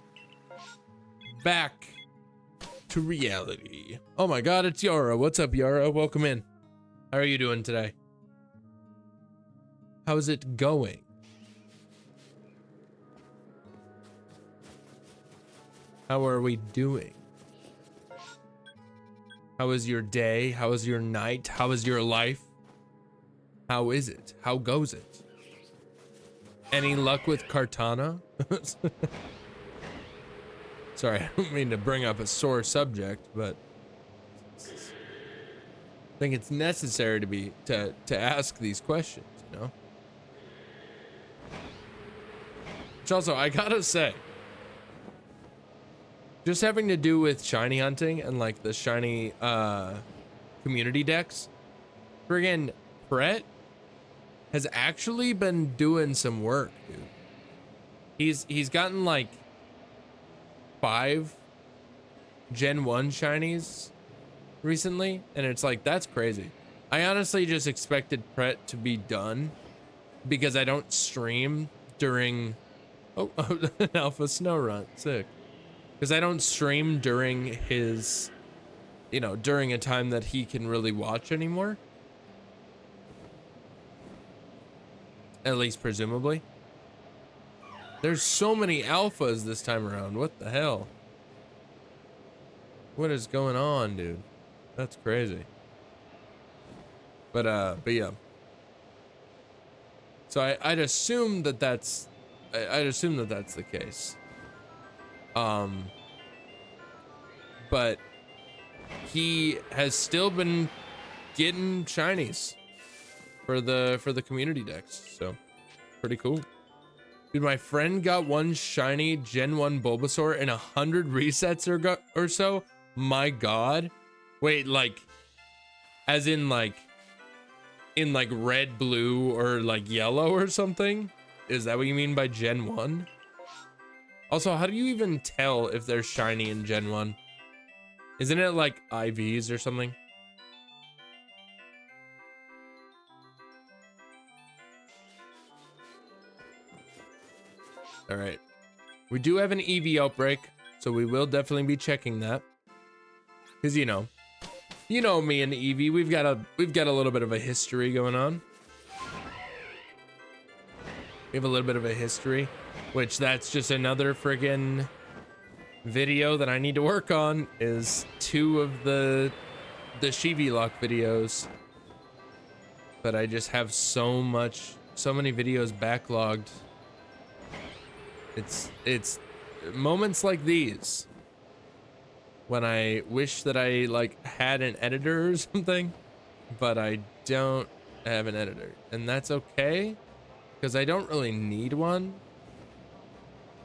Back to reality. Oh my god, it's Yara. What's up, Yara? Welcome in. How are you doing today? How's it going? How are we doing? How was your day? How was your night? How was your life? How is it? How goes it? Any luck with Kartana? Sorry, I don't mean to bring up a sore subject, but I think it's necessary to ask these questions, you know? Which also, I gotta say, just having to do with shiny hunting and like the shiny community decks, friggin' Brett has actually been doing some work, dude. He's gotten like 5 Gen 1 shinies recently, and it's like, that's crazy. I honestly just expected Pret to be done because I don't stream during an alpha snow run. Sick. Because I don't stream during his, you know, during a time that he can really watch anymore. At least presumably. There's so many alphas this time around. What the hell? What is going on, dude? That's crazy. But yeah. So I'd assume that that's the case. But he has still been getting shinies for the community decks, so pretty cool. Dude, my friend got 1 shiny Gen 1 Bulbasaur in 100 resets or so. My god. Wait, like, as in like red, blue, or like yellow or something? Is that what you mean by Gen 1? Also, how do you even tell if they're shiny in Gen 1? Isn't it like IVs or something? All right. We do have an EV outbreak, so we will definitely be checking that. Cause you know me and EV, we've got a little bit of a history going on. We have a little bit of a history, which that's just another friggin' video that I need to work on, is 2 of the Shivi Lock videos. But I just have so many videos backlogged. It's moments like these when I wish that I like had an editor or something, but I don't have an editor, and that's okay because I don't really need one.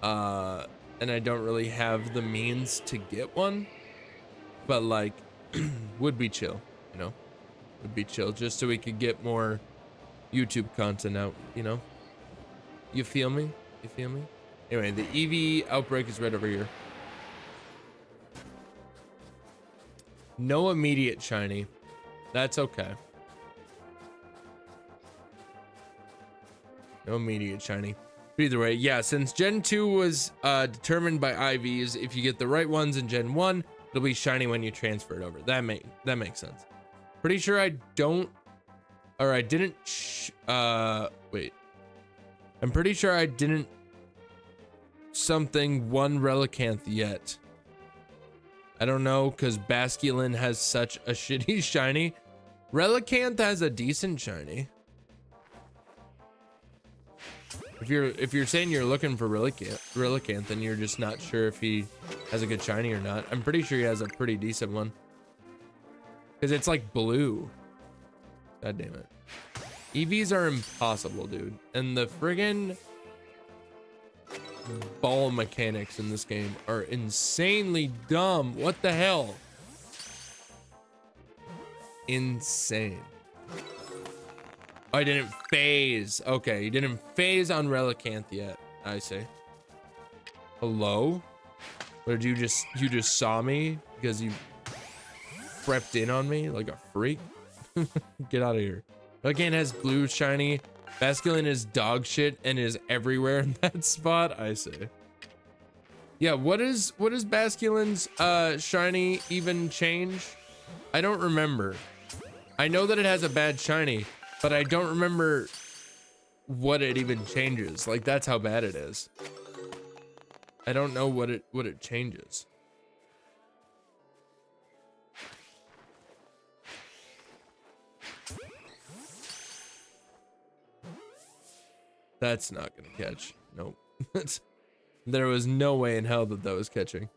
And I don't really have the means to get one, but like would be chill, you know, would be chill just so we could get more YouTube content out, you know. You feel me? You feel me? Anyway, the EV outbreak is right over here. No immediate shiny. That's okay. No immediate shiny. But either way, yeah, since Gen 2 was determined by IVs, if you get the right ones in Gen 1, it'll be shiny when you transfer it over. That makes sense. Pretty sure I don't, or I didn't, wait. I'm pretty sure I didn't something one Relicanth yet. I don't know, because Basculin has such a shitty shiny. Relicanth has a decent shiny. If you're saying you're looking for Relicanth and you're just not sure if he has a good shiny or not, I'm pretty sure he has a pretty decent one. Because it's like blue. God damn it. EVs are impossible, dude. And the friggin' ball mechanics in this game are insanely dumb. What the hell? Insane. I didn't phase. Okay, you didn't phase on Relicanth yet, I say. Hello? Or did you just saw me because you prepped in on me like a freak? Get out of here. Relicanth has blue shiny. Basculin is dog shit and is everywhere in that spot, I say. Yeah, what is Basculin's shiny even change? I don't remember. I know that it has a bad shiny, but I don't remember what it even changes. Like, that's how bad it is. I don't know what it changes. That's not gonna catch. Nope. There was no way in hell that was catching.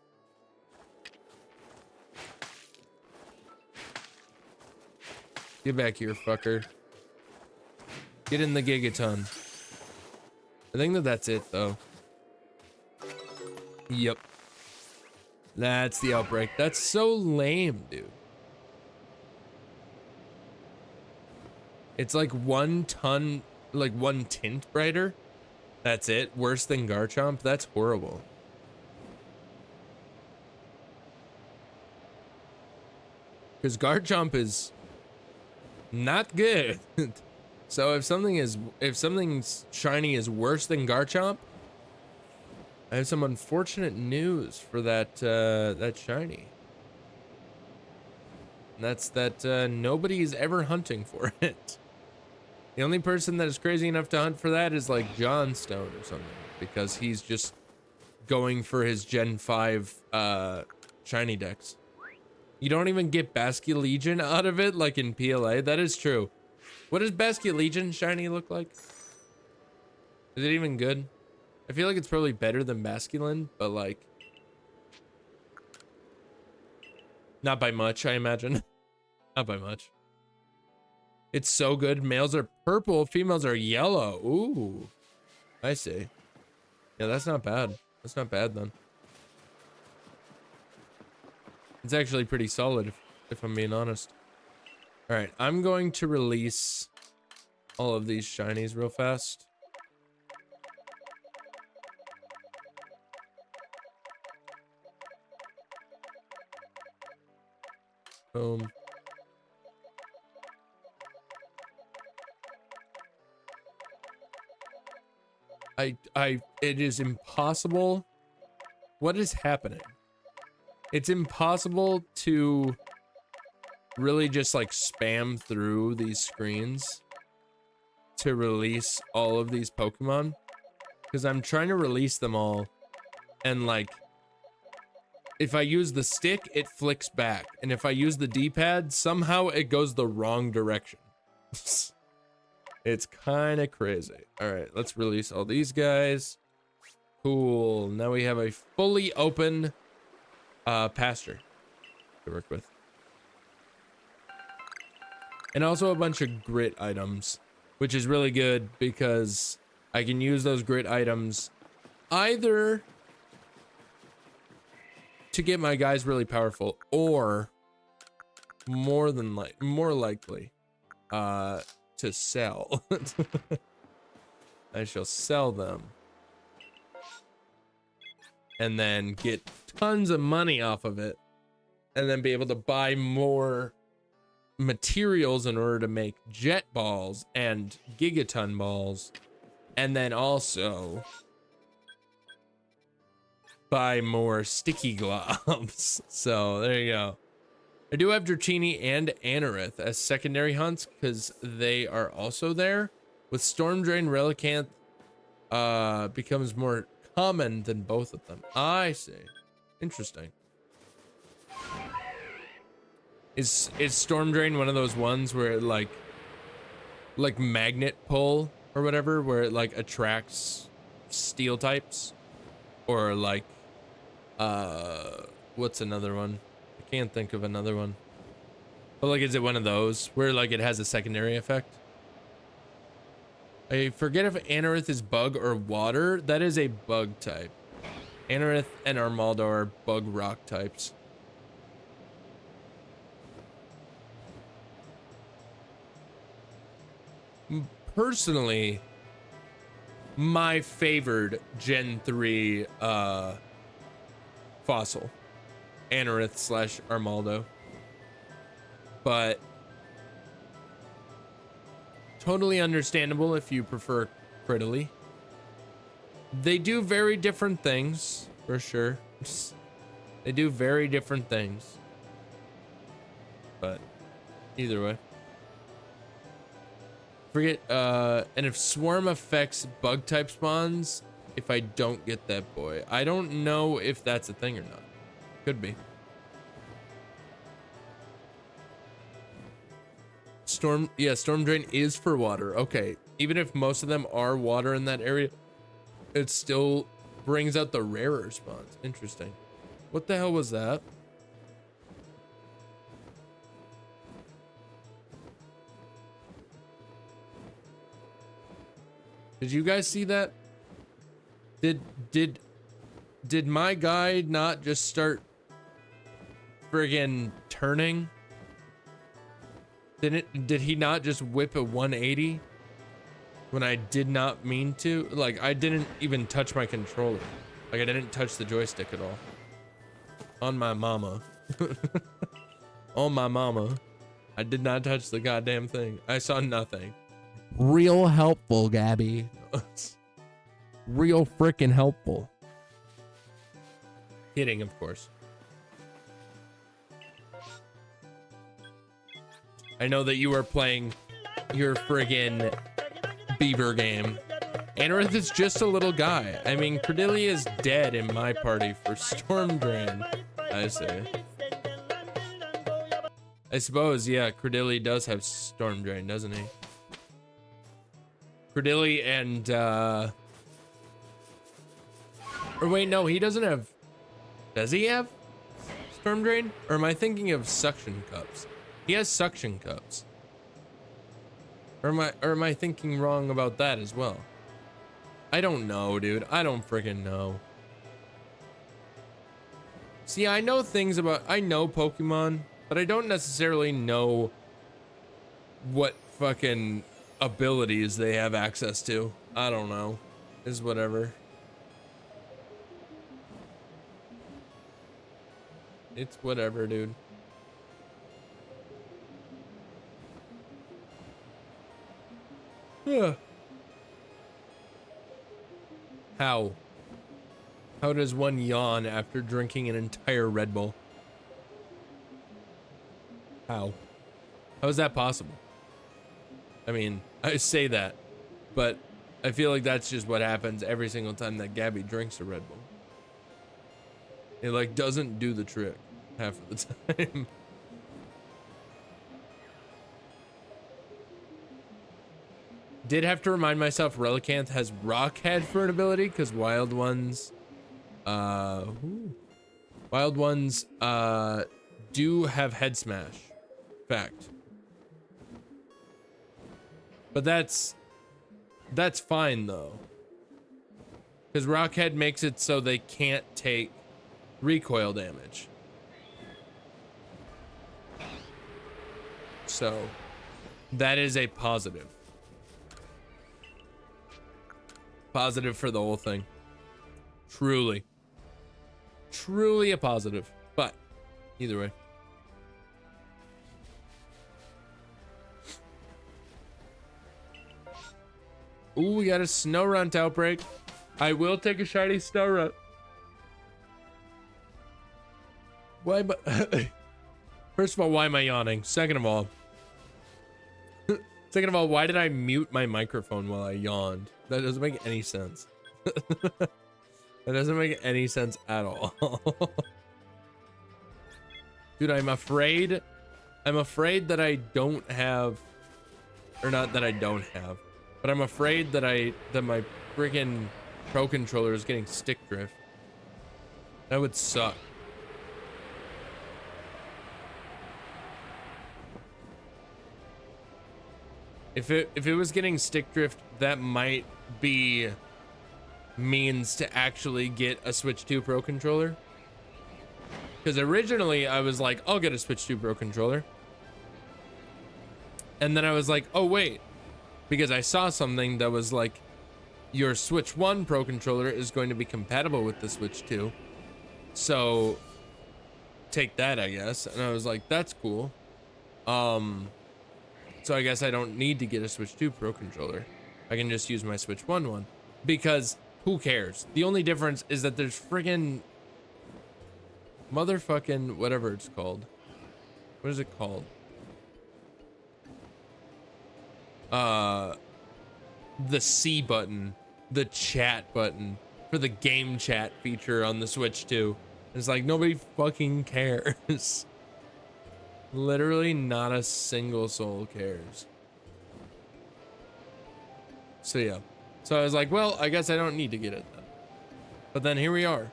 Get back here, fucker. Get in the Gigaton. I think that's it, though. Yep. That's the outbreak. That's so lame, dude. It's like 1 ton, like 1 tint brighter. That's it. Worse than Garchomp. That's horrible. Because Garchomp is not good. So if something's shiny is worse than Garchomp, I have some unfortunate news for that that shiny. And that's that nobody's ever hunting for it. The only person that is crazy enough to hunt for that is like Johnstone or something, because he's just going for his Gen 5 shiny decks. You don't even get Basculegion out of it like in PLA. That is true. What does Basculegion shiny look like? Is it even good? I feel like it's probably better than Basculin, but like not by much, I imagine. Not by much. It's so good. Males are purple, females are yellow. Ooh, I see. Yeah, that's not bad. That's not bad then. It's actually pretty solid if I'm being honest. All right, I'm going to release all of these shinies real fast. Boom. It is impossible. What is happening? It's impossible to really just like spam through these screens to release all of these Pokemon, because I'm trying to release them all, and like if I use the stick it flicks back, and if I use the D-pad somehow it goes the wrong direction. It's kind of crazy. All right, let's release all these guys. Cool. Now we have a fully open pasture. to work with. And also a bunch of grit items, which is really good because I can use those grit items either to get my guys really powerful or more likely to sell. I shall sell them and then get tons of money off of it and then be able to buy more materials in order to make jet balls and gigaton balls, and then also buy more sticky globs. So there you go. I do have Dratini and Anorith as secondary hunts because they are also there. With Storm Drain, Relicanth becomes more common than both of them. I see. Interesting. Is Storm Drain one of those ones where it like magnet pull or whatever, where it like attracts steel types? Or like what's another one? I can't think of another one. But like, is it one of those where like it has a secondary effect? I forget if Anorith is bug or water. That is a bug type. Anorith and Armaldo are bug rock types. Personally, my favored Gen 3 fossil, Anorith / Armaldo. But totally understandable if you prefer Critterly. They do very different things, for sure. They do very different things. But either way. Forget, and if Swarm affects bug type spawns, if I don't get that boy. I don't know if that's a thing or not. Could be. Storm Drain is for water. Okay, even if most of them are water in that area, it still brings out the rarer spawns. Interesting. What the hell was that? Did you guys see that? Did my guy not just start friggin' turning? Did he not just whip a 180 when I did not mean to? Like, I didn't even touch my controller. Like, I didn't touch the joystick at all. On my mama. On my mama. I did not touch the goddamn thing. I saw nothing. Real helpful, Gabby. Real freaking helpful. Kidding, of course. I know that you are playing your friggin' beaver game. Anorith is just a little guy. I mean, Cordelia is dead in my party for Storm Drain. I say. I suppose, yeah, Cordelia does have Storm Drain, doesn't he? Cordelia and, or wait, no, he doesn't have, does he have Storm Drain? Or am I thinking of Suction Cups? He has Suction Cups. Or am I thinking wrong about that as well? I don't know, dude. I don't freaking know. See, I know Pokemon, but I don't necessarily know what fucking abilities they have access to. I don't know. Is whatever. It's whatever, dude. How? How does one yawn after drinking an entire Red Bull? How? How is that possible? I mean, I say that, but I feel like that's just what happens every single time that Gabby drinks a Red Bull. It like doesn't do the trick half of the time. Did have to remind myself Relicanth has Rock Head for an ability because Wild Ones do have head smash. Fact. But that's fine though. Because Rockhead makes it so they can't take recoil damage. So that is a positive. Positive for the whole thing. Truly. Truly a positive. But either way. Ooh, we got a snow runt outbreak. I will take a shiny snow runt. Why am I First of all, why am I yawning? Second of all, why did I mute my microphone while I yawned? That doesn't make any sense. That doesn't make any sense at all. Dude, I'm afraid that I don't have, or not that I don't have, but I'm afraid that my friggin' Pro Controller is getting stick drift. That would suck. If it was getting stick drift, that might be means to actually get a Switch 2 Pro Controller. Because originally I was like, I'll get a Switch 2 Pro Controller. And then I was like, oh wait, because I saw something that was like, your Switch 1 Pro Controller is going to be compatible with the Switch 2. So take that, I guess. And I was like, that's cool. So I guess I don't need to get a Switch 2 Pro Controller. I can just use my Switch 1 one. Because who cares? The only difference is that there's friggin' motherfucking whatever it's called. What is it called? The C button, the chat button for the game chat feature on the Switch 2. It's like nobody fucking cares. Literally not a single soul cares. So yeah. So I was like, well, I guess I don't need to get it then. But then here we are.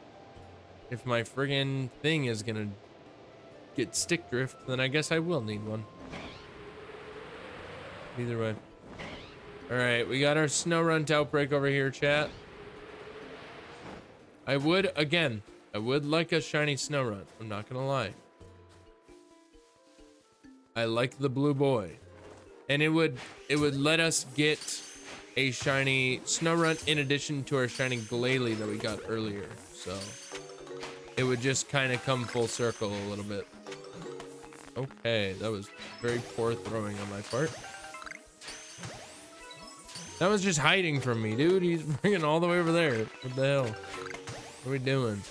If my friggin' thing is gonna get stick drift, then I guess I will need one. Either way. Alright, we got our snow runt outbreak over here, chat. I would like a shiny snow runt. I'm not gonna lie. I like the blue boy. And it would let us get a shiny snow runt in addition to our shiny Glalie that we got earlier. So it would just kind of come full circle a little bit. Okay, that was very poor throwing on my part. That was just hiding from me, dude. He's bringing all the way over there. What the hell? What are we doing?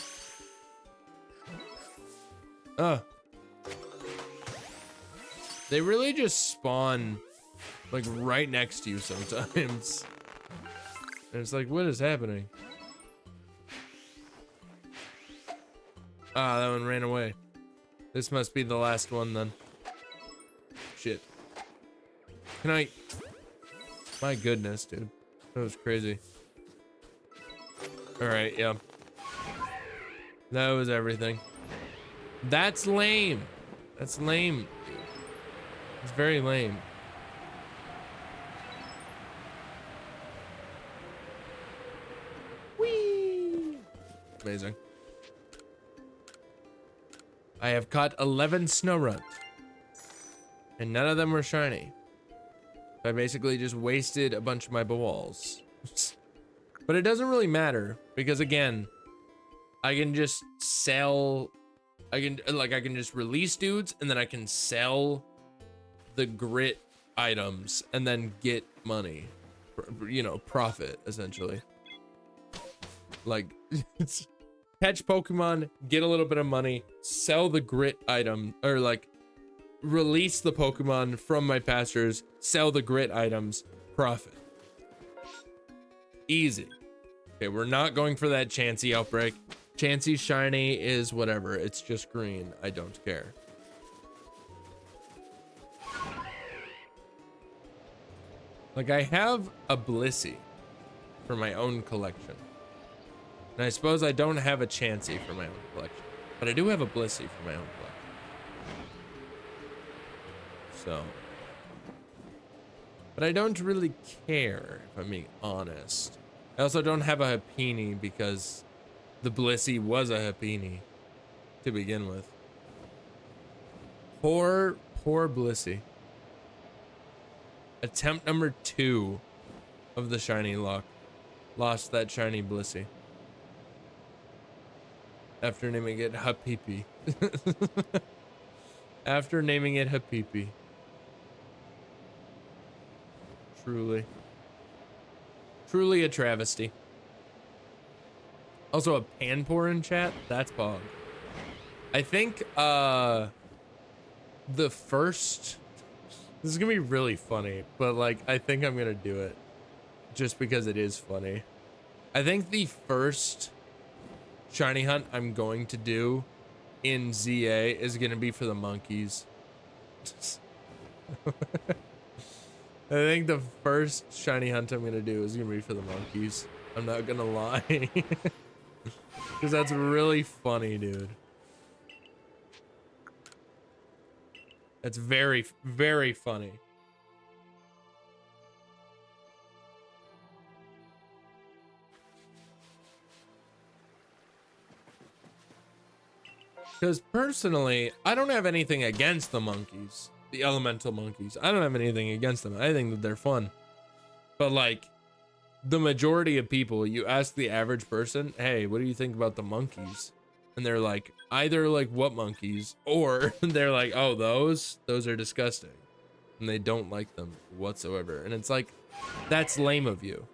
They really just spawn like right next to you sometimes. And it's like, what is happening? Ah, that one ran away. This must be the last one then. Shit. Can I? My goodness, dude. That was crazy. Alright, yeah. That was everything. That's lame. That's lame. It's very lame. Whee! Amazing. I have caught 11 snow runt. And none of them were shiny. I basically just wasted a bunch of my balls. But it doesn't really matter because again, I can just sell, I can just release dudes and then I can sell the grit items and then get money, you know, profit essentially. Like catch Pokemon, get a little bit of money, sell the grit item, or like release the Pokemon from my pastures, sell the grit items, profit. Easy. Okay, we're not going for that Chansey outbreak. Chansey shiny is whatever. It's just green. I don't care. Like, I have a Blissey for my own collection. And I suppose I don't have a Chansey for my own collection. But I do have a Blissey for my own collection. So, but I don't really care, if I'm being honest. I also don't have a Happiny because the Blissey was a Happiny to begin with. Poor Blissey. Attempt number 2 of the shiny luck. Lost that shiny Blissey. After naming it Hapipi. After naming it Hapipi. Truly a travesty. Also a Panpour in chat. That's Pog. I think the first, this is gonna be really funny, but like I think I'm gonna do it just because it is funny. I think the first shiny hunt I'm going to do in ZA is gonna be for the monkeys. I think the first shiny hunt I'm gonna do is gonna be for the monkeys. I'm not gonna lie. Because that's really funny, dude. That's very, very funny. Because personally, I don't have anything against the monkeys. The elemental monkeys. I don't have anything against them. I think that they're fun. But like, the majority of people, you ask the average person, hey, what do you think about the monkeys? And they're like, either like, what monkeys? Or they're like, oh, those are disgusting. And they don't like them whatsoever. And it's like, that's lame of you.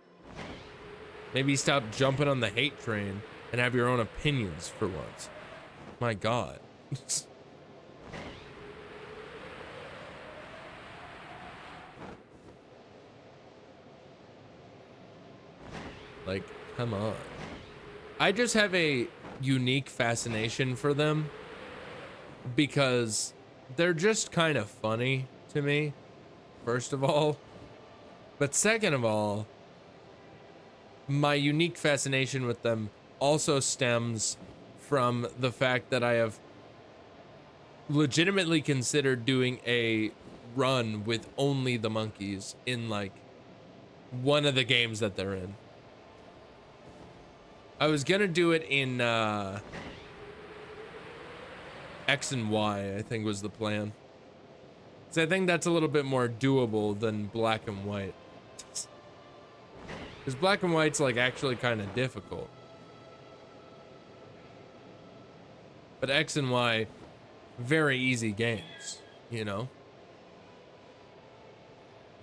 Maybe stop jumping on the hate train and have your own opinions for once. My God. Like, come on. I just have a unique fascination for them because they're just kind of funny to me, first of all. But second of all, my unique fascination with them also stems from the fact that I have legitimately considered doing a run with only the monkeys in like one of the games that they're in. I was gonna do it in X and Y, I think was the plan. So I think that's a little bit more doable than black and white. Because black and white's like actually kind of difficult. But X and Y, very easy games, you know?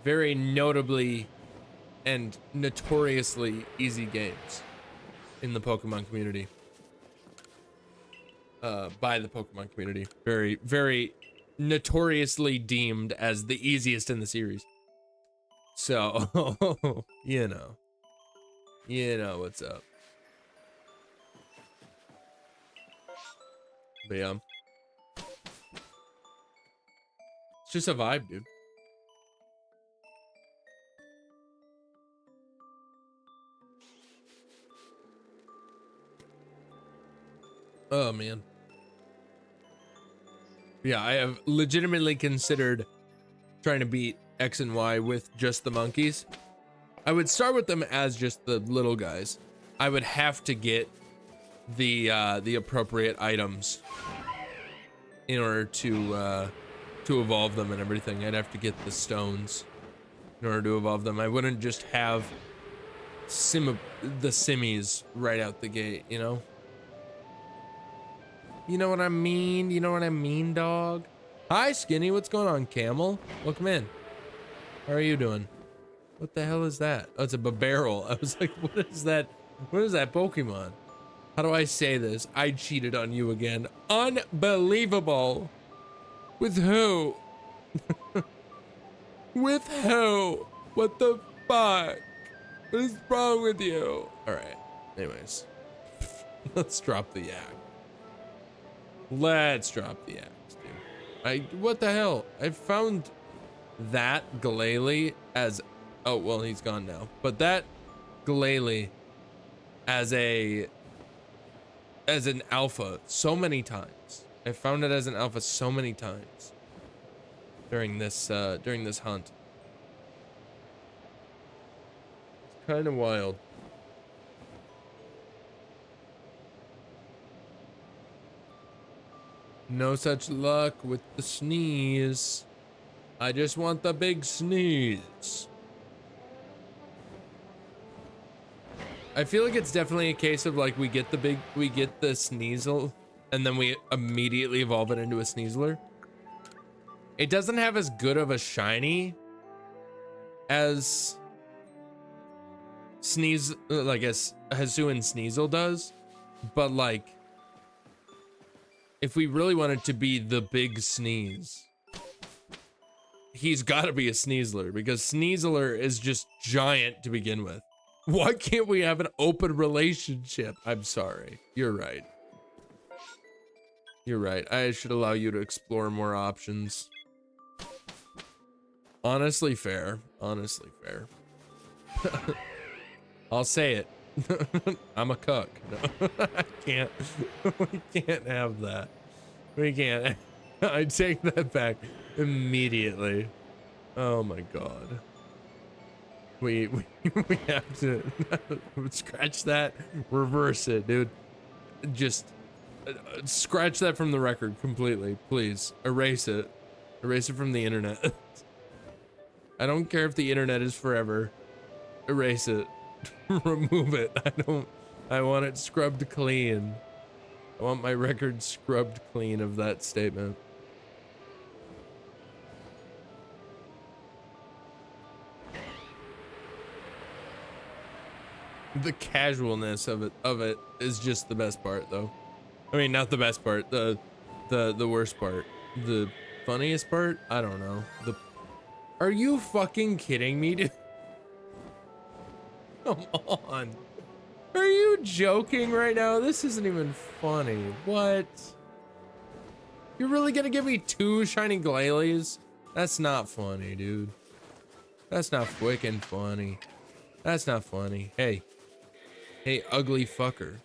Very notably and notoriously easy games in the Pokemon community. By the Pokemon community. Very, very notoriously deemed as the easiest in the series. So, you know what's up. But yeah. It's just a vibe, dude. Oh, man. Yeah, I have legitimately considered trying to beat X and Y with just the monkeys. I would start with them as just the little guys. I would have to get the appropriate items in order to evolve them and everything. I'd have to get the stones in order to evolve them. I wouldn't just have the simmies right out the gate, you know? You know what I mean? You know what I mean, dog? Hi, Skinny. What's going on, Camel? Welcome in. How are you doing? What the hell is that? Oh, it's a Babarrel. I was like, what is that? What is that Pokemon? How do I say this? I cheated on you again. Unbelievable. With who? With who? What the fuck? What is wrong with you? All right. Anyways, let's drop the yak. Let's drop the axe, dude. What the hell? I found that Glalie as, oh, well, he's gone now. But that Glalie as an alpha so many times. I found it as an alpha so many times. during this hunt. It's kind of wild. No such luck with the sneeze. I just want the big sneeze. I feel like it's definitely a case of like we get the Sneasel and then we immediately evolve it into a Sneasler. It doesn't have as good of a shiny as as Hisuian Sneasel does, but like if we really want it to be the big sneeze, he's got to be a Sneasler because Sneasler is just giant to begin with. Why can't we have an open relationship? I'm sorry. You're right. You're right. I should allow you to explore more options. Honestly fair. Honestly fair. I'll say it. I'm a cuck. No, I can't. We can't have that. We can't. I take that back immediately. Oh my god. We have to scratch that, reverse it, dude. Just scratch that from the record completely, please. Erase it. Erase it from the internet. I don't care if the internet is forever. Erase it. Remove it. I want it scrubbed clean. I want my record scrubbed clean of that statement. The casualness of it is just the best part, though. I mean, not the best part, the worst part. The funniest part? I don't know. Are you fucking kidding me, dude? Come on. Are you joking right now? This isn't even funny. What? You're really gonna give me 2 shiny Glalie? That's not funny, dude. That's not freaking funny. That's not funny. Hey. Hey, ugly fucker.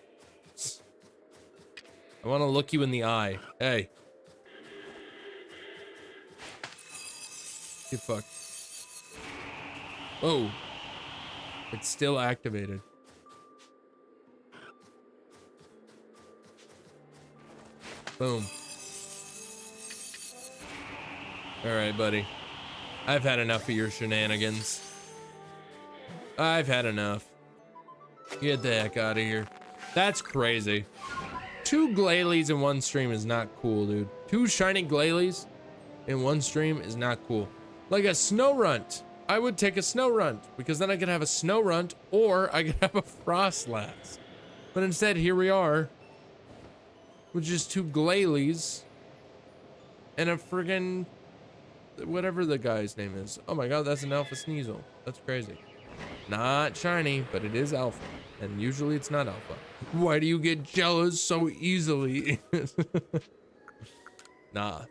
I want to look you in the eye. Hey. Get fucked. Oh. It's still activated. Boom. Alright, buddy. I've had enough of your shenanigans. I've had enough. Get the heck out of here. That's crazy. 2 Glalies in one stream is not cool, dude. 2 shiny Glalies in one stream is not cool. Like a snow runt. I would take a snow runt because then I could have a snow runt or I could have a frost last. But instead, here we are with just 2 Glalies and a friggin' whatever the guy's name is. Oh my god, that's an Alpha Sneasel. That's crazy. Not shiny, but it is alpha. And usually it's not alpha. Why do you get jealous so easily? Nah.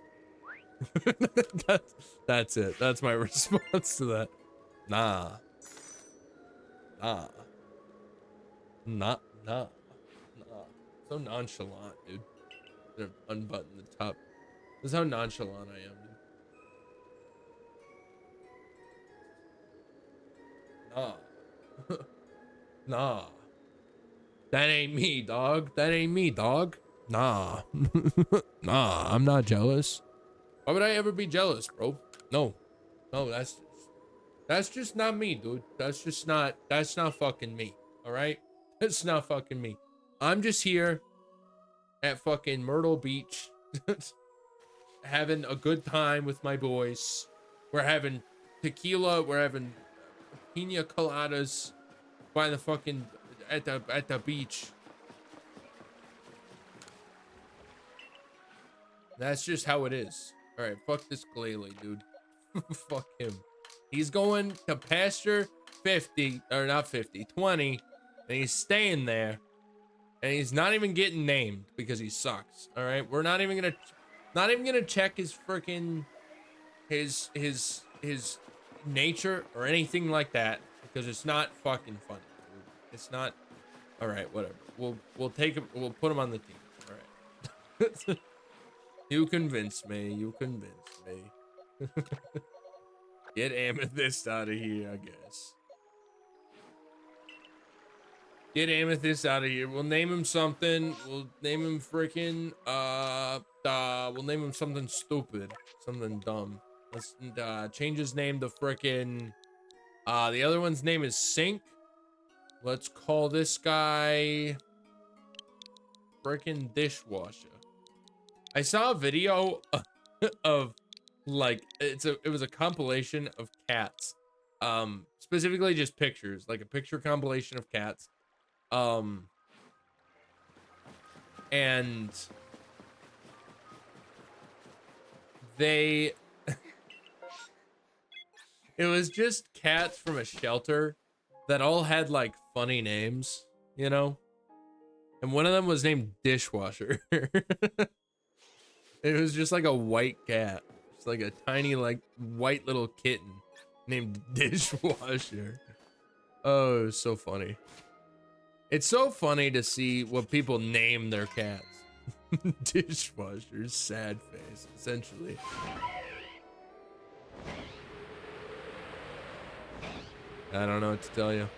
That's it. That's my response to that. Nah. Nah. Nah. Nah. Nah. So nonchalant, dude. Gonna unbutton the top. This is how nonchalant I am, dude. Nah. Nah. That ain't me, dog. That ain't me, dog. Nah. Nah, I'm not jealous. Why would I ever be jealous, bro? No. No, that's just not me, dude. That's not fucking me. All right? That's not fucking me. I'm just here at fucking Myrtle Beach having a good time with my boys. We're having tequila, we're having pina coladas by the fucking at the beach. That's just how it is. All right, fuck this Glalie, dude. Fuck him. He's going to pasture 50 or not 50, 20, and he's staying there, and he's not even getting named because he sucks. All right, we're not even gonna check his freaking his nature or anything like that because it's not fucking funny. Dude. It's not. All right, whatever. We'll take him. We'll put him on the team. All right. You convinced me. You convinced me. Get Amethyst out of here, I guess. Get Amethyst out of here. We'll name him something. We'll name him freaking we'll name him something stupid. Something dumb. Let's change his name to freaking the other one's name is Sink. Let's call this guy freaking Dishwasher. I saw a video of like it was a compilation of cats. Specifically just pictures, like a picture compilation of cats. And they it was just cats from a shelter that all had like funny names, you know? And one of them was named Dishwasher. It was just like a white cat. It's like a tiny, like, white little kitten named Dishwasher. Oh, it was so funny. It's so funny to see what people name their cats. Dishwasher, sad face, essentially. I don't know what to tell you.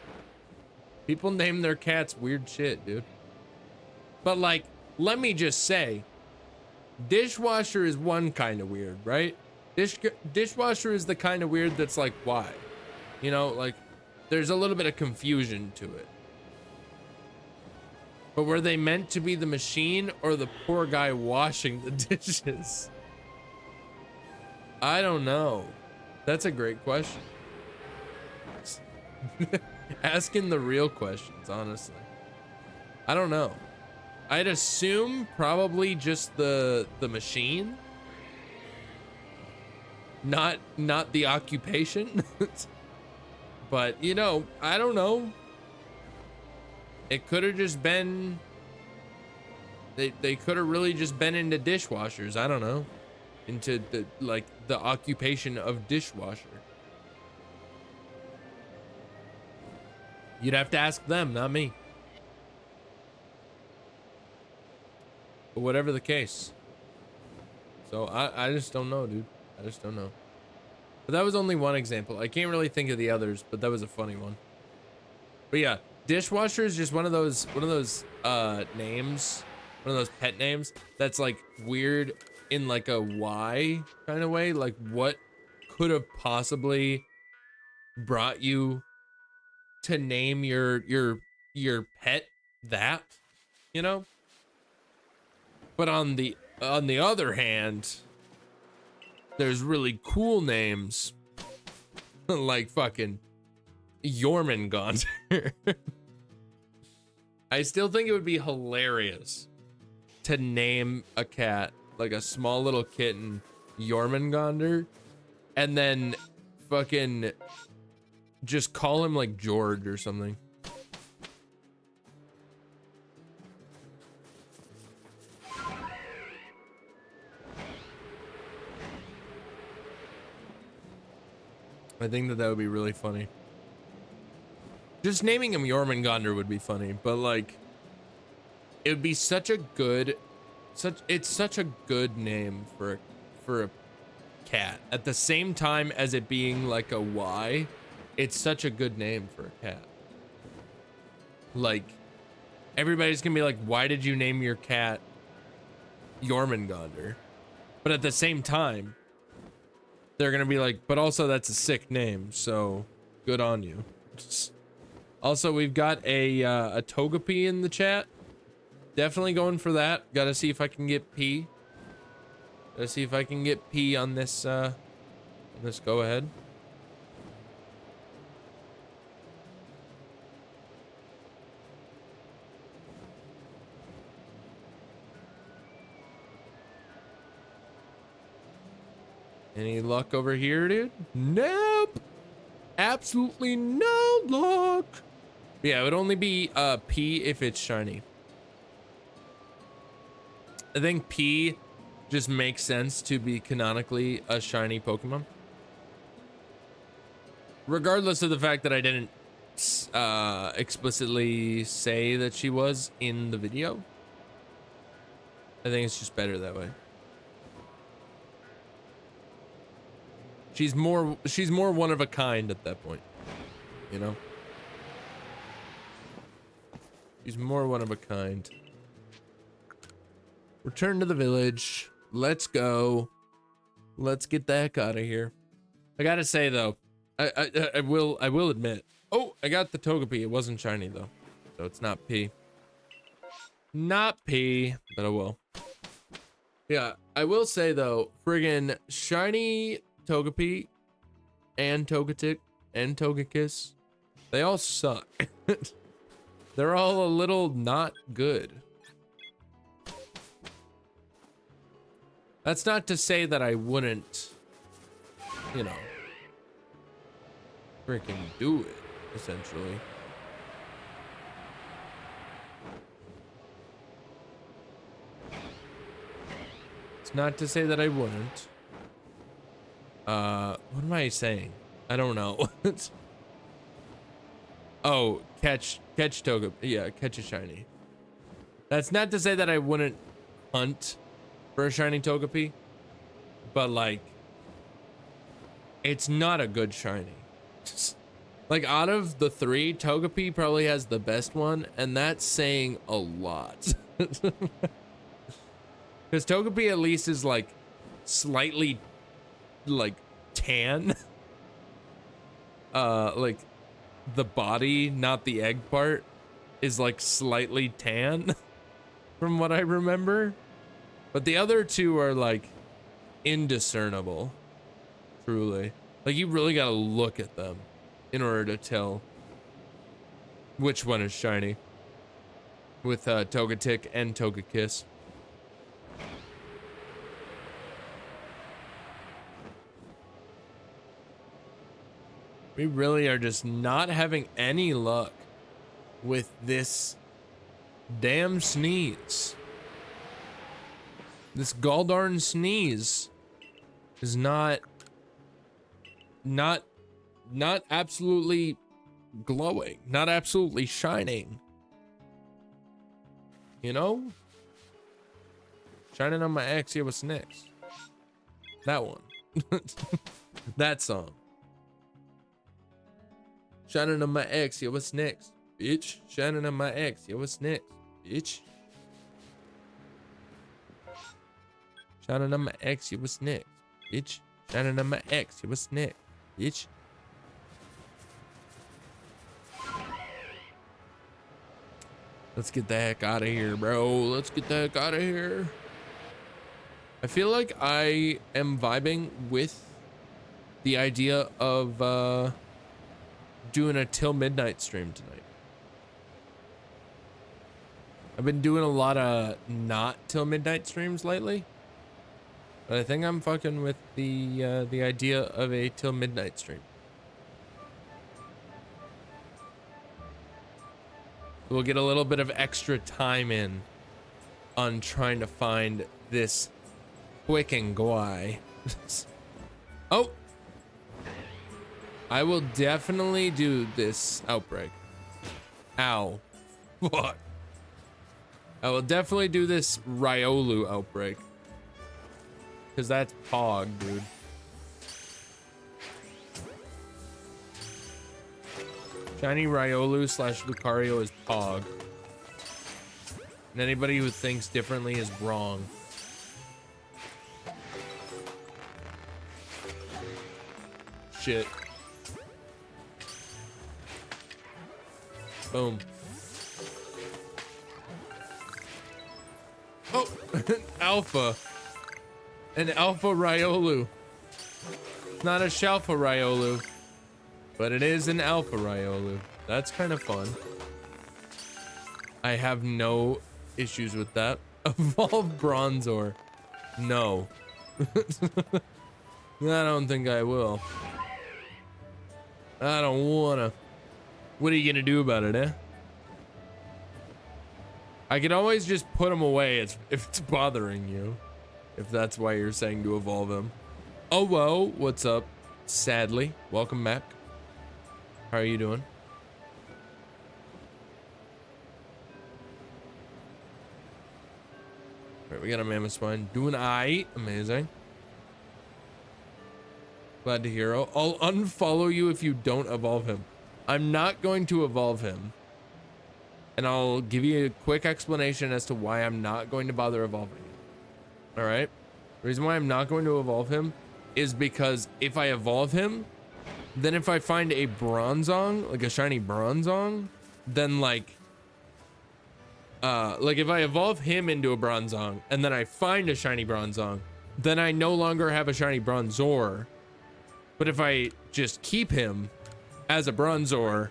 People name their cats weird shit, dude. But like, let me just say, Dishwasher is one kind of weird, right? Dishwasher is the kind of weird that's like, why? You know, like, there's a little bit of confusion to it. But were they meant to be the machine or the poor guy washing the dishes? I don't know. That's a great question. Asking the real questions, honestly. I don't know. I'd assume probably just the machine, not the occupation. But you know, I don't know. It could have just been they could have really just been into dishwashers. I don't know, into the occupation of dishwasher. You'd have to ask them, not me. But whatever the case. So I just don't know, dude. I just don't know. But that was only one example. I can't really think of the others, but that was a funny one. But yeah, dishwasher is just one of those names, one of those pet names that's like weird in like a why kind of way. Like what could have possibly brought you to name your pet that, you know? But on the other hand, there's really cool names like fucking Jormungandr. I still think it would be hilarious to name a cat, like a small little kitten, Jormungandr, and then fucking just call him like George or something. I think that would be really funny. Just naming him Jormungandr would be funny, but like, it would be such a good, it's such a good name for a cat. At the same time as it being like a Y, it's such a good name for a cat. Like, everybody's gonna be like, why did you name your cat Jormungandr? But at the same time, they're gonna be like, but also that's a sick name, so good on you. Also, we've got a Togepi in the chat. Definitely going for that. Gotta see if I can get P. Gotta see if I can get P on this go ahead. Any luck over here, dude? Nope. Absolutely no luck. Yeah, it would only be P if it's shiny. I think P just makes sense to be canonically a shiny Pokemon. Regardless of the fact that I didn't explicitly say that she was in the video. I think it's just better that way. She's more one of a kind at that point, you know? She's more one of a kind. Return to the village. Let's go. Let's get the heck out of here. I gotta say though, I will admit. Oh, I got the Togepi. It wasn't shiny though, so it's not P. Not P, but I will. Yeah, I will say though, friggin' shiny Togepi and Togetic and Togekiss, they all suck. They're all a little not good. That's not to say that I wouldn't, you know, freaking do it, essentially. It's not to say that I wouldn't. What am I saying? I don't know. Oh, catch Togepi. Yeah, catch a shiny. That's not to say that I wouldn't hunt for a shiny Togepi, but like, it's not a good shiny. Like, out of the three, Togepi probably has the best one, and that's saying a lot. Because Togepi at least is like slightly like tan. Like the body, not the egg part, is like slightly tan from what I remember. But the other two are like indiscernible, truly. Like, you really gotta look at them in order to tell which one is shiny. With Togetic and Togekiss. We really are just not having any luck with this damn sneeze. This goldarn sneeze is not absolutely glowing, not absolutely shining. You know? Shining on my ex, yeah, what's next? That one. That song. Shining on my ex, yeah, what's next? Bitch. Shining on my ex, yeah, what's next? Bitch. Shining on my ex, yeah, what's next? Bitch. Shining on my ex, yeah, what's next? Bitch. Let's get the heck out of here, bro. Let's get the heck out of here. I feel like I am vibing with the idea of doing a till midnight stream tonight. I've been doing a lot of not till midnight streams lately, but I think I'm fucking with the idea of a till midnight stream. We'll get a little bit of extra time in on trying to find this Quicken guy. Oh, I will definitely do this outbreak. Ow. What? I will definitely do this Riolu outbreak. Because that's Pog, dude. Shiny Riolu / Lucario is Pog. And anybody who thinks differently is wrong. Shit. Boom. Oh, Alpha. An Alpha Riolu. Not a Shalpha Riolu, but it is an Alpha Riolu. That's kind of fun. I have no issues with that. Evolve Bronzor. No. I don't think I will. I don't wanna. What are you gonna do about it, eh? I can always just put him away if it's bothering you. If that's why you're saying to evolve him. Oh, whoa, what's up? Sadly, welcome back. How are you doing? Alright, we got a Mammoth Spine. Doing aight. Amazing. Glad to hear. I'll unfollow you if you don't evolve him. I'm not going to evolve him. And I'll give you a quick explanation as to why I'm not going to bother evolving him. All right? The reason why I'm not going to evolve him is because if I evolve him, then if I find a Bronzong, like a shiny Bronzong, then like if I evolve him into a Bronzong and then I find a shiny Bronzong, then I no longer have a shiny Bronzor. But if I just keep him as a Bronzor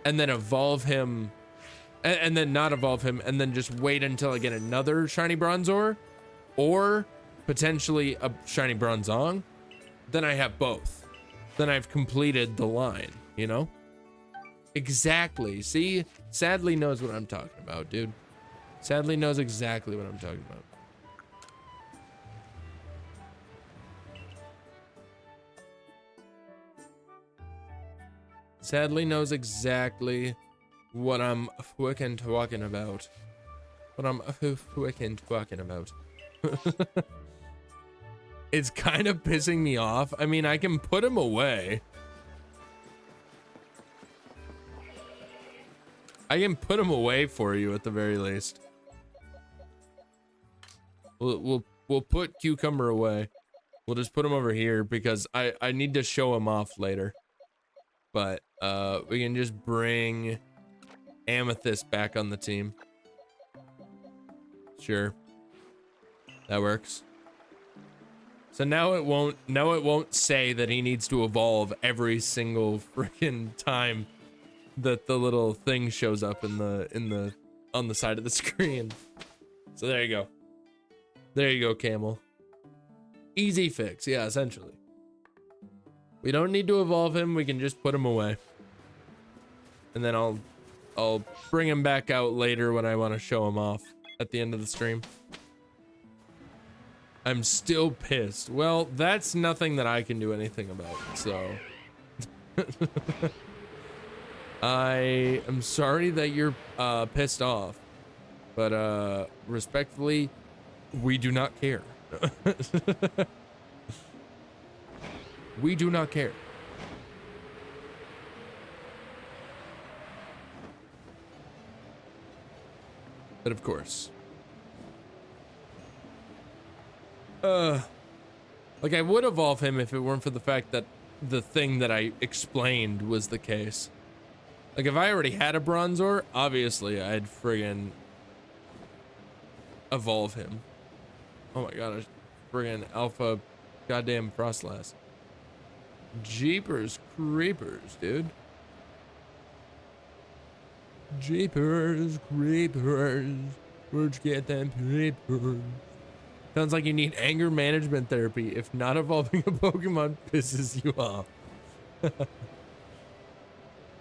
and then evolve him and then not evolve him and then just wait until I get another shiny Bronzor or potentially a shiny Bronzong, then I have both. Then I've completed the line, you know? Exactly. See, Sadly knows what I'm talking about, dude. Sadly knows exactly what I'm talking about. Sadly knows exactly what I'm fucking talking about. What I'm fucking talking about. It's kind of pissing me off. I mean, I can put him away. I can put him away for you at the very least. We'll put Cucumber away. We'll just put him over here because I need to show him off later. But we can just bring Amethyst back on the team. Sure. That works. So now it won't say that he needs to evolve every single freaking time that the little thing shows up on the side of the screen. So there you go. There you go, Camel. Easy fix, yeah, essentially. We don't need to evolve him, we can just put him away. And then I'll bring him back out later when I want to show him off at the end of the stream. I'm still pissed. Well, that's nothing that I can do anything about, so. I am sorry that you're pissed off, but respectfully, we do not care. We do not care. But of course. Like I would evolve him if it weren't for the fact that the thing that I explained was the case. Like if I already had a Bronzor, obviously I'd friggin' evolve him. Oh my god, a friggin' alpha goddamn Frostlass. Jeepers creepers, dude. Jeepers creepers. Where'd you get them papers? Sounds like you need anger management therapy if not evolving a Pokemon pisses you off. This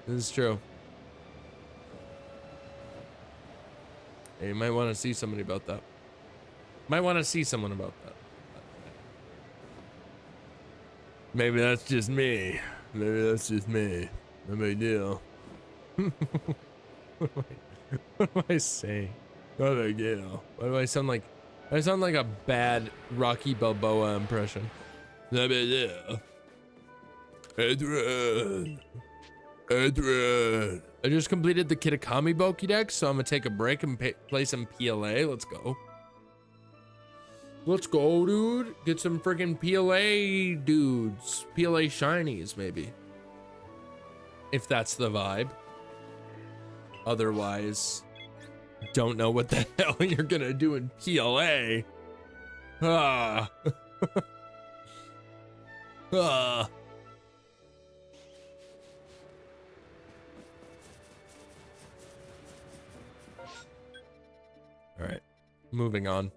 is true. Hey, you might want to see somebody about that. Might want to see someone about that. Maybe that's just me. Maybe that's just me. No big deal. What am I saying? No big deal. Why do I sound like? I sound like a bad Rocky Balboa impression. No big deal. Adrian. Adrian. I just completed the Kitakami Pokédex, so I'm gonna take a break and play some PLA. Let's go. Let's go, dude. Get some freaking PLA dudes. PLA shinies, maybe. If that's the vibe. Otherwise, don't know what the hell you're gonna do in PLA. Ah. Ah. All right, moving on.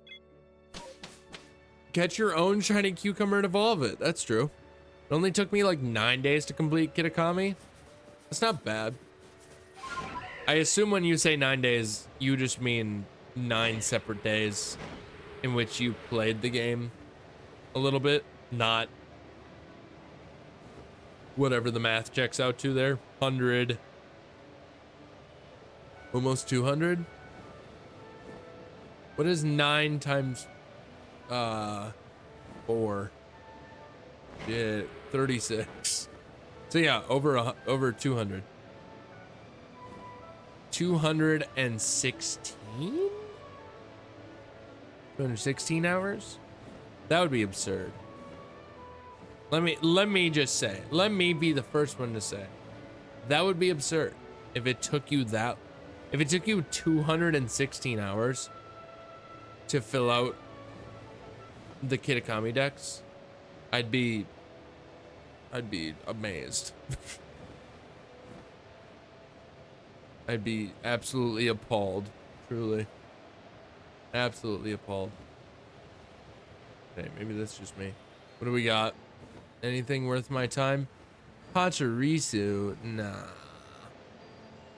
Catch your own shiny Cucumber and evolve it. That's true. It only took me like 9 days to complete Kitakami. That's not bad. I assume when you say 9 days, you just mean 9 separate days in which you played the game a little bit, not whatever the math checks out to there. 100, almost 200. What is 9 times 4? Yeah, 36. So yeah, over 200. 216? 216 hours? That would be absurd. Let me just say, let me be the first one to say, that would be absurd if it took you 216 hours to fill out the Kitakami decks. I'd be amazed. I'd be absolutely appalled, truly. Absolutely appalled. Okay, maybe that's just me. What do we got? Anything worth my time? Pachirisu? Nah.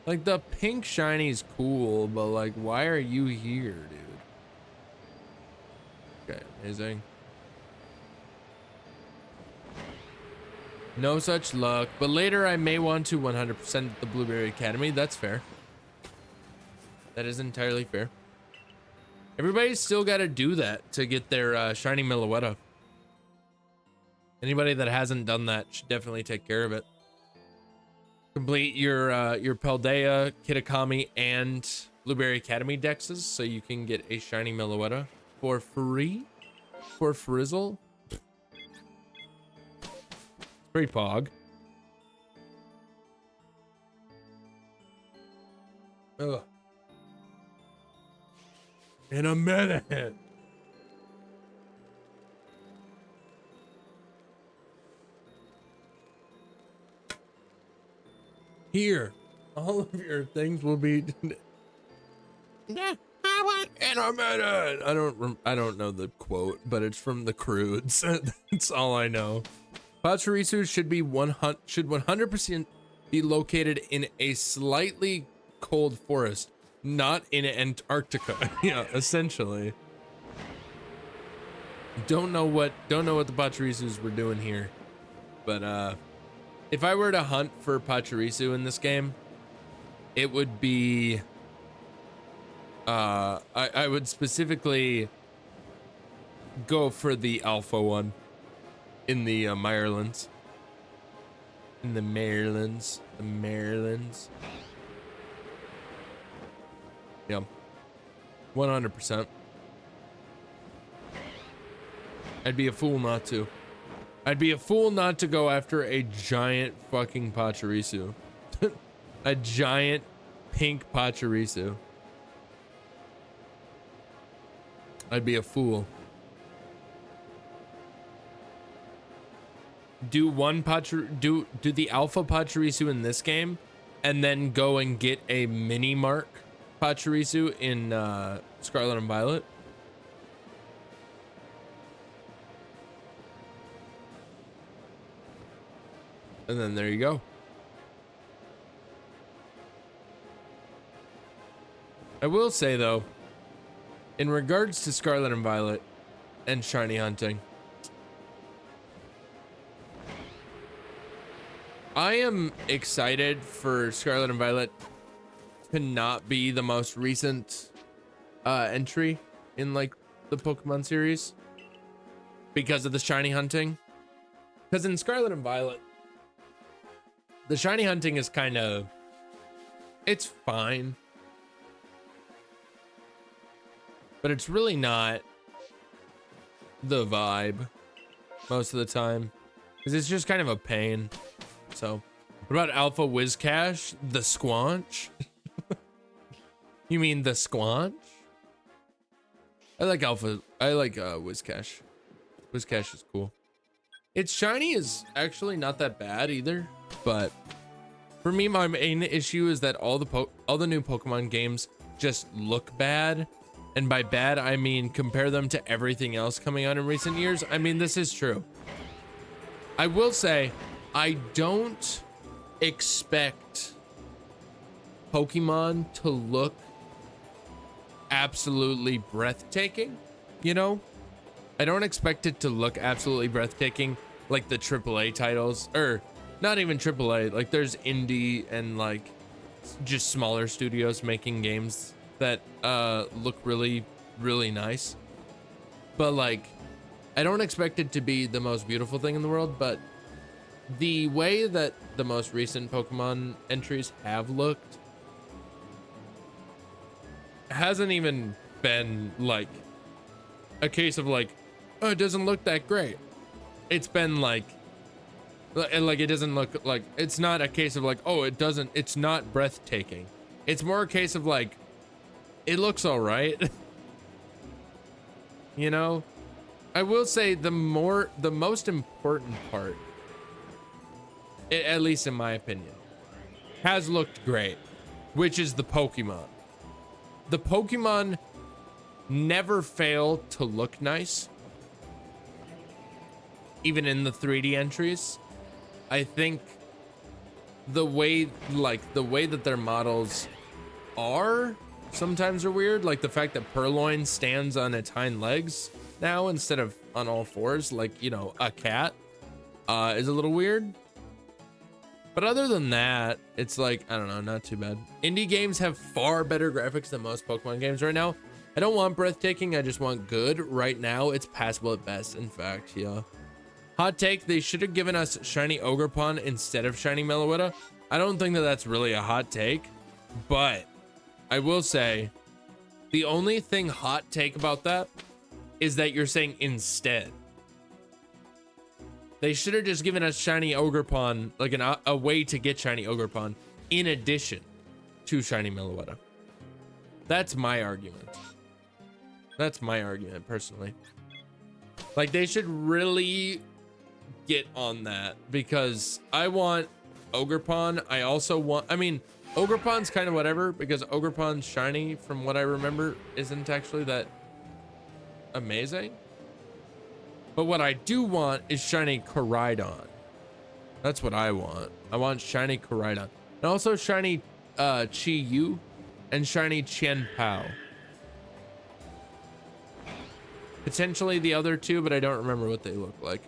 Like, the pink shiny's cool, but like, why are you here, dude? Okay, amazing. No such luck, but later I may want to 100% the Blueberry Academy. That's fair. That is entirely fair. Everybody's still got to do that to get their shiny Meloetta. Anybody that hasn't done that should definitely take care of it. Complete your Paldea, Kitakami, and Blueberry Academy dexes so you can get a shiny Meloetta for free. For Frizzle. Pretty pog. Ugh. In a minute. Here, all of your things will be. Yeah, I want in a minute. I don't know the quote, but it's from the Croods. That's all I know. Pachirisu should 100% be located in a slightly cold forest, not in Antarctica. Yeah, essentially. Don't know what the Pachirisus were doing here, but if I were to hunt for Pachirisu in this game, it would be I would specifically go for the alpha one in the Marylands. In the Marylands. The Marylands. Yeah. 100%. I'd be a fool not to. I'd be a fool not to go after a giant fucking Pachirisu. A giant pink Pachirisu. I'd be a fool. Do the alpha Pachirisu in this game, and then go and get a mini mark Pachirisu in Scarlet and Violet. And then there you go. I will say though, in regards to Scarlet and Violet and shiny hunting, I am excited for Scarlet and Violet to not be the most recent entry in like the Pokemon series because of the shiny hunting. Because in Scarlet and Violet, the shiny hunting is kind of, it's fine, but it's really not the vibe most of the time, because it's just kind of a pain. So, what about Alpha Whiscash? The Squanch? You mean the Squanch? I like Whiscash. Whiscash is cool. Its shiny is actually not that bad either, but for me, my main issue is that all the new Pokemon games just look bad. And by bad, I mean compare them to everything else coming out in recent years. I mean, this is true. I will say, I don't expect Pokemon to look absolutely breathtaking, you know? I don't expect it to look absolutely breathtaking like the AAA titles, or not even AAA, like there's indie and like just smaller studios making games that look really, really nice. But like I don't expect it to be the most beautiful thing in the world, but the way that the most recent Pokemon entries have looked hasn't even been like a case of like, oh, it doesn't look that great. It's been like it doesn't look like, it's not a case of like, oh, it's not breathtaking. It's more a case of like, it looks all right. You know, I will say the most important part, at least in my opinion, has looked great, which is the Pokemon. The Pokemon never fail to look nice, even in the 3D entries. I think the way that their models are sometimes are weird, like the fact that Purloin stands on its hind legs now instead of on all fours, like, you know, a cat, is a little weird. But other than that, it's like, I don't know, not too bad. Indie games have far better graphics than most Pokemon games right now. I don't want breathtaking, I just want good. Right now, it's passable at best, in fact, yeah. Hot take, they should have given us shiny Ogerpon instead of shiny Meloetta. I don't think that that's really a hot take, but I will say the only thing hot take about that is that you're saying instead. They should have just given us shiny Ogerpon, like a way to get shiny Ogerpon in addition to shiny Meloetta. That's my argument. That's my argument, personally. Like, they should really get on that, because I want Ogerpon. I also want, I mean, Ogerpon's kind of whatever, because Ogerpon's shiny, from what I remember, isn't actually that amazing. But what I do want is shiny Koraidon. That's what I want. I want shiny Koraidon. And also shiny Chi-Yu and shiny Qianpao. Potentially the other two, but I don't remember what they look like.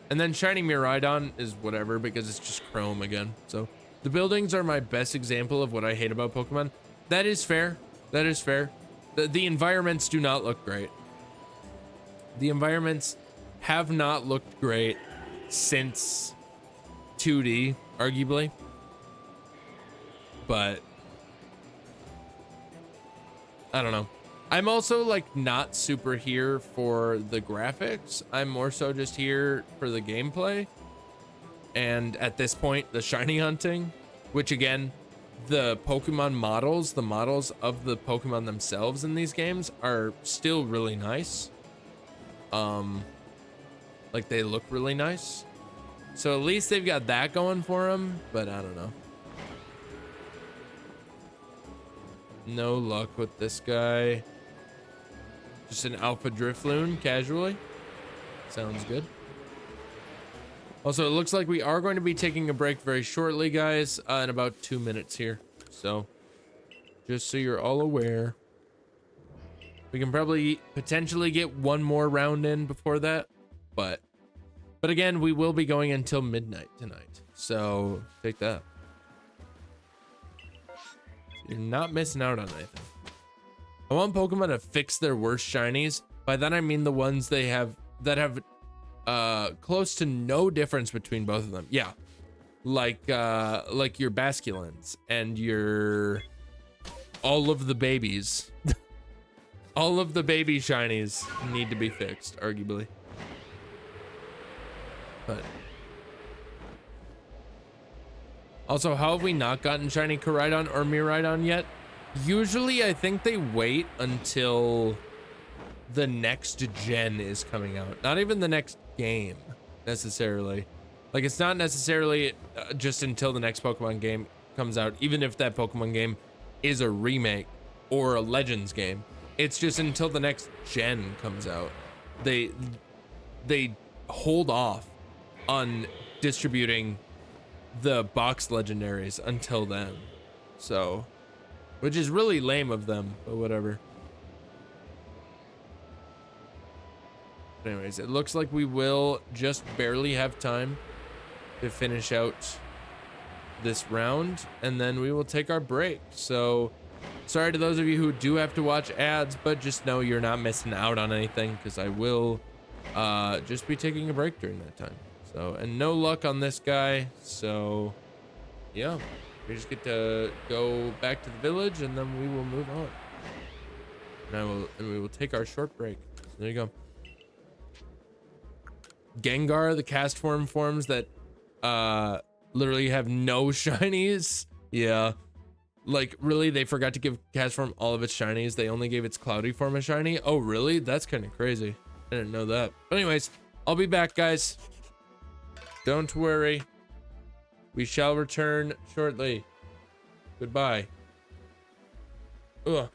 And then shiny Miraidon is whatever, because it's just chrome again. So the buildings are my best example of what I hate about Pokemon. That is fair. That is fair. The environments do not look great. The environments have not looked great since 2D, arguably. But I don't know. I'm also like not super here for the graphics. I'm more so just here for the gameplay. And at this point, the shiny hunting, which again, the Pokemon models, the models of the Pokemon themselves in these games are still really nice. Like they look really nice. So at least they've got that going for them, but I don't know. No luck with this guy. Just an Alpha Drifloon, casually. Sounds good. Also, it looks like we are going to be taking a break very shortly, guys, in about 2 minutes here. So, just so you're all aware. We can probably potentially get one more round in before that. But again, we will be going until midnight tonight. So, take that. You're not missing out on anything. I want Pokemon to fix their worst shinies. By that I mean the ones they have that have close to no difference between both of them. Yeah, like your Basculins and your all of the babies. All of the baby shinies need to be fixed, arguably. But also, how have we not gotten shiny Koraidon or Miraidon yet? Usually, I think they wait until the next gen is coming out. Not even the next game, necessarily. Like, it's not necessarily just until the next Pokemon game comes out, even if that Pokemon game is a remake or a Legends game. It's just until the next gen comes out. They hold off on distributing the box legendaries until then. So, which is really lame of them, but whatever. But anyways, it looks like we will just barely have time to finish out this round, and then we will take our break. So, sorry to those of you who do have to watch ads, but just know you're not missing out on anything, because I will just be taking a break during that time. So, and no luck on this guy. So yeah, we just get to go back to the village and then we will move on. And we will take our short break. So there you go. Gengar, the cast forms that literally have no shinies. Yeah. Like, really, they forgot to give cast form all of its shinies. They only gave its cloudy form a shiny. Oh, really? That's kind of crazy. I didn't know that. But anyways, I'll be back, guys. Don't worry. We shall return shortly. Goodbye. Ugh.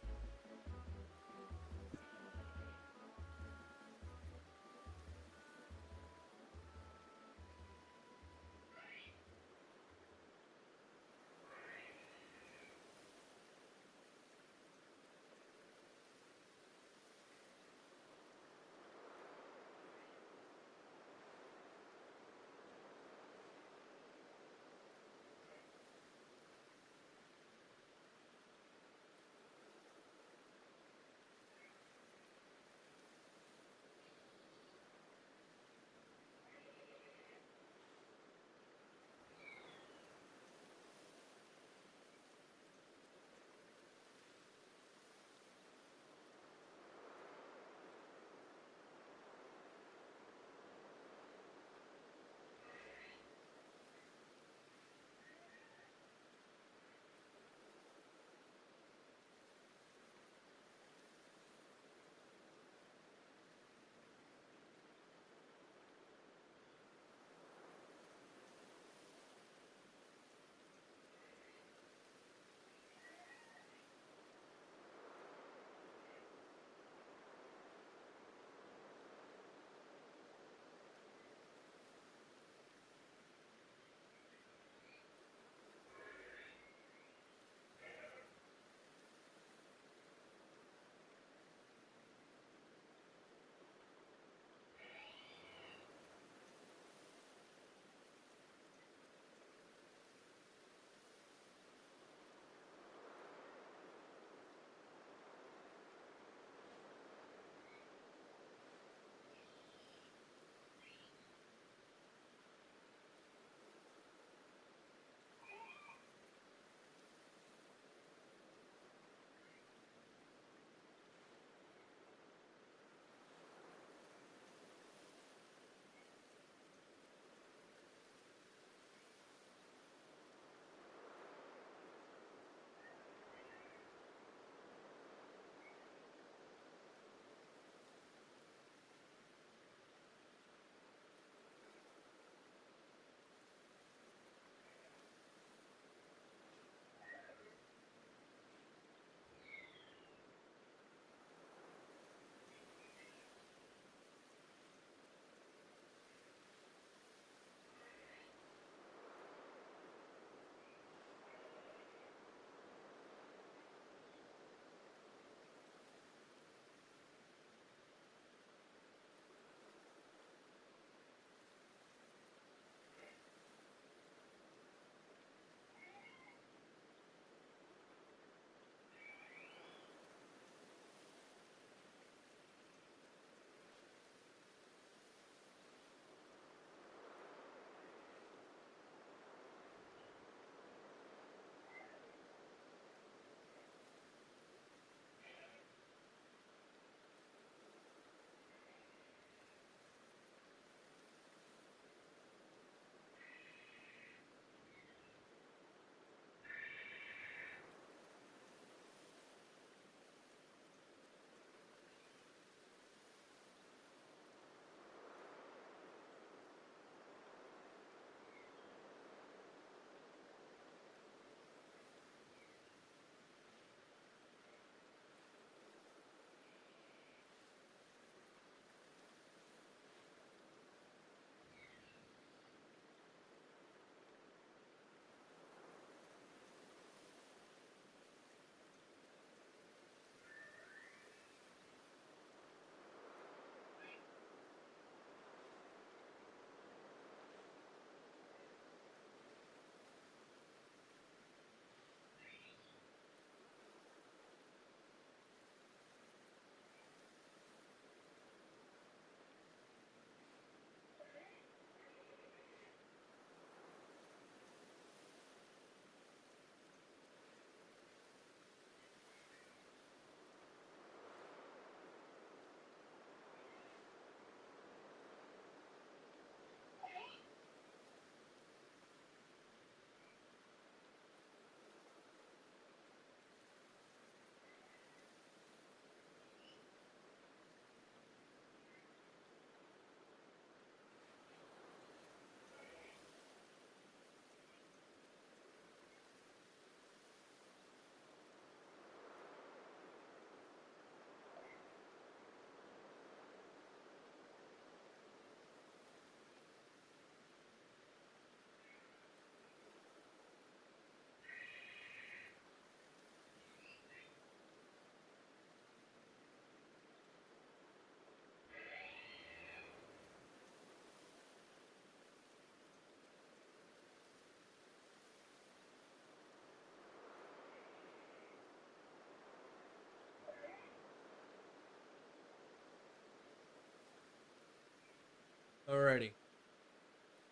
Alrighty.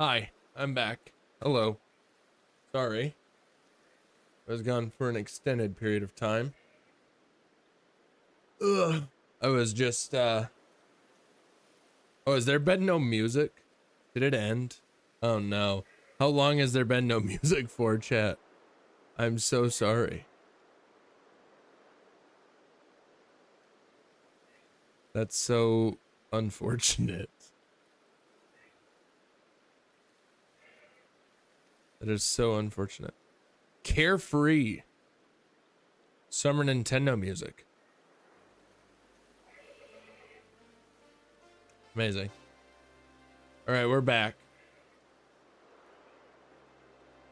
Hi, I'm back. Hello. Sorry. I was gone for an extended period of time. Ugh. I was just, Oh, has there been no music? Did it end? Oh no. How long has there been no music for, chat? I'm so sorry. That's so unfortunate. That is so unfortunate. Carefree. Summer Nintendo music. Amazing. All right, we're back.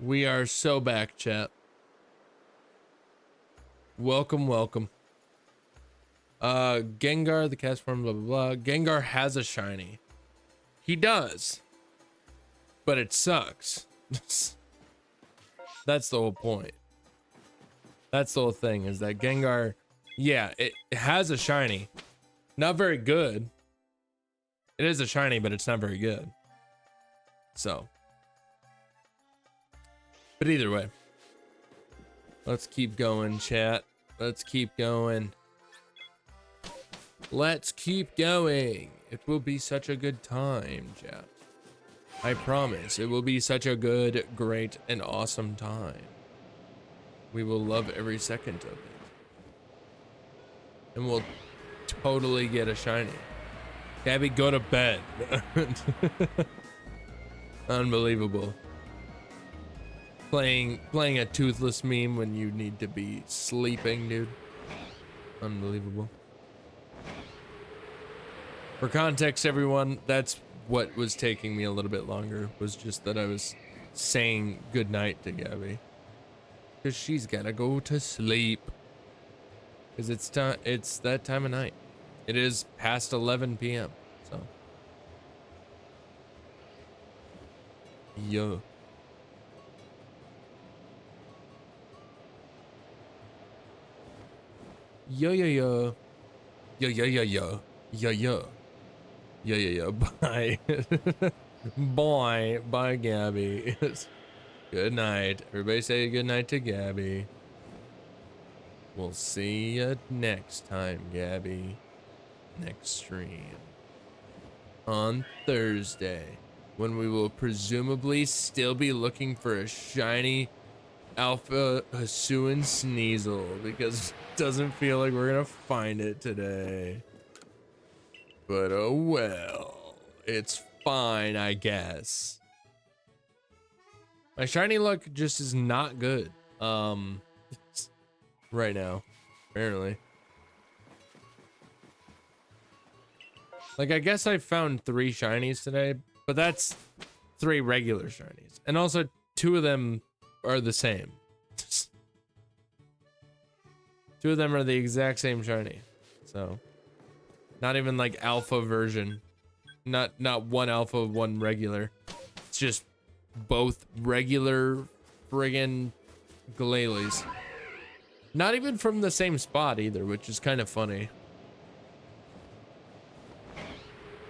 We are so back, chat. Welcome, welcome. Gengar, the cast form, blah, blah, blah. Gengar has a shiny. He does. But it sucks. That's the whole point. That's the whole thing, is that Gengar, yeah, it has a shiny. Not very good. It is a shiny, but it's not very good. So. But either way. Let's keep going, chat. Let's keep going. Let's keep going. It will be such a good time, chat. I promise. It will be such a good, great, and awesome time. We will love every second of it. And we'll totally get a shiny. Gabby, go to bed. Unbelievable. Playing a toothless meme when you need to be sleeping, dude. Unbelievable. For context, everyone, that's what was taking me a little bit longer, was just that I was saying goodnight to Gabby. Because she's gotta go to sleep. Because it's that time of night. It is past 11 p.m. So. Yo. Yo, yo, yo. Yo, yo, yo, yo. Yo, yo. Yo, yo, yo. Bye. Bye. Bye, Gabby. Good night. Everybody say good night to Gabby. We'll see you next time, Gabby. Next stream. On Thursday. When we will presumably still be looking for a shiny Alpha Hisuian Sneasel, because it doesn't feel like we're gonna find it today. But oh well. It's fine, I guess. My shiny luck just is not good. Right now, apparently. Like, I guess I found 3 shinies today, but that's 3 regular shinies. And also 2 of them are the same. 2 of them are the exact same shiny. So, not even like alpha version. Not one alpha, one regular. It's just both regular friggin' Glalie. Not even from the same spot either, which is kind of funny.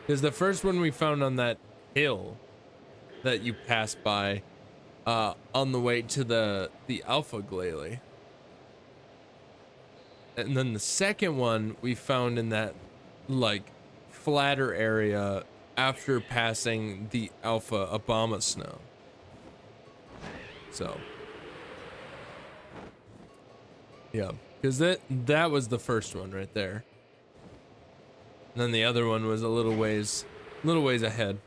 Because the first one we found on that hill that you passed by on the way to the Alpha Glalie. And then the second one we found in that like flatter area after passing the Alpha Obama Snow. So. Yeah, because that was the first one right there. And then the other one was a little ways ahead.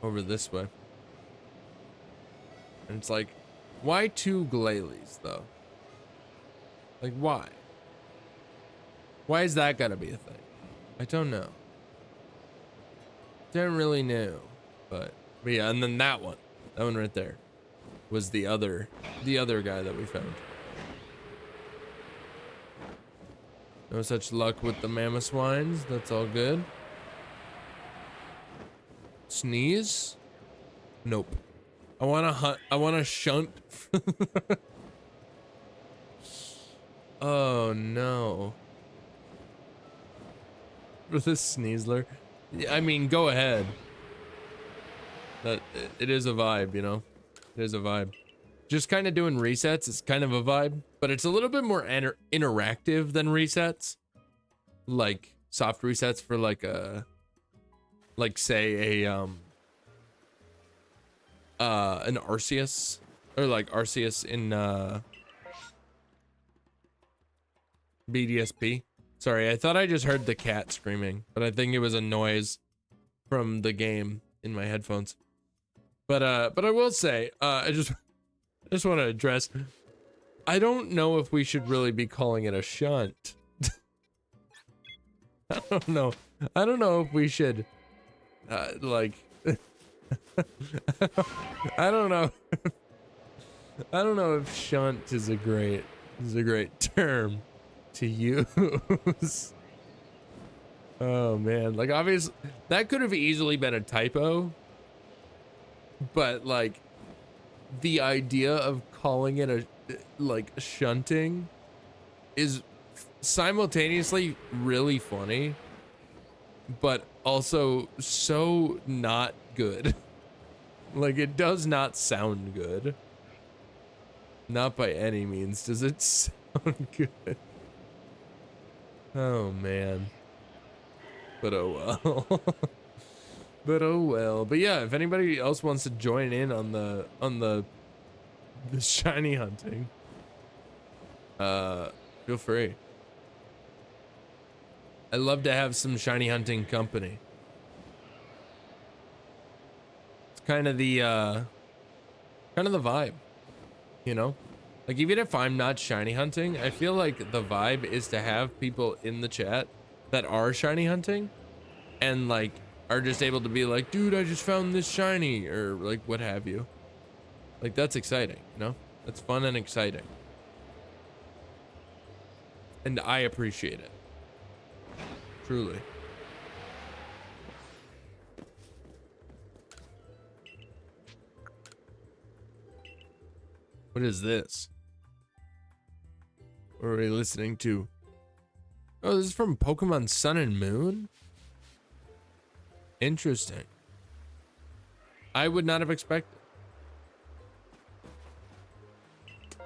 Over this way. And it's like, why 2 Glalies though? Like, why? Why is that gotta be a thing? I don't know. Don't really know. But yeah, and then that one right there was the other guy that we found. No such luck with the Mamoswines. That's all good. Sneeze? Nope. I wanna hunt. I wanna shunt. Oh no. For this Sneasler. I mean, go ahead. That it is a vibe, you know. It is a vibe. Just kind of doing resets is kind of a vibe, but it's a little bit more interactive than resets. Like soft resets for like a, like say a an Arceus, or like Arceus in BDSP. Sorry, I thought I just heard the cat screaming, but I think it was a noise from the game in my headphones. But I will say, I just want to address, I don't know if we should really be calling it a shunt. I don't know. I don't know if we should, like, I don't know. I don't know if shunt is a great term to use. Oh man, like obviously that could have easily been a typo, but like the idea of calling it a like shunting is simultaneously really funny, but also so not good. Like it does not sound good. Not by any means does it sound good. Oh man. But oh well. But oh well. But yeah, if anybody else wants to join in on the shiny hunting, feel free. I love to have some shiny hunting company. It's kind of the vibe, you know? Like even if I'm not shiny hunting, I feel like the vibe is to have people in the chat that are shiny hunting and like are just able to be like, dude, I just found this shiny, or like what have you. Like that's exciting, you know? That's fun and exciting. And I appreciate it. Truly. What is this? What are we listening to? Oh, this is from Pokemon Sun and Moon? Interesting. I would not have expected.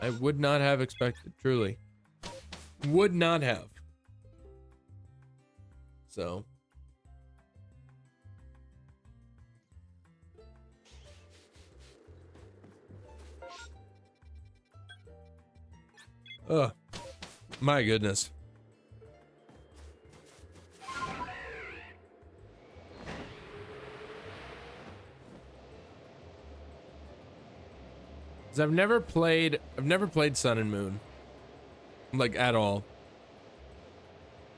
I would not have expected, truly. Would not have. So. Ugh. My goodness. I've never played Sun and Moon, like at all,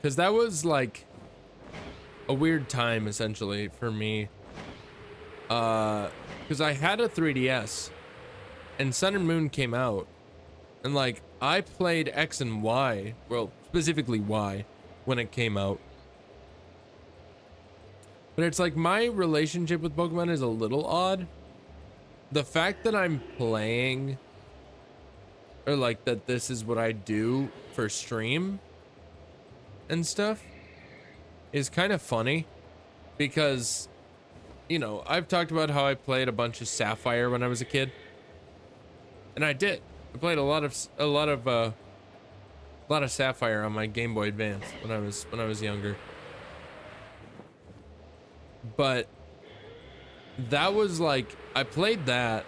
because that was like a weird time essentially for me, because I had a 3DS and Sun and Moon came out, and like I played X and Y, well specifically Y, when it came out, but it's like my relationship with Pokemon is a little odd. The fact that I'm playing, or like that this is what I do for stream and stuff, is kind of funny, because, you know, I've talked about how I played a bunch of Sapphire when I was a kid, and I did. I played a lot of Sapphire on my Game Boy Advance when I was younger, but that was like, I played that.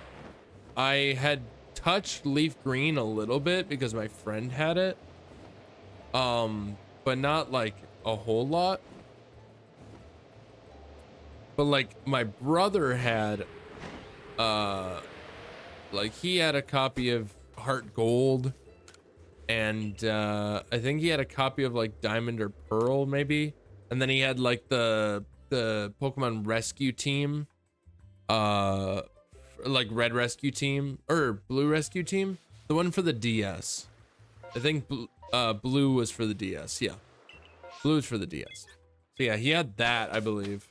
I had touched Leaf Green a little bit because my friend had it, but not like a whole lot. But like my brother had, like he had a copy of Heart Gold, and I think he had a copy of like Diamond or Pearl maybe, and then he had like the Pokemon Rescue Team, like Red Rescue Team or Blue Rescue Team, the one for the DS. I think Blue was for the DS. Yeah, Blue was for the DS. So yeah, he had that, I believe.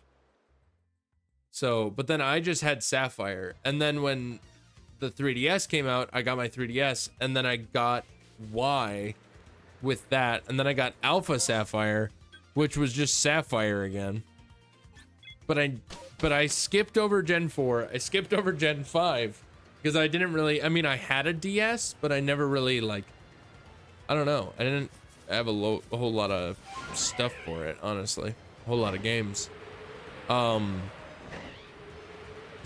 So, but then I just had Sapphire, and then when the 3DS came out, I got my 3DS, and then I got Y with that, and then I got Alpha Sapphire, which was just Sapphire again. But I but I skipped over Gen 4. I skipped over Gen 5 because I didn't really, I mean, I had a DS, but I never really like, I don't know. I didn't have a whole lot of stuff for it, honestly. A whole lot of games. So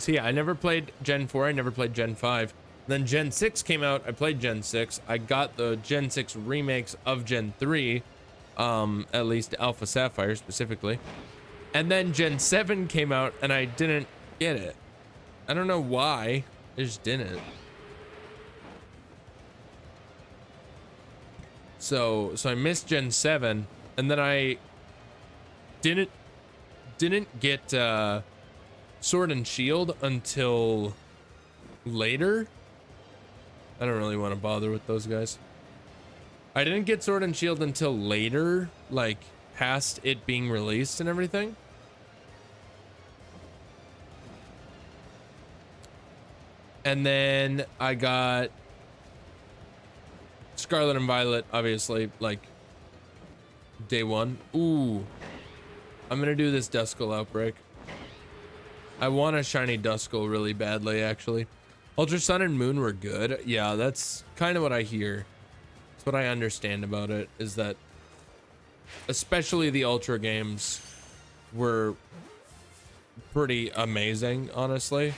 yeah, I never played Gen 4. I never played Gen 5. Then Gen 6 came out. I played Gen 6. I got the Gen 6 remakes of Gen 3. At least Alpha Sapphire specifically. And then Gen 7 came out and I didn't get it. I don't know why. I just didn't. So I missed Gen 7 and then I didn't get Sword and Shield until later. I don't really want to bother with those guys. I didn't get Sword and Shield until later, like past it being released and everything. And then I got Scarlet and Violet, obviously, like day one. Ooh, I'm gonna do this Duskull outbreak. I want a shiny Duskull really badly, actually. Ultra Sun and Moon were good. Yeah, that's kind of what I hear. That's what I understand about it, is that especially the Ultra games were pretty amazing, honestly.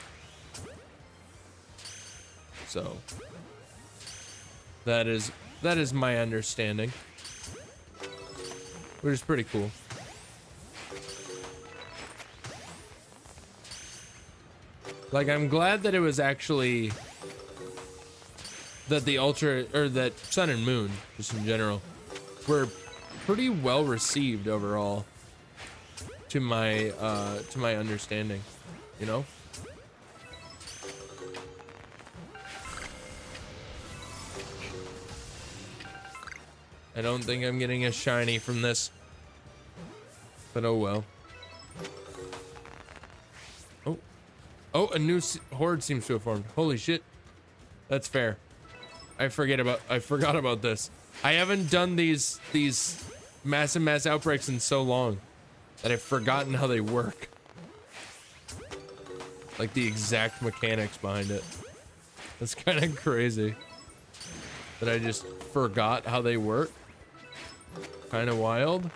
So that is my understanding, which is pretty cool. Like, I'm glad that it was actually that the Ultra, or that Sun and Moon, just in general, were pretty well received overall, to my understanding, you know? I don't think I'm getting a shiny from this, but oh well. Oh, a new horde seems to have formed. Holy shit. That's fair. I forgot about this. I haven't done these mass outbreaks in so long that I've forgotten how they work. Like the exact mechanics behind it. That's kind of crazy. That I just forgot how they work. Kind of wild.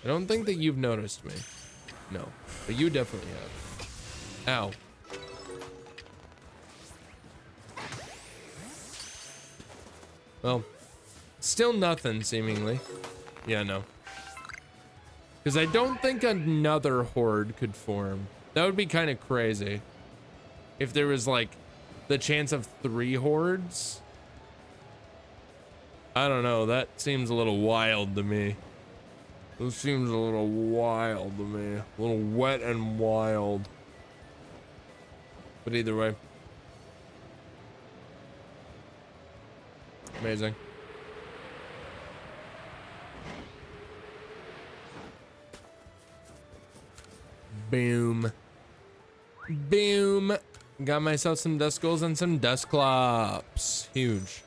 I don't think that you've noticed me. No, but you definitely have. Ow. Well, still nothing, seemingly. Yeah, no. Because I don't think another horde could form. That would be kind of crazy. If there was, like, the chance of 3 hordes. I don't know, that seems a little wild to me. This seems a little wild to me. A little wet and wild. But either way. Amazing. Boom. Boom. Got myself some Duskulls and some Dusclops. Huge.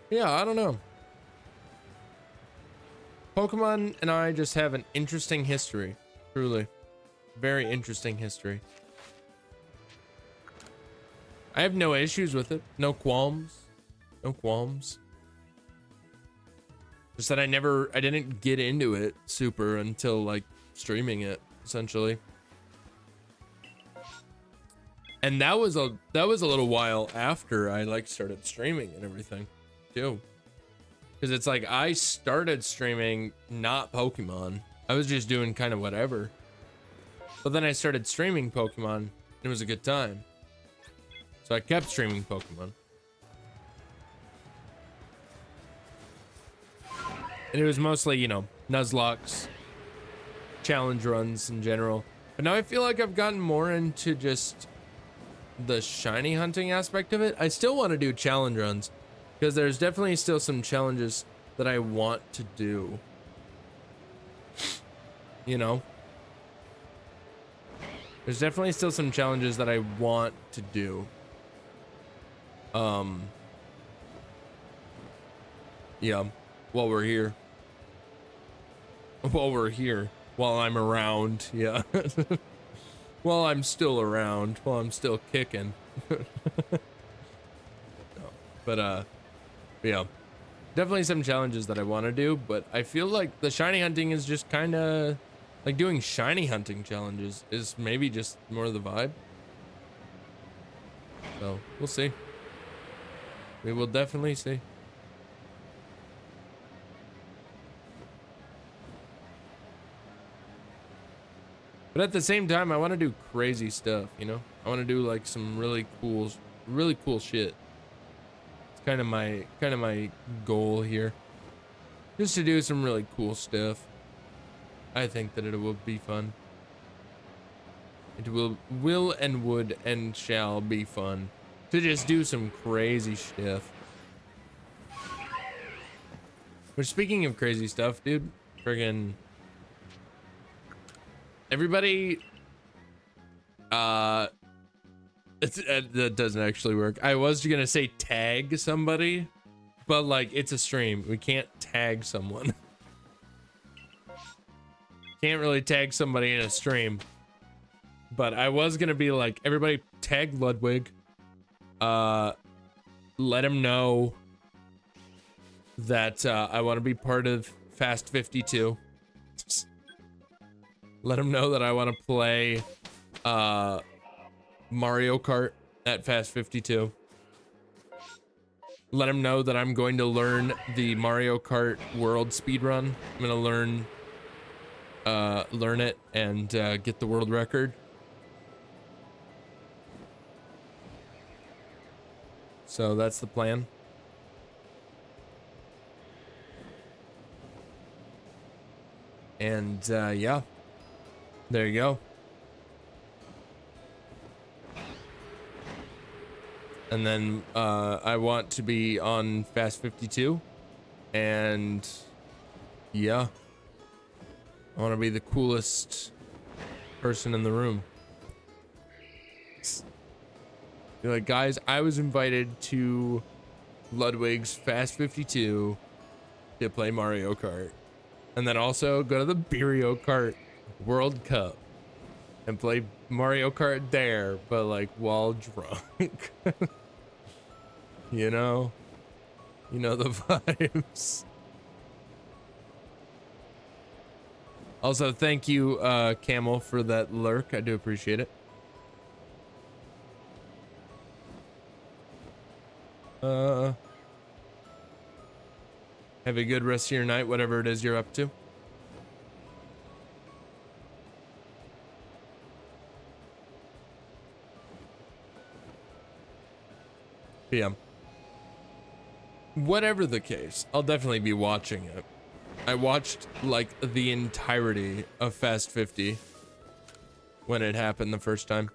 Yeah, I don't know. Pokemon and I just have an interesting history. Truly. Very interesting history. I have no issues with it. No qualms. No qualms. Just that I didn't get into it super until like streaming it, essentially. And that was a little while after I like started streaming and everything too. Because it's like I started streaming not Pokemon. I was just doing kind of whatever. But then I started streaming Pokemon and it was a good time. So I kept streaming Pokemon. And it was mostly, you know, Nuzlocks, challenge runs in general. But now I feel like I've gotten more into just the shiny hunting aspect of it. I still want to do challenge runs. Because there's definitely still some challenges that I want to do. You know? There's definitely still some challenges that I want to do. Yeah, while we're here. While we're here. while I'm around. Yeah. While I'm still around, while I'm still kicking. But yeah, definitely some challenges that I want to do, but I feel like the shiny hunting is just kind of like doing shiny hunting challenges is maybe just more the vibe. So we'll see. We will definitely see. But at the same time, I want to do crazy stuff, you know? I want to do like some really cool shit. It's kind of my goal here. Just to do some really cool stuff. I think that it will be fun. It will and would and shall be fun to just do some crazy stuff. Which, speaking of crazy stuff, dude, friggin' everybody, that doesn't actually work. I was gonna say tag somebody, but like it's a stream. We can't tag someone. Can't really tag somebody in a stream. But I was gonna be like, everybody tag Ludwig. Let him know that I want to be part of Fast 52. Let him know that I want to play Mario Kart at Fast 52. Let him know that I'm going to learn the Mario Kart world speedrun. I'm gonna learn it and get the world record. So that's the plan. And yeah, there you go. And then I want to be on Fast 52. And yeah, I want to be the coolest person in the room. You're like, guys, I was invited to Ludwig's Fast 52 to play Mario Kart. And then also go to the Mario Kart World Cup and play Mario Kart there, but like while drunk. You know the vibes. Also, thank you, Camel, for that lurk. I do appreciate it. Have a good rest of your night, whatever it is you're up to. Yeah. Whatever the case, I'll definitely be watching it. I watched like the entirety of Fast 50 when it happened the first time.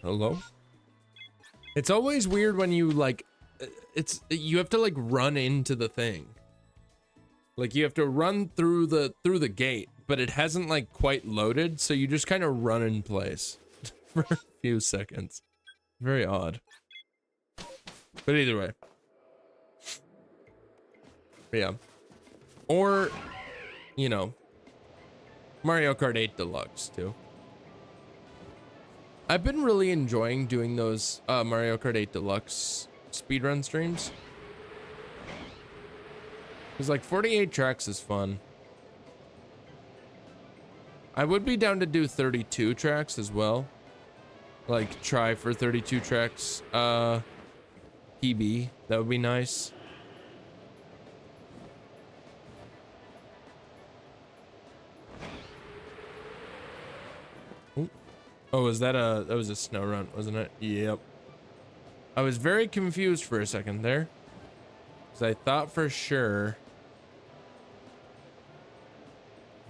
Hello? It's always weird when you like, you have to like run into the thing. Like you have to run through the gate, but it hasn't like quite loaded, so you just kind of run in place for a few seconds. Very odd. But either way. But yeah. Or, you know, Mario Kart 8 Deluxe too. I've been really enjoying doing those Mario Kart 8 Deluxe speedrun streams. Because like 48 tracks is fun. I would be down to do 32 tracks as well. Like try for 32 tracks PB. That would be nice. Oh, that was a snow run, wasn't it? Yep. I was very confused for a second there. Because I thought for sure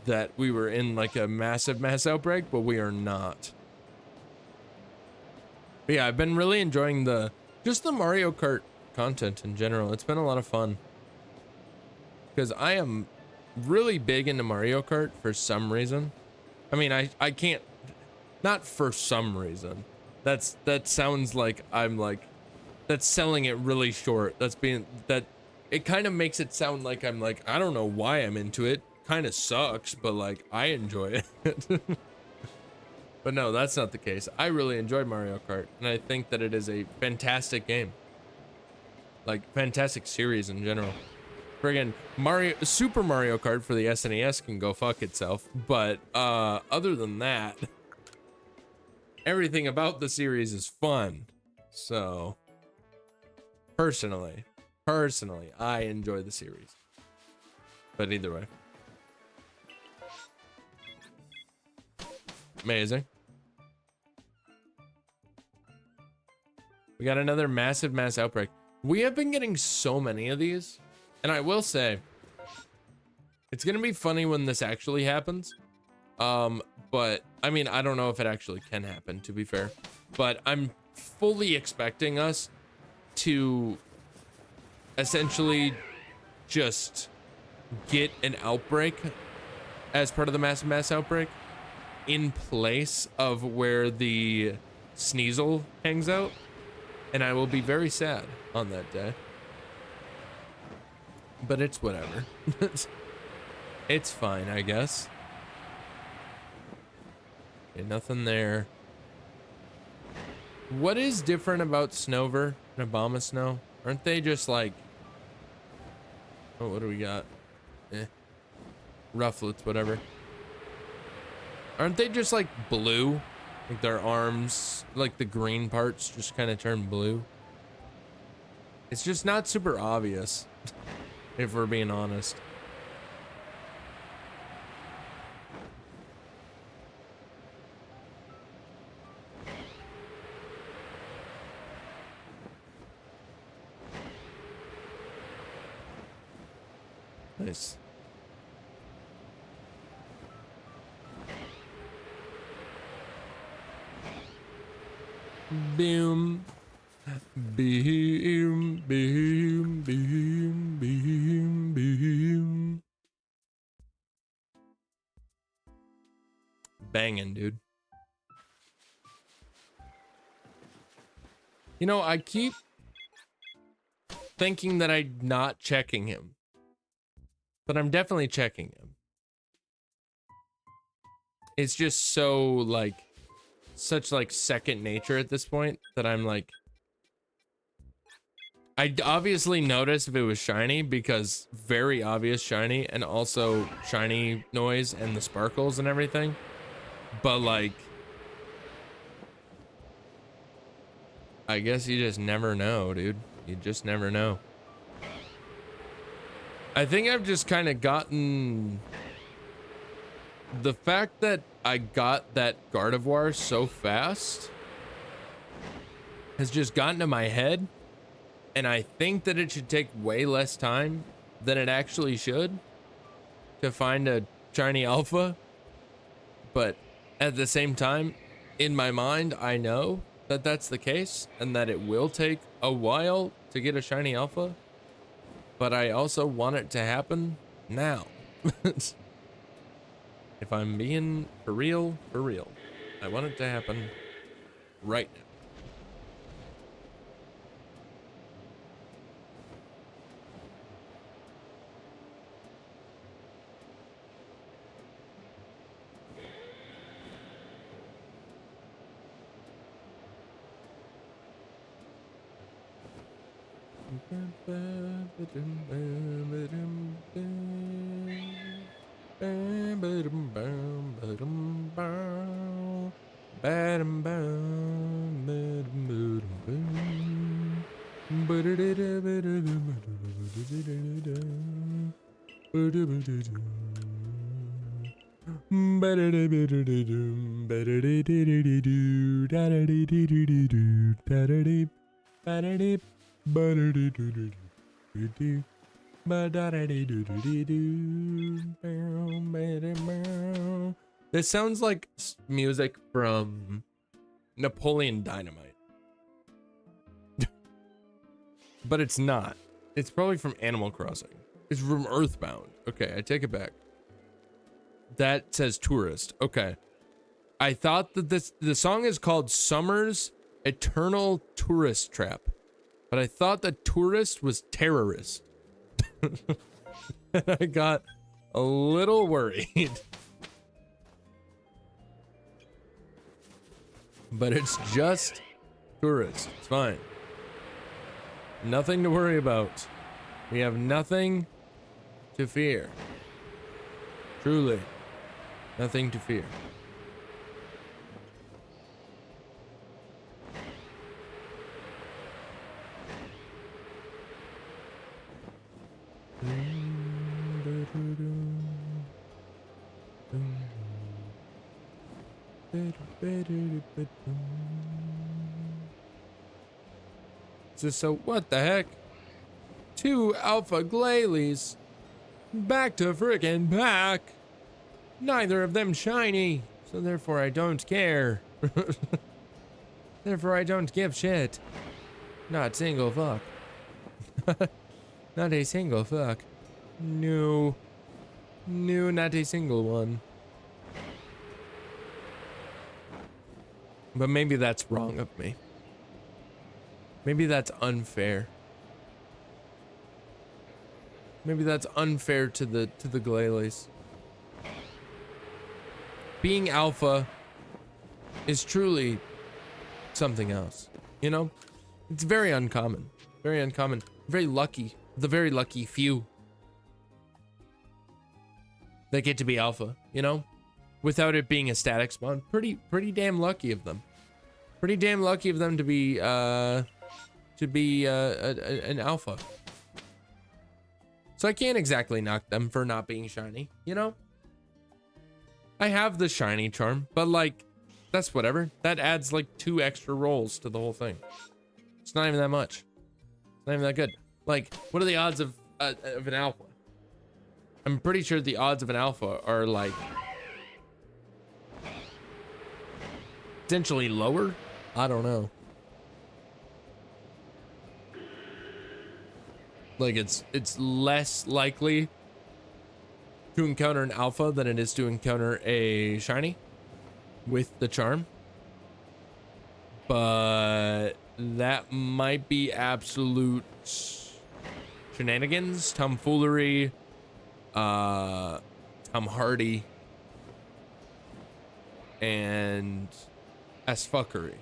that we were in like a massive mass outbreak, but we are not. But yeah, I've been really enjoying just the Mario Kart content in general. It's been a lot of fun. Because I am really big into Mario Kart for some reason. I mean, I can't Not for some reason. That sounds like I'm like, that's selling it really short. It kind of makes it sound like I'm like, I don't know why I'm into it. Kind of sucks, but like I enjoy it. But no, that's not the case. I really enjoyed Mario Kart, and I think that it is a fantastic game. Like, fantastic series in general. Friggin' Super Mario Kart for the SNES can go fuck itself, but other than that, everything about the series is fun. So, personally, I enjoy the series. But either way. Amazing. We got another massive mass outbreak. We have been getting so many of these, and I will say, it's gonna be funny when this actually happens. But I mean, I don't know if it actually can happen, to be fair, but I'm fully expecting us to essentially just get an outbreak as part of the massive mass outbreak in place of where the Sneasel hangs out. And I will be very sad on that day. But it's whatever. It's fine, I guess. Okay, nothing there. What is different about Snover and Obama Snow? Aren't they just like... Oh, what do we got? Rufflets, whatever. Aren't they just like blue? Like their arms, like the green parts just kind of turn blue. It's just not super obvious, if we're being honest. Nice. Boom. Boom, boom, boom, boom, boom. Banging, dude. You know, I keep thinking that I'm not checking him, but I'm definitely checking him. It's just so like such like second nature at this point that I'm like, I'd obviously notice if it was shiny because very obvious shiny, and also shiny noise and the sparkles and everything. But like, I guess you just never know, dude. You just never know. I think I've just kind of gotten the fact that I got that Gardevoir so fast has just gotten to my head, and I think that it should take way less time than it actually should to find a shiny alpha. But at the same time, in my mind, I know that that's the case and that it will take a while to get a shiny alpha, but I also want it to happen now. If I'm being for real, I want it to happen right now. This sounds like music from Napoleon Dynamite. But it's not. It's probably from Animal Crossing. It's from Earthbound. Okay, I take it back. That says tourist. Okay. I thought that the song is called Summer's Eternal Tourist Trap, but I thought that tourist was terrorist. I got a little worried. But it's just tourist. It's fine. Nothing to worry about. We have nothing to fear. Truly, nothing to fear. So what the heck? 2 alpha glailies. Back to frickin' back. Neither of them shiny, so therefore I don't care. Therefore I don't give shit. Not single fuck. Not a single fuck. No. No, not a single one. But maybe that's wrong of me. Maybe that's unfair. Maybe that's unfair to the glailies. Being alpha is truly something else. You know? It's very uncommon. Very uncommon. Very lucky. The very lucky few that get to be alpha, you know? Without it being a static spawn. Pretty damn lucky of them. Pretty damn lucky of them to be an alpha. So I can't exactly knock them for not being shiny, you know? I have the shiny charm, but like, that's whatever. That adds like 2 extra rolls to the whole thing. It's not even that much. It's not even that good. Like, what are the odds of an alpha? I'm pretty sure the odds of an alpha are like potentially lower. I don't know. Like it's less likely to encounter an alpha than it is to encounter a shiny with the charm. But that might be absolute shenanigans, tomfoolery, Tom Hardy, and as fuckery.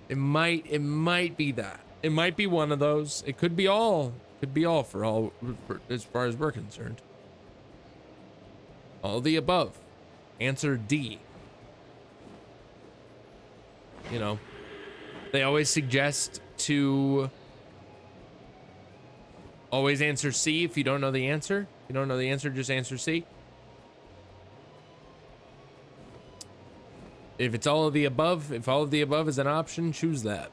It might be that. It might be one of those. It could be all. Could be all for as far as we're concerned. All the above. Answer D. You know, they always suggest to always answer C if you don't know the answer. If you don't know the answer, just answer C. If it's all of the above, if all of the above is an option, choose that.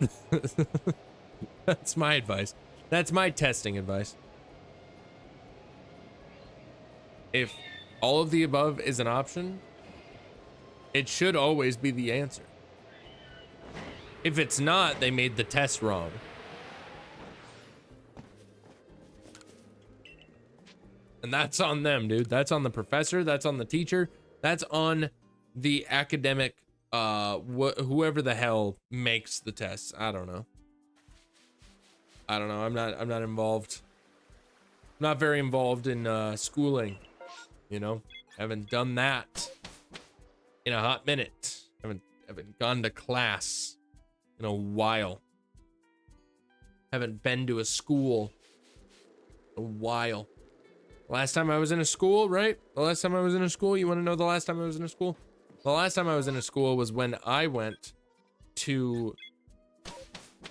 That's my advice. That's my testing advice. If all of the above is an option, it should always be the answer. If it's not, they made the test wrong. And that's on them, dude. That's on the professor. That's on the teacher. That's on the academic, whoever the hell makes the tests. I don't know. I'm not involved. I'm not very involved in schooling, you know. Haven't done that in a hot minute. Haven't gone to class in a while. Haven't been to a school in a while. Last time I was in a school, right? The last time I was in a school, you want to know the last time I was in a school? The last time I was in a school was when I went to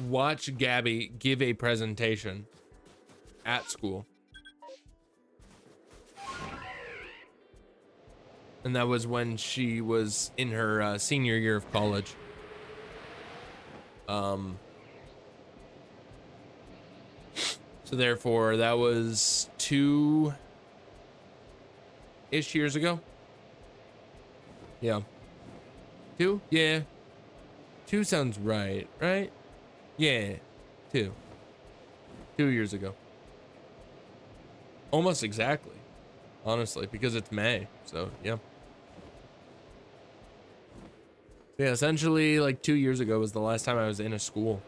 watch Gabby give a presentation at school. And that was when she was in her senior year of college. So therefore, that was 2-ish years ago. Yeah. 2? Yeah. 2 sounds right, right? Yeah. 2. 2 years ago. Almost exactly. honestly, because it's May. So yeah. Yeah, essentially like 2 years ago was the last time I was in a school.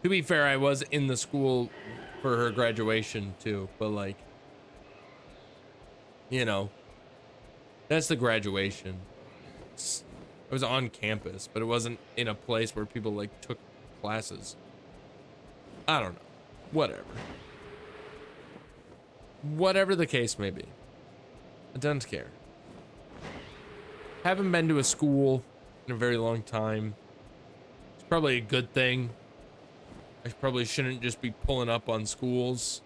To be fair, I was in the school for her graduation too, but like, you know, that's the graduation. I was on campus, but it wasn't in a place where people like took classes. I don't know. Whatever. Whatever the case may be. I don't care. Haven't been to a school in a very long time. It's probably a good thing. I probably shouldn't just be pulling up on schools.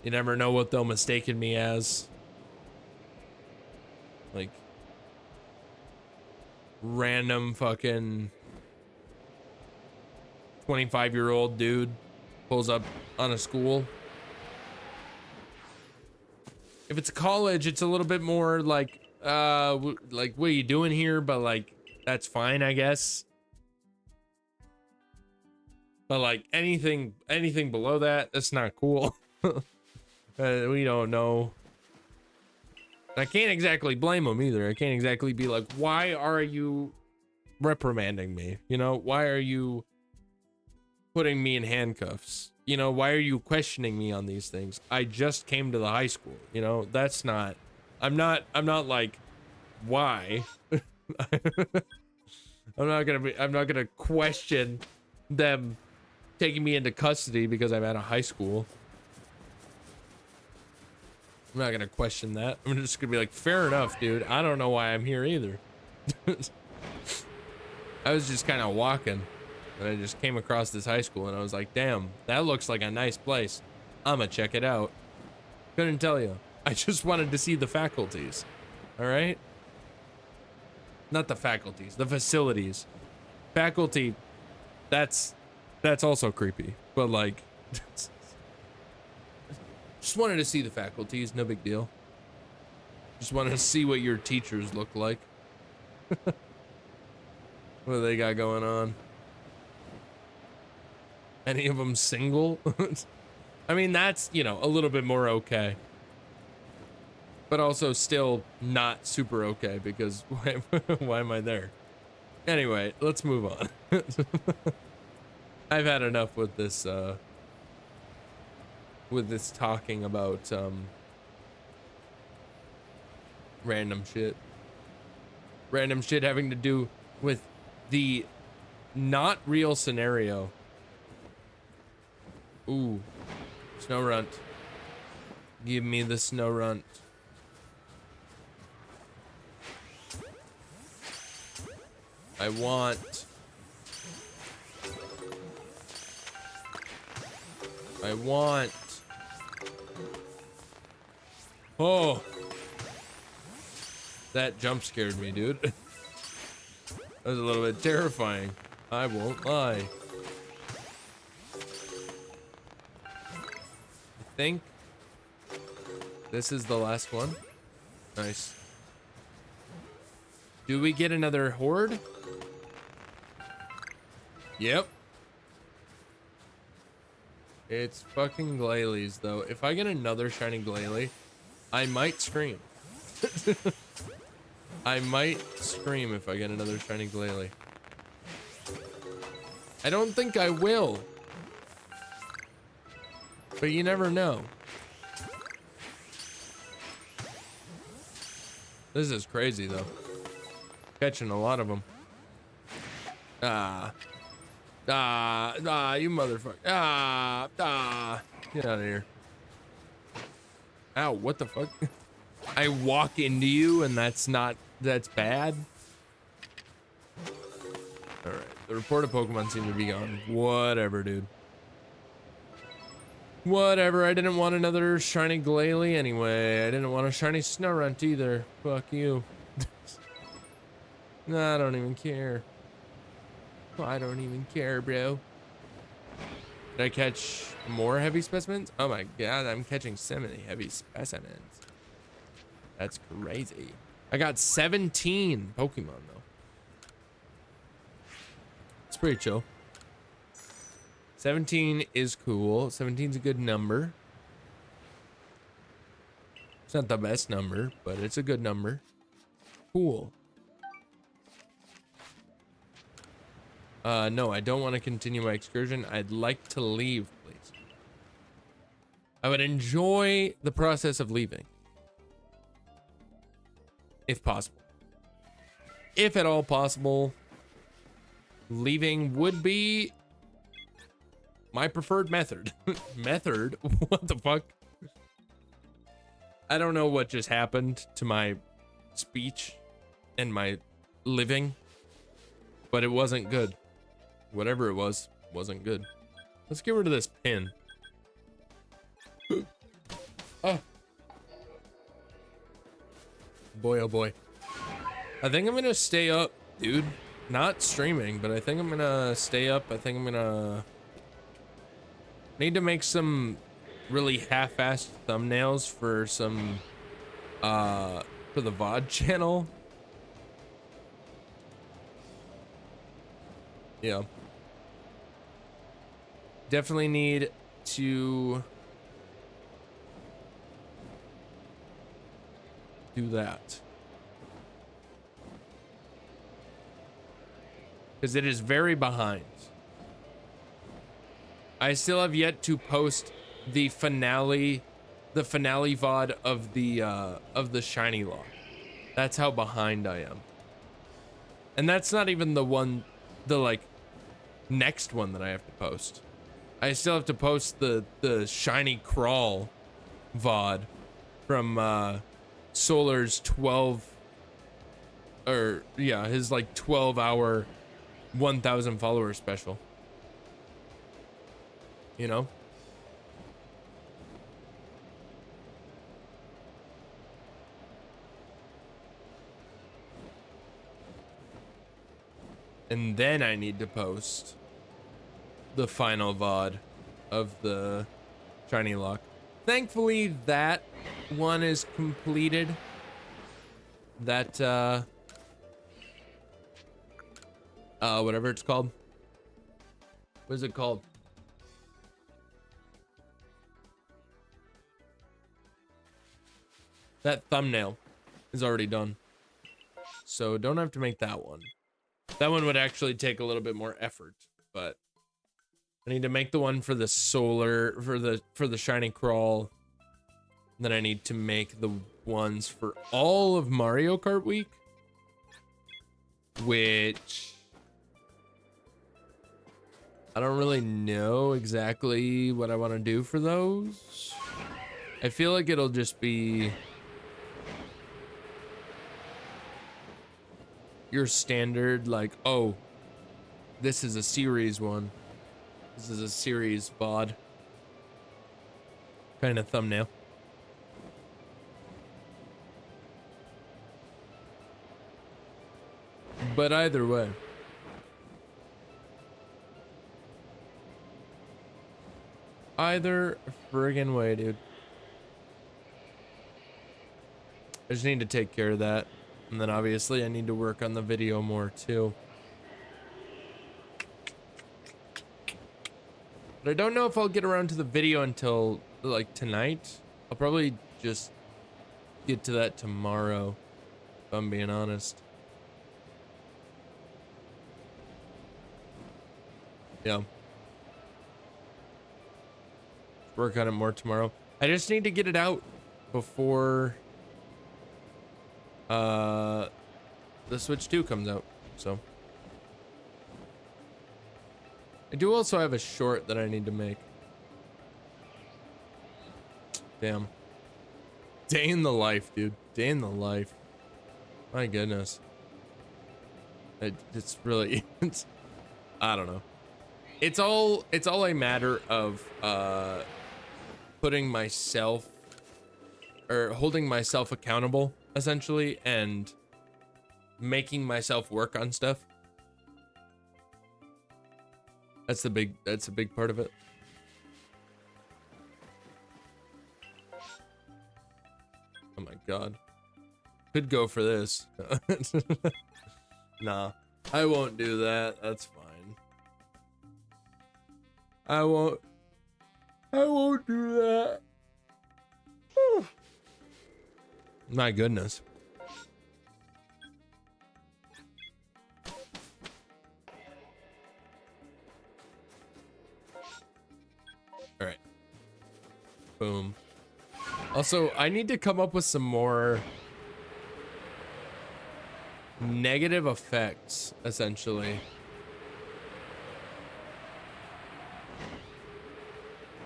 You never know what they'll mistake me as. Like, random fucking 25-year-old dude pulls up on a school. If it's a college, it's a little bit more like, like, what are you doing here? But like, that's fine, I guess. But like anything below that, that's not cool. We don't know. I can't exactly blame them either. I can't exactly be like, why are you reprimanding me? You know, why are you putting me in handcuffs? You know, why are you questioning me on these things? I just came to the high school, you know, that's not, I'm not like, why? I'm not gonna question them taking me into custody because I'm at a high school. I'm not gonna question that. I'm just gonna be like, fair enough, dude. I don't know why I'm here either. I was just kind of walking and I just came across this high school and I was like, damn, that looks like a nice place. I'ma check it out. Couldn't tell you. I just wanted to see the faculties. All right? Not the faculties, the facilities. Faculty, that's also creepy, but like, just wanted to see the faculties, no big deal. Just wanted to see what your teachers look like. What do they got going on? Any of them single? I mean, that's, you know, a little bit more okay. But also still not super okay because why am I there? Anyway, let's move on. I've had enough with this talking about random shit. Random shit having to do with the not real scenario. Ooh, snow runt. Give me the snow runt. I want. Oh, that jump scared me, dude. That was a little bit terrifying. I won't lie. I think this is the last one. Nice. Do we get another horde? Yep. It's fucking Glalie though. If I get another shiny Glalie, I might scream. I might scream if I get another shiny Glalie. I don't think I will. But you never know. This is crazy though. Catching a lot of them. You motherfucker. Get out of here. Ow, what the fuck? I walk into you and that's bad. Alright, the reported Pokemon seem to be gone. Whatever, dude. Whatever, I didn't want another shiny Glalie anyway. I didn't want a shiny Snorunt either. Fuck you. Nah, I don't even care. I don't even care, bro. Did I catch more heavy specimens? Oh my god, I'm catching so many heavy specimens. That's crazy. I got 17 Pokemon though. It's pretty chill. 17 is cool. 17's a good number. It's not the best number, but it's a good number. Cool. No, I don't want to continue my excursion. I'd like to leave, please. I would enjoy the process of leaving. If possible. If at all possible, leaving would be my preferred method. Method? What the fuck? I don't know what just happened to my speech and my living, but it wasn't good. Whatever it was, wasn't good. Let's get rid of this pin. Oh. Boy, oh boy. I think I'm gonna stay up, dude. Not streaming, but I think I'm gonna stay up. I think I'm gonna need to make some really half-assed thumbnails for some for the VOD channel. Yeah. Definitely need to do that. Because it is very behind. I still have yet to post the finale VOD of the shiny lock. That's how behind I am. And that's not even the like next one that I have to post. I still have to post the shiny crawl VOD from Solar's 12 or yeah, his like 12-hour 1,000 follower special. You know? And then I need to post the final VOD of the shiny lock. Thankfully, that one is completed. That, whatever it's called. What is it called? That thumbnail is already done. So don't have to make that one. That one would actually take a little bit more effort, but I need to make the one for the solar, for the shiny crawl. Then I need to make the ones for all of Mario Kart Week, which I don't really know exactly what I want to do for those. I feel like it'll just be your standard, like, oh, this is a series one. This is a series VOD kind of thumbnail. But either way, either friggin' way, dude. I just need to take care of that. And then obviously I need to work on the video more too. But I don't know if I'll get around to the video until like tonight. I'll probably just get to that tomorrow, if I'm being honest. Yeah. Work on it more tomorrow. I just need to get it out before the Switch 2 comes out, so. I do also have a short that I need to make. Damn. Day in the life, dude. Day in the life. My goodness. It's really, I don't know. It's all a matter of putting myself or holding myself accountable, essentially, and making myself work on stuff. That's a big part of it. Oh my god. Could go for this. Nah, I won't do that. That's fine. I won't do that. My goodness. All right. Boom. Also, I need to come up with some more negative effects, essentially.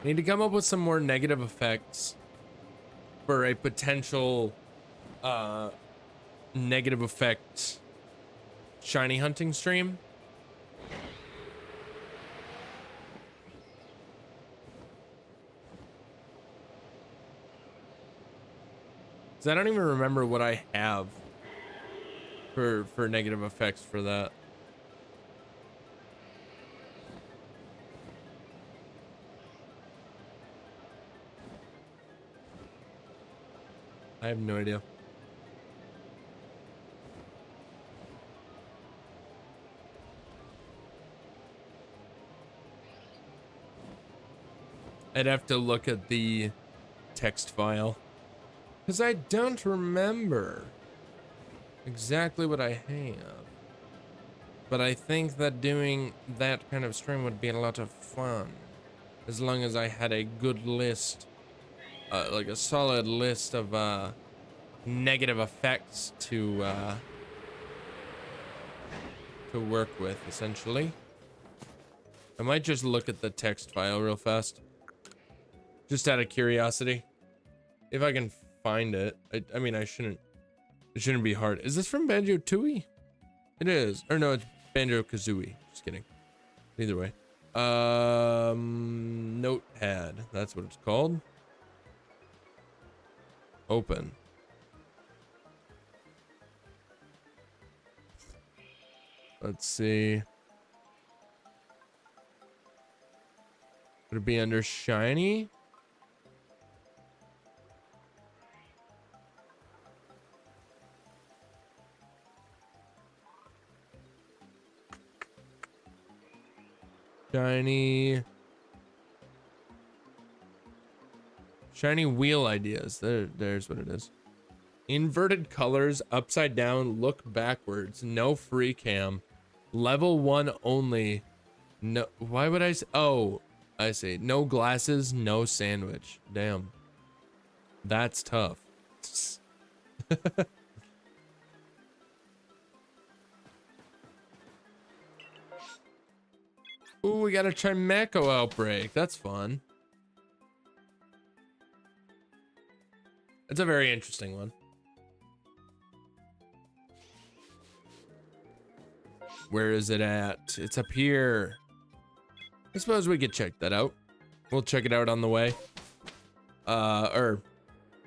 Need to come up with some more negative effects for a potential negative effect shiny hunting stream. 'Cause I don't even remember what I have for negative effects for that. I have no idea. I'd have to look at the text file because I don't remember exactly what I have. But I think that doing that kind of stream would be a lot of fun as long as I had a good list, like a solid list of negative effects to work with, essentially. I might just look at the text file real fast, just out of curiosity, if I can find it. I mean, it shouldn't be hard. Is this from Banjo-Tooie? It is. Or no, it's Banjo-Kazooie. Just kidding. Either way. Notepad. That's what it's called. Open. Let's see. Would it be under shiny? Shiny wheel ideas. There's what it is. Inverted colors, upside down, look backwards, no free cam, level 1 only. No, why would I say? Oh, I see. No glasses, no sandwich. Damn, that's tough. Ooh, we got a Chimeco outbreak. That's fun. It's a very interesting one. Where is it at? It's up here. I suppose we could check that out. We'll check it out on the way. Or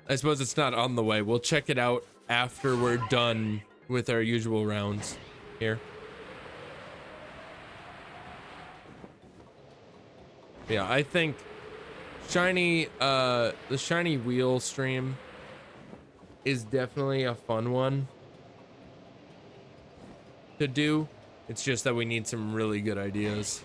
I suppose it's not on the way. We'll check it out after we're done with our usual rounds here. Yeah, I think shiny, the shiny wheel stream is definitely a fun one to do. It's just that we need some really good ideas.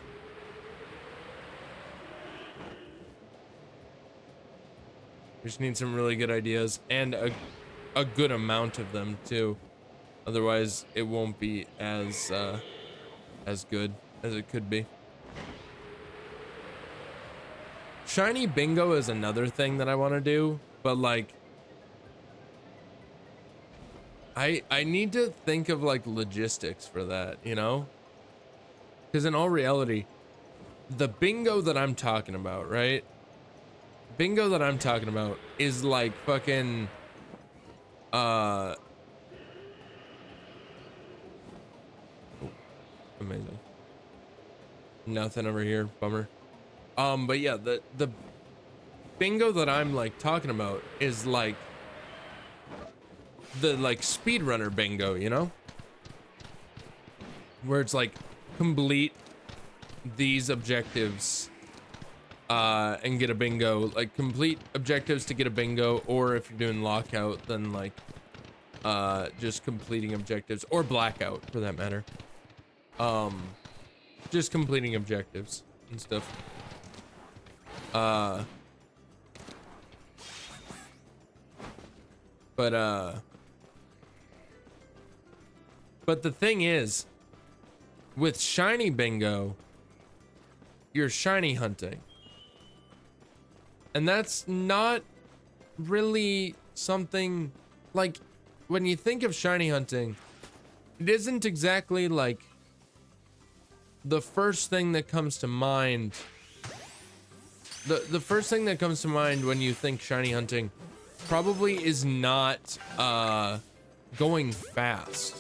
We just need some really good ideas and a good amount of them too. Otherwise, it won't be as good as it could be. Shiny bingo is another thing that I want to do, but like I need to think of like logistics for that, you know? Because in all reality, the bingo that I'm talking about, right? Bingo that I'm talking about is like fucking oh, amazing. Nothing over here, bummer. But yeah, the bingo that I'm like talking about is like the like speedrunner bingo, you know, where it's like complete these objectives and get a bingo, like complete objectives to get a bingo, or if you're doing lockout, then like just completing objectives, or blackout for that matter, just completing objectives and stuff. But the thing is, with shiny bingo, you're shiny hunting. And that's not really something like, when you think of shiny hunting, it isn't exactly like the first thing that comes to mind. The first thing that comes to mind when you think shiny hunting probably is not going fast.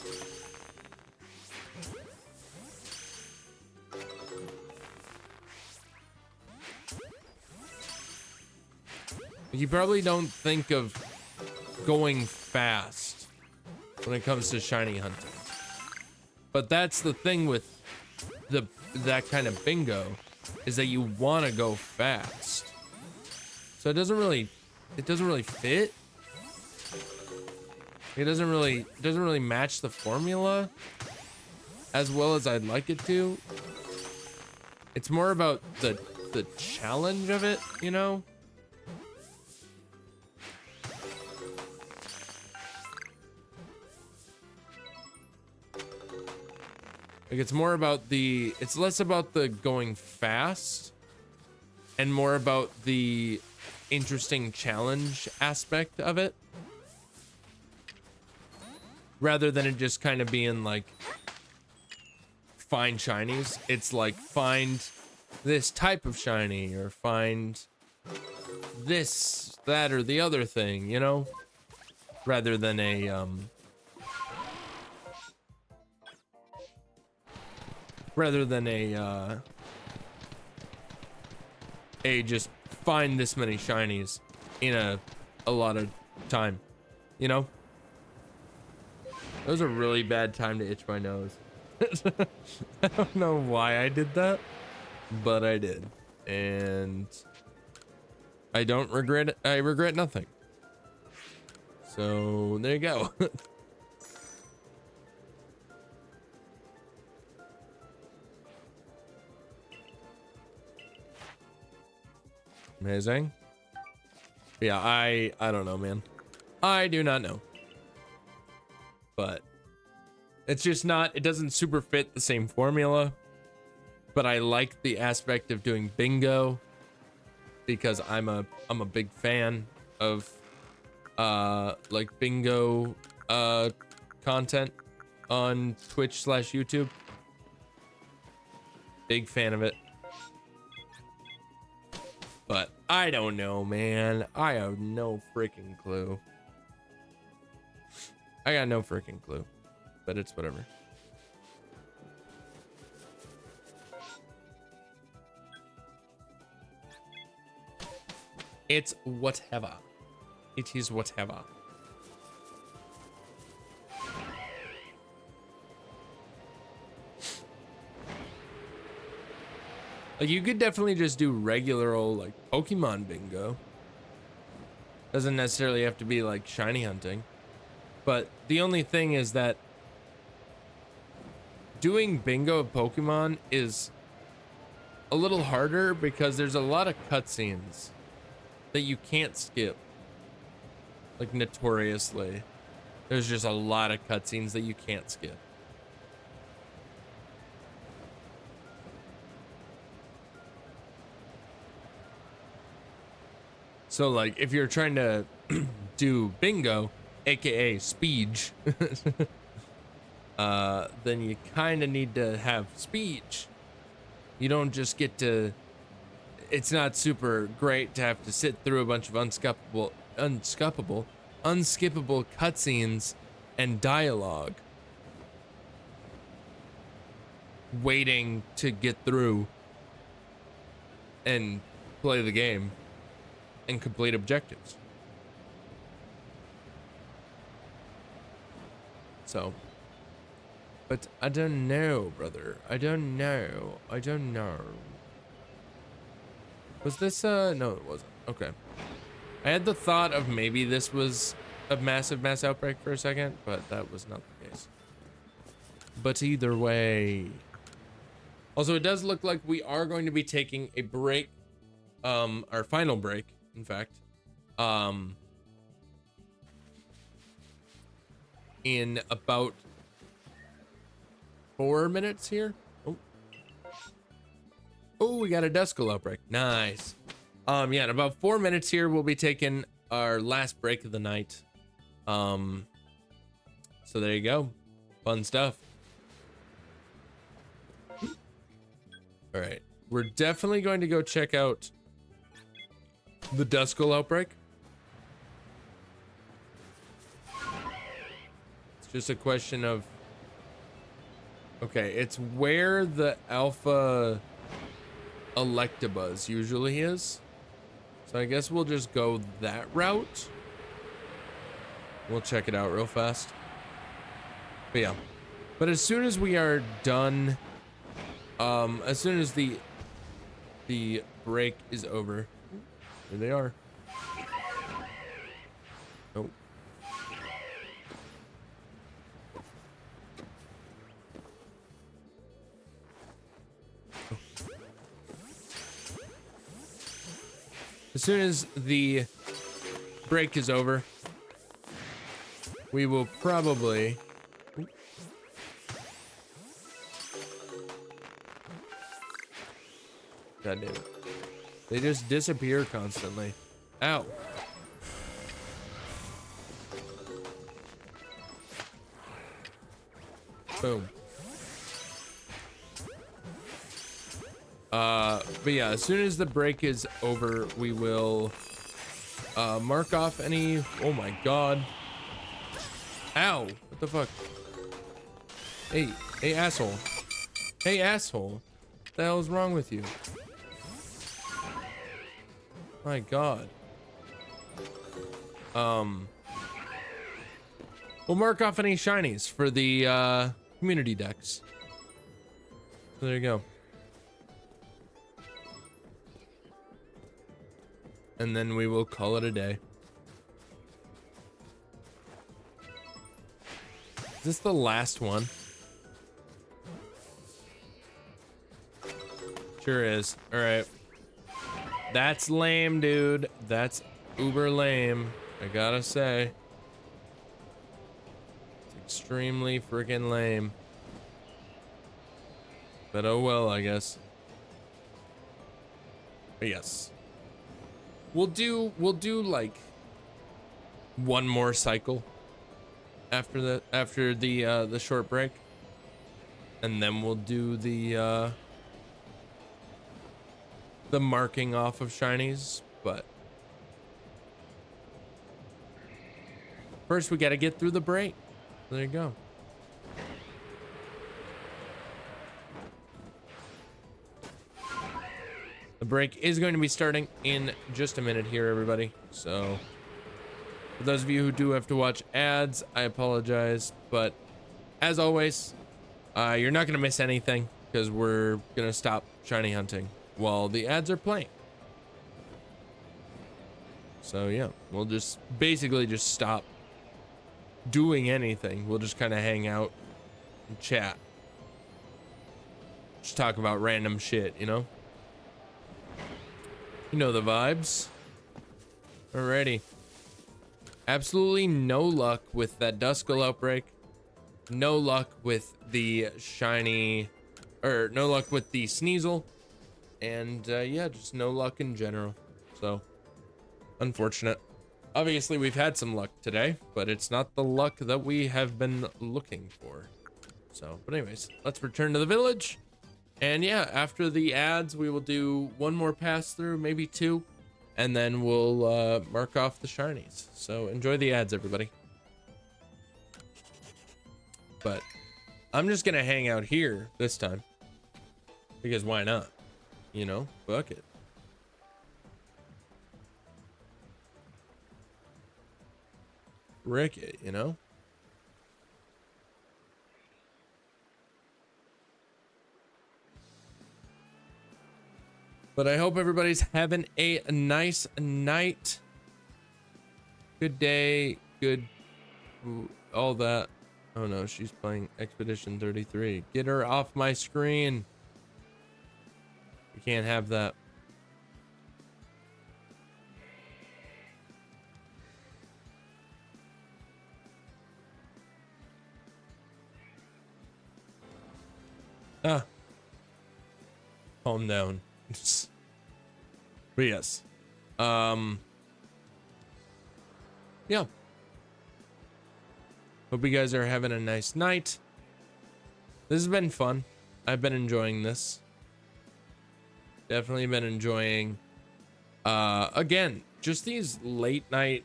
You probably don't think of going fast when it comes to shiny hunting. But that's the thing with that kind of bingo, is that you want to go fast. So it doesn't really fit. It doesn't really match the formula as well as I'd like it to. It's more about the challenge of it, you know? Like, it's more about it's less about the going fast and more about the interesting challenge aspect of it, rather than it just kind of being like find shinies. It's like find this type of shiny, or find this, that, or the other thing, you know, rather than a just find this many shinies in a lot of time, you know? That was a really bad time to itch my nose. I don't know why I did that, but I did. And I don't regret it. I regret nothing. So there you go. Amazing. Yeah, I don't know, man. I do not know. But it's just not, it doesn't super fit the same formula. But I like the aspect of doing bingo, because I'm a big fan of like bingo content on Twitch/YouTube. Big fan of it. But I don't know, man. I have no freaking clue. I got no freaking clue. But it's whatever. It's whatever. It is whatever. Like, you could definitely just do regular old, like, Pokemon bingo. Doesn't necessarily have to be, like, shiny hunting. But the only thing is that doing bingo of Pokemon is a little harder, because there's a lot of cutscenes that you can't skip. Like, notoriously. There's just a lot of cutscenes that you can't skip. So, like, if you're trying to do bingo, aka speech, then you kind of need to have speech. You don't just get to, it's not super great to have to sit through a bunch of unskippable cutscenes and dialogue, waiting to get through and play the game and complete objectives. So, but I don't know, brother. I don't know. Was this, no, it wasn't. Okay. I had the thought of maybe this was a massive mass outbreak for a second, but that was not the case. But either way. Also, it does look like we are going to be taking a break, our final break, in fact, in about 4 minutes here. Oh, we got a Duskull outbreak. Nice. Yeah, in about 4 minutes here, we'll be taking our last break of the night. So there you go. Fun stuff. All right. We're definitely going to go check out the Duskull outbreak. It's just a question of... Okay, it's where the Alpha Electabuzz usually is. So I guess we'll just go that route. We'll check it out real fast. But yeah. But as soon as we are done, as soon as the break is over, here they are. Oh. As soon as the break is over, we will probably... God damn it. They just disappear constantly. Ow. Boom. But yeah, as soon as the break is over, we will mark off any... Oh my god. Ow. What the fuck? Hey, asshole. Hey, asshole. What the hell is wrong with you? My god. We'll mark off any shinies for the community decks. So there you go. And then we will call it a day. Is this the last one? Sure is. All right. That's lame, dude. That's uber lame. I gotta say. It's extremely freaking lame. But oh well, I guess. But yes. We'll do like one more cycle after the short break. And then we'll do the marking off of shinies, but first we got to get through the break. There you go. The break is going to be starting in just a minute here, everybody. So for those of you who do have to watch ads, I apologize, but as always, you're not going to miss anything because we're going to stop shiny hunting while the ads are playing. So yeah, we'll just basically just stop doing anything. We'll just kind of hang out and chat. Just talk about random shit, you know? You know the vibes. Alrighty. Absolutely no luck with that Duskull outbreak. No luck with the shiny, or no luck with the Sneasel. And yeah, just no luck in general. So, unfortunate. Obviously, we've had some luck today, but it's not the luck that we have been looking for. So, but anyways, let's return to the village. And yeah, after the ads, we will do one more pass through, maybe two, and then we'll mark off the shinies. So enjoy the ads, everybody. But I'm just gonna hang out here this time because why not? You know, fuck it. Rick it, you know? But I hope everybody's having a nice night. Good day, good all that. Oh no, she's playing Expedition 33. Get her off my screen. We can't have that. Ah, calm down. But yes, yeah. Hope you guys are having a nice night. This has been fun. I've been enjoying this. Definitely been enjoying, again, just these late night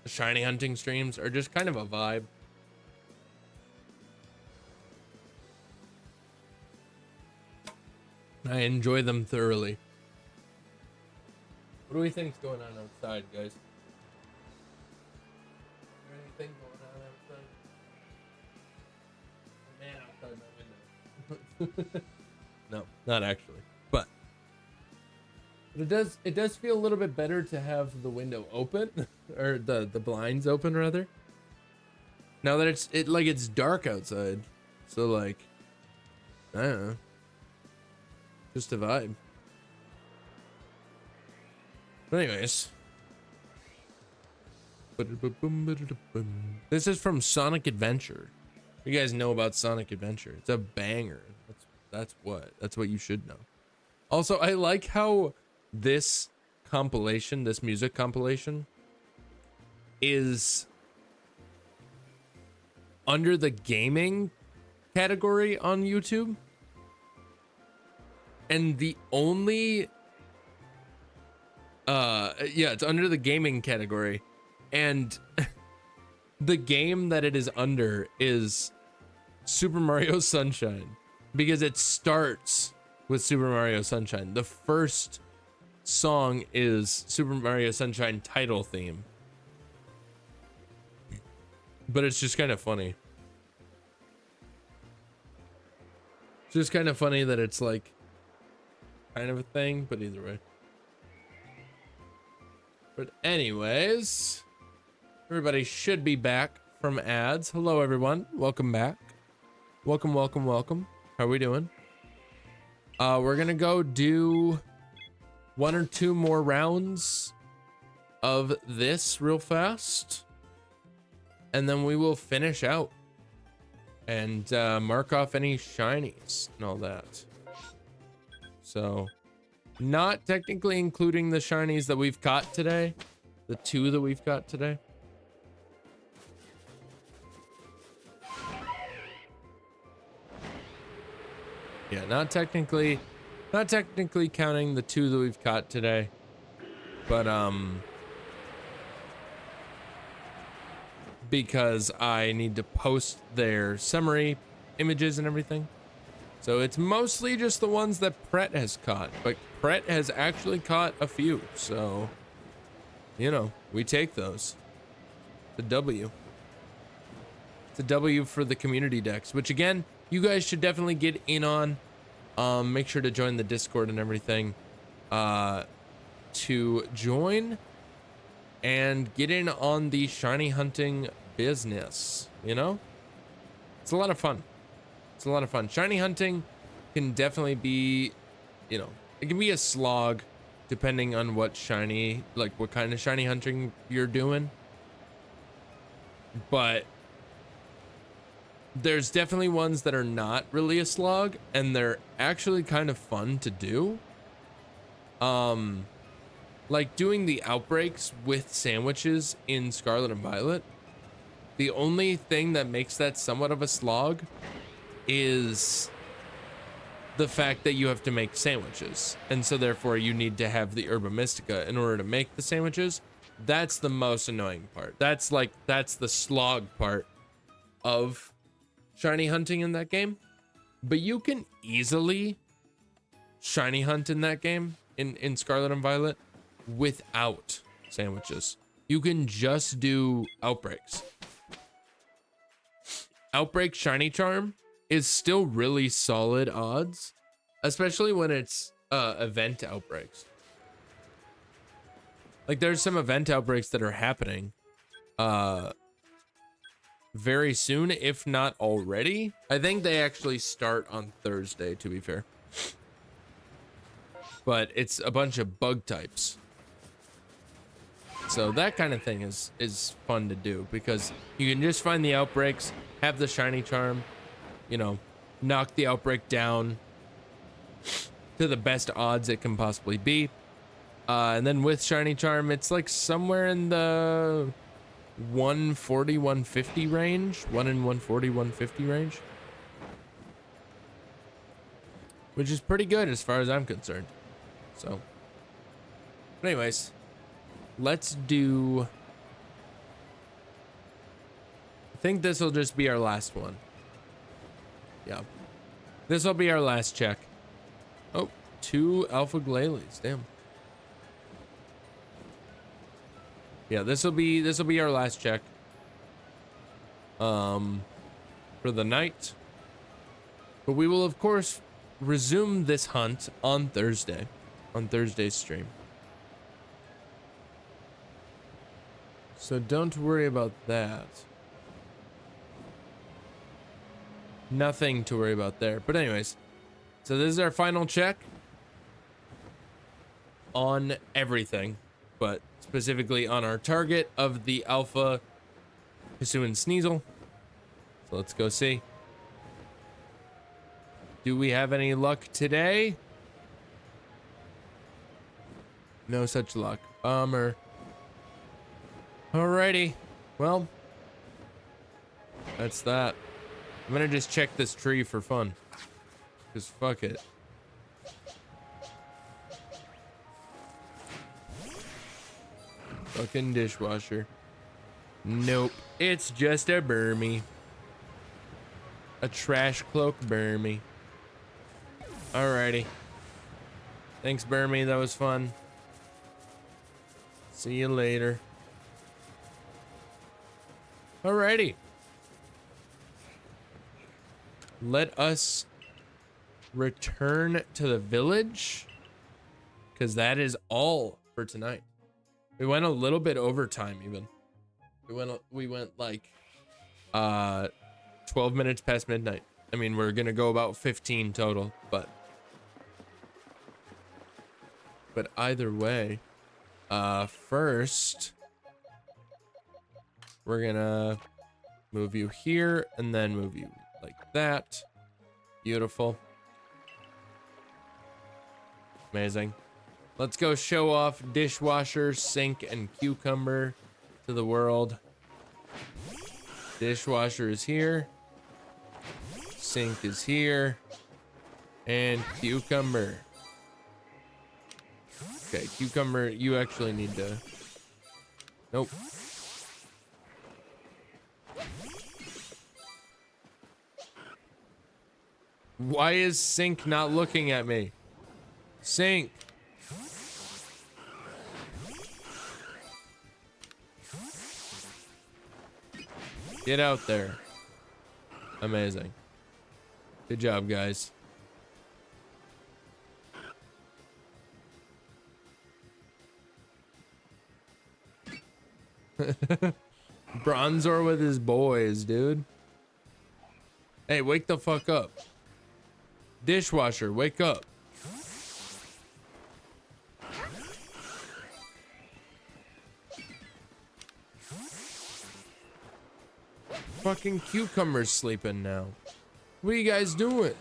shiny hunting streams are just kind of a vibe. I enjoy them thoroughly. What do we think's going on outside, guys? Is there anything going on outside? A man outside my window. No, not actually. But it does feel a little bit better to have the window open or the blinds open rather. Now that it's dark outside. So like I don't know. Just a vibe. But anyways. This is from Sonic Adventure. You guys know about Sonic Adventure. It's a banger. That's what you should know. Also, I like how this compilation, this music compilation, is under the gaming category on YouTube. And the only it's under the gaming category, and the game that it is under is Super Mario Sunshine, because it starts with Super Mario Sunshine. The first song is Super Mario Sunshine title theme, but it's just kind of funny. It's just kind of funny that it's like kind of a thing, but either way. But anyways, everybody should be back from ads. Hello everyone, welcome back. Welcome. How are we doing? We're gonna go do 1 or 2 more rounds of this real fast, and then we will finish out and mark off any shinies and all that. So, not technically including the shinies that we've caught today, the 2 that we've got today. Yeah, not technically counting the 2 that we've caught today, but because I need to post their summary images and everything. So it's mostly just the ones that Pret has caught, but Pret has actually caught a few, so, you know, we take those. It's a W. It's a W for the community decks, which again, you guys should definitely get in on. Make sure to join the Discord and everything to join and get in on the shiny hunting business, you know? It's a lot of fun. It's a lot of fun. Shiny hunting can definitely be, you know, it can be a slog depending on what shiny, like what kind of shiny hunting you're doing. But there's definitely ones that are not really a slog and they're actually kind of fun to do. Like doing the outbreaks with sandwiches in Scarlet and Violet. The only thing that makes that somewhat of a slog is the fact that you have to make sandwiches, and so therefore you need to have the Herba Mystica in order to make the sandwiches. That's the most annoying part. That's the slog part of shiny hunting in that game. But you can easily shiny hunt in that game in Scarlet and Violet without sandwiches. You can just do outbreaks. Outbreak shiny charm is still really solid odds, especially when it's event outbreaks. Like there's some event outbreaks that are happening very soon, if not already. I think they actually start on Thursday, to be fair. But it's a bunch of bug types. So that kind of thing is fun to do because you can just find the outbreaks, have the shiny charm, you know, knock the outbreak down to the best odds it can possibly be. And then with Shiny Charm, it's like somewhere in the 140, 150 range. 1 in 140, 150 range. Which is pretty good as far as I'm concerned. So, but anyways, let's do... I think this will just be our last one. Yeah. This will be our last check. Oh, 2 Alpha Glalie. Damn. Yeah, this will be our last check. For the night. But we will of course resume this hunt on Thursday. On Thursday's stream. So don't worry about that. Nothing to worry about there. But anyways, so this is our final check on everything, but specifically on our target of the Alpha Hisuian Sneasel. So let's go see. Do we have any luck today? No such luck. Bummer. Alrighty. Well, that's that. I'm gonna just check this tree for fun. Cause fuck it. Fucking dishwasher. Nope. It's just a Burmy. A trash cloak Burmy. Alrighty. Thanks, Burmy. That was fun. See you later. Alrighty. Let us return to the village, because that is all for tonight. We went a little bit over time even. We went like 12 minutes past midnight. I mean, we're gonna go about 15 total, but either way, first we're gonna move you here and then move you like that. Beautiful. Amazing. Let's go show off dishwasher, sink, and cucumber to the world. Dishwasher is here. Sink is here. And cucumber. Okay, cucumber, you actually need to... Nope. Why is Sink not looking at me? Sink. Get out there. Amazing. Good job, guys. Bronzor with his boys, dude. Hey, wake the fuck up. Dishwasher, wake up. Fucking cucumber's sleeping now. What are you guys doing?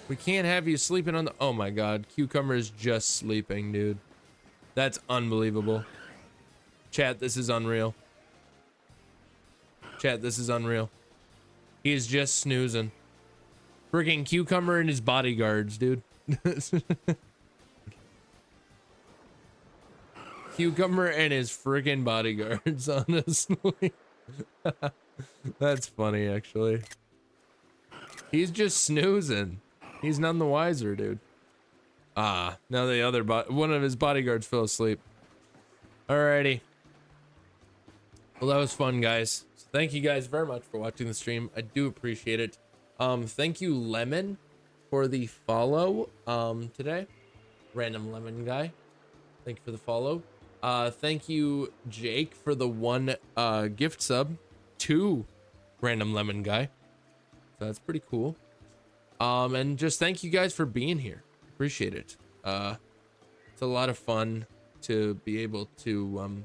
We can't have you sleeping on the... Oh my god, cucumber's just sleeping, dude. That's unbelievable. Chat, this is unreal. Chat, this is unreal. He is just snoozing. Freaking cucumber and his bodyguards, dude. Cucumber and his freaking bodyguards, honestly. That's funny, actually. He's just snoozing. He's none the wiser, dude. Ah, now the other one of his bodyguards fell asleep. Alrighty. Well, that was fun, guys. So thank you guys very much for watching the stream. I do appreciate it. Thank you, Lemon, for the follow today. Random Lemon guy. Thank you for the follow. Thank you, Jake, for the 1 gift sub to Random Lemon guy. So that's pretty cool. And just thank you guys for being here. Appreciate it. It's a lot of fun to be able to,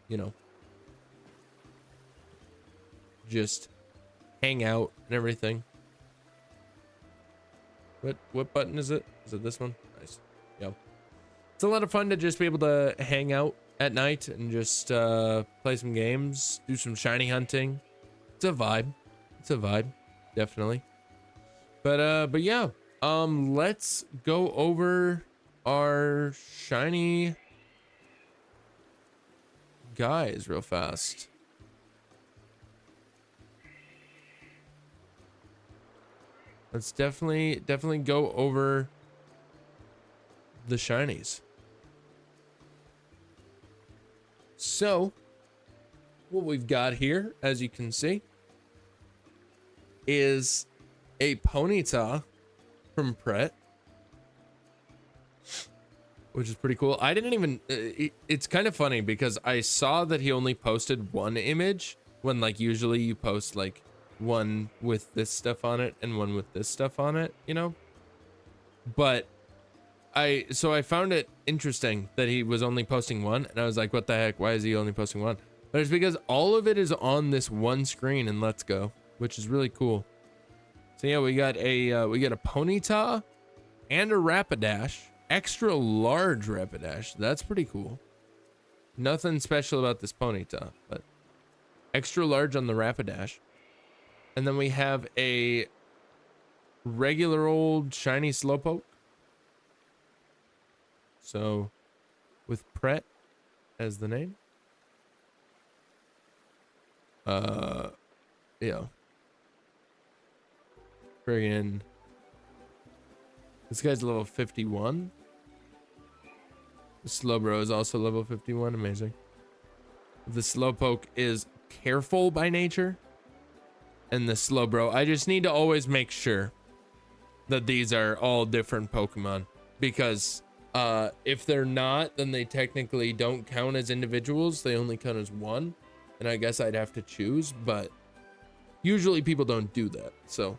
you know, just hang out and everything. What button is it? Is it this one? Nice. Yeah. It's a lot of fun to just be able to hang out at night and just play some games, do some shiny hunting. It's a vibe. It's a vibe, definitely. But yeah, let's go over our shiny guys real fast. Let's definitely go over the shinies. So, what we've got here, as you can see, is a Ponyta from Pret, which is pretty cool. I didn't even, it's kind of funny because I saw that he only posted one image when like usually you post like one with this stuff on it and one with this stuff on it, you know? But I found it interesting that he was only posting one, and I was like, what the heck? Why is he only posting one? But it's because all of it is on this one screen in Let's Go, which is really cool. So yeah, we got a Ponyta and a Rapidash, extra large Rapidash. That's pretty cool. Nothing special about this Ponyta, but extra large on the Rapidash. And then we have a regular old shiny Slowpoke. So, with Pret as the name. Yeah. Friggin'. This guy's level 51. The Slowbro is also level 51. Amazing. The Slowpoke is careful by nature. And the Slowbro, I just need to always make sure that these are all different Pokemon. Because if they're not, then they technically don't count as individuals. They only count as one. And I guess I'd have to choose, but usually people don't do that. So,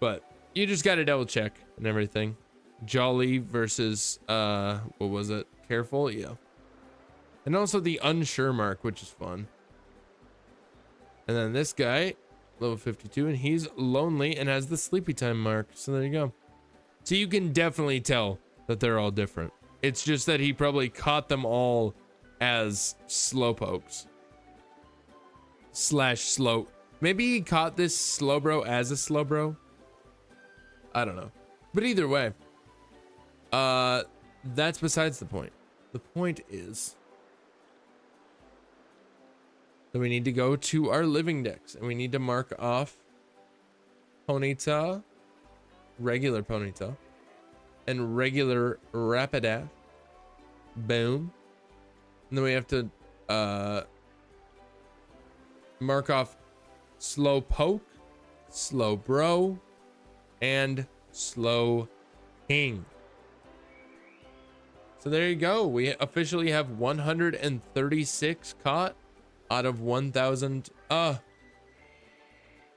but you just got to double check and everything. Jolly versus, what was it? Careful? Yeah. And also the unsure mark, which is fun. And then this guy, level 52, and he's lonely and has the sleepy time mark. So there you go. So you can definitely tell that they're all different. It's just that he probably caught them all as Slowpokes. Slash slow. Maybe he caught this Slowbro as a Slowbro. I don't know. But either way, that's besides the point. The point is that we need to go to our living decks and we need to mark off Ponyta, regular Ponyta, and regular Rapidash. Boom. And then we have to mark off Slowpoke, Slowbro, and Slowking. So there you go. We officially have 136 caught out of 1,000. Out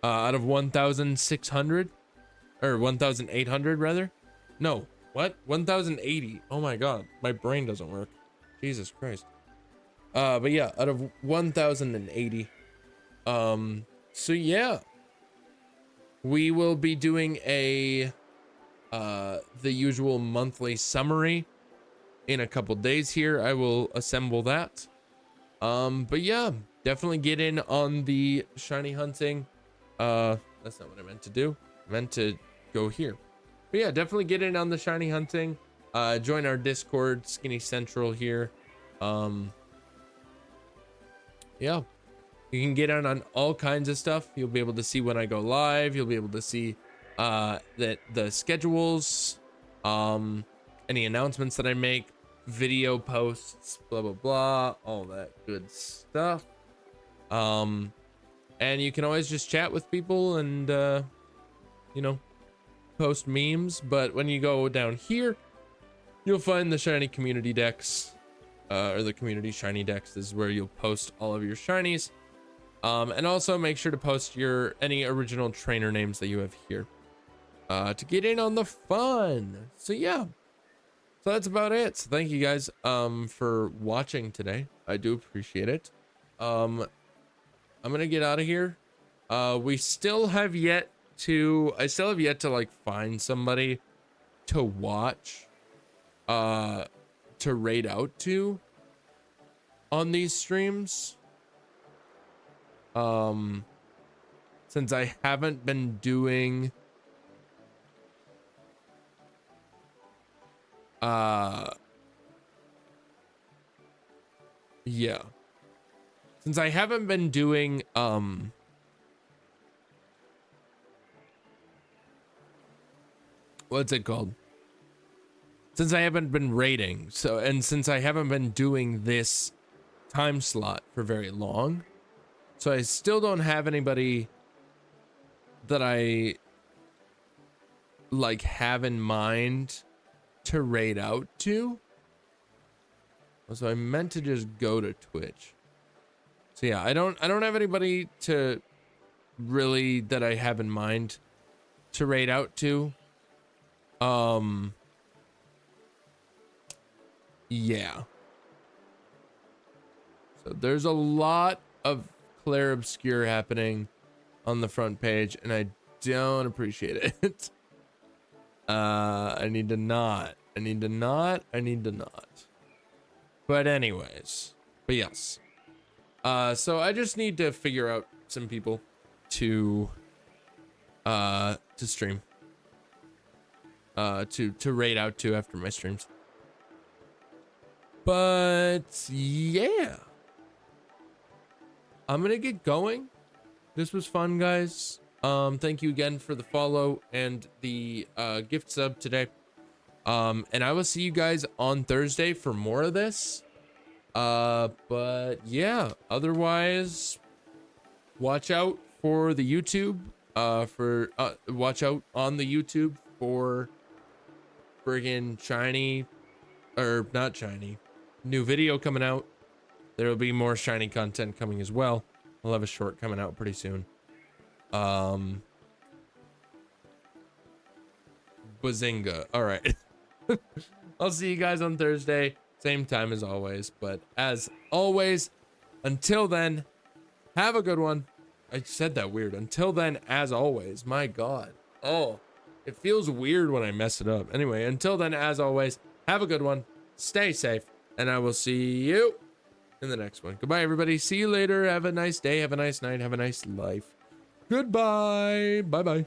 of 1,600 or 1,800 rather. No, what? 1,080. Oh my God, my brain doesn't work. Jesus Christ. But yeah, out of 1,080. So yeah, we will be doing the usual monthly summary in a couple days here. I will assemble that. But yeah, definitely get in on the shiny hunting. That's not what I meant to do. I meant to go here. But yeah, definitely get in on the shiny hunting. Join our Discord, Skinny Central here. Yeah, you can get in on all kinds of stuff. You'll be able to see when I go live. You'll be able to see that the schedules, any announcements that I make, video posts, blah blah blah, all that good stuff. And you can always just chat with people and you know, post memes. But when you go down here, you'll find the shiny community decks, or the community shiny decks. This is where you'll post all of your shinies. And also make sure to post any original trainer names that you have here, to get in on the fun. So yeah, so that's about it. So thank you guys for watching today. I do appreciate it. I'm gonna get out of here. We still have yet to, I still have yet to like find somebody to watch, to raid out to on these streams. Since I haven't been doing, yeah. Since I haven't been doing, what's it called? Since I haven't been raiding, so, and since I haven't been doing this time slot for very long, so I still don't have anybody that I like have in mind to raid out to. So I meant to just go to Twitch. So yeah, I don't have anybody to really that I have in mind to raid out to. Yeah. So there's a lot of Claire Obscure happening on the front page, and I don't appreciate it. I need to not. But anyways, but yes. So I just need to figure out some people to stream. To raid out to after my streams. But yeah. I'm gonna get going. This was fun, guys. Thank you again for the follow and the gift sub today. And I will see you guys on Thursday for more of this. But yeah, otherwise, watch out for the YouTube. Watch out on the YouTube for friggin' shiny, or not shiny, new video coming out. There will be more shiny content coming as well. We'll have a short coming out pretty soon. Bazinga. All right. I'll see you guys on Thursday. Same time as always. But as always, until then, have a good one. I said that weird. Until then, as always, my God. Oh, it feels weird when I mess it up. Anyway, until then, as always, have a good one. Stay safe. And I will see you in the next one. Goodbye, everybody. See you later. Have a nice day. Have a nice night. Have a nice life. Goodbye. Bye-bye.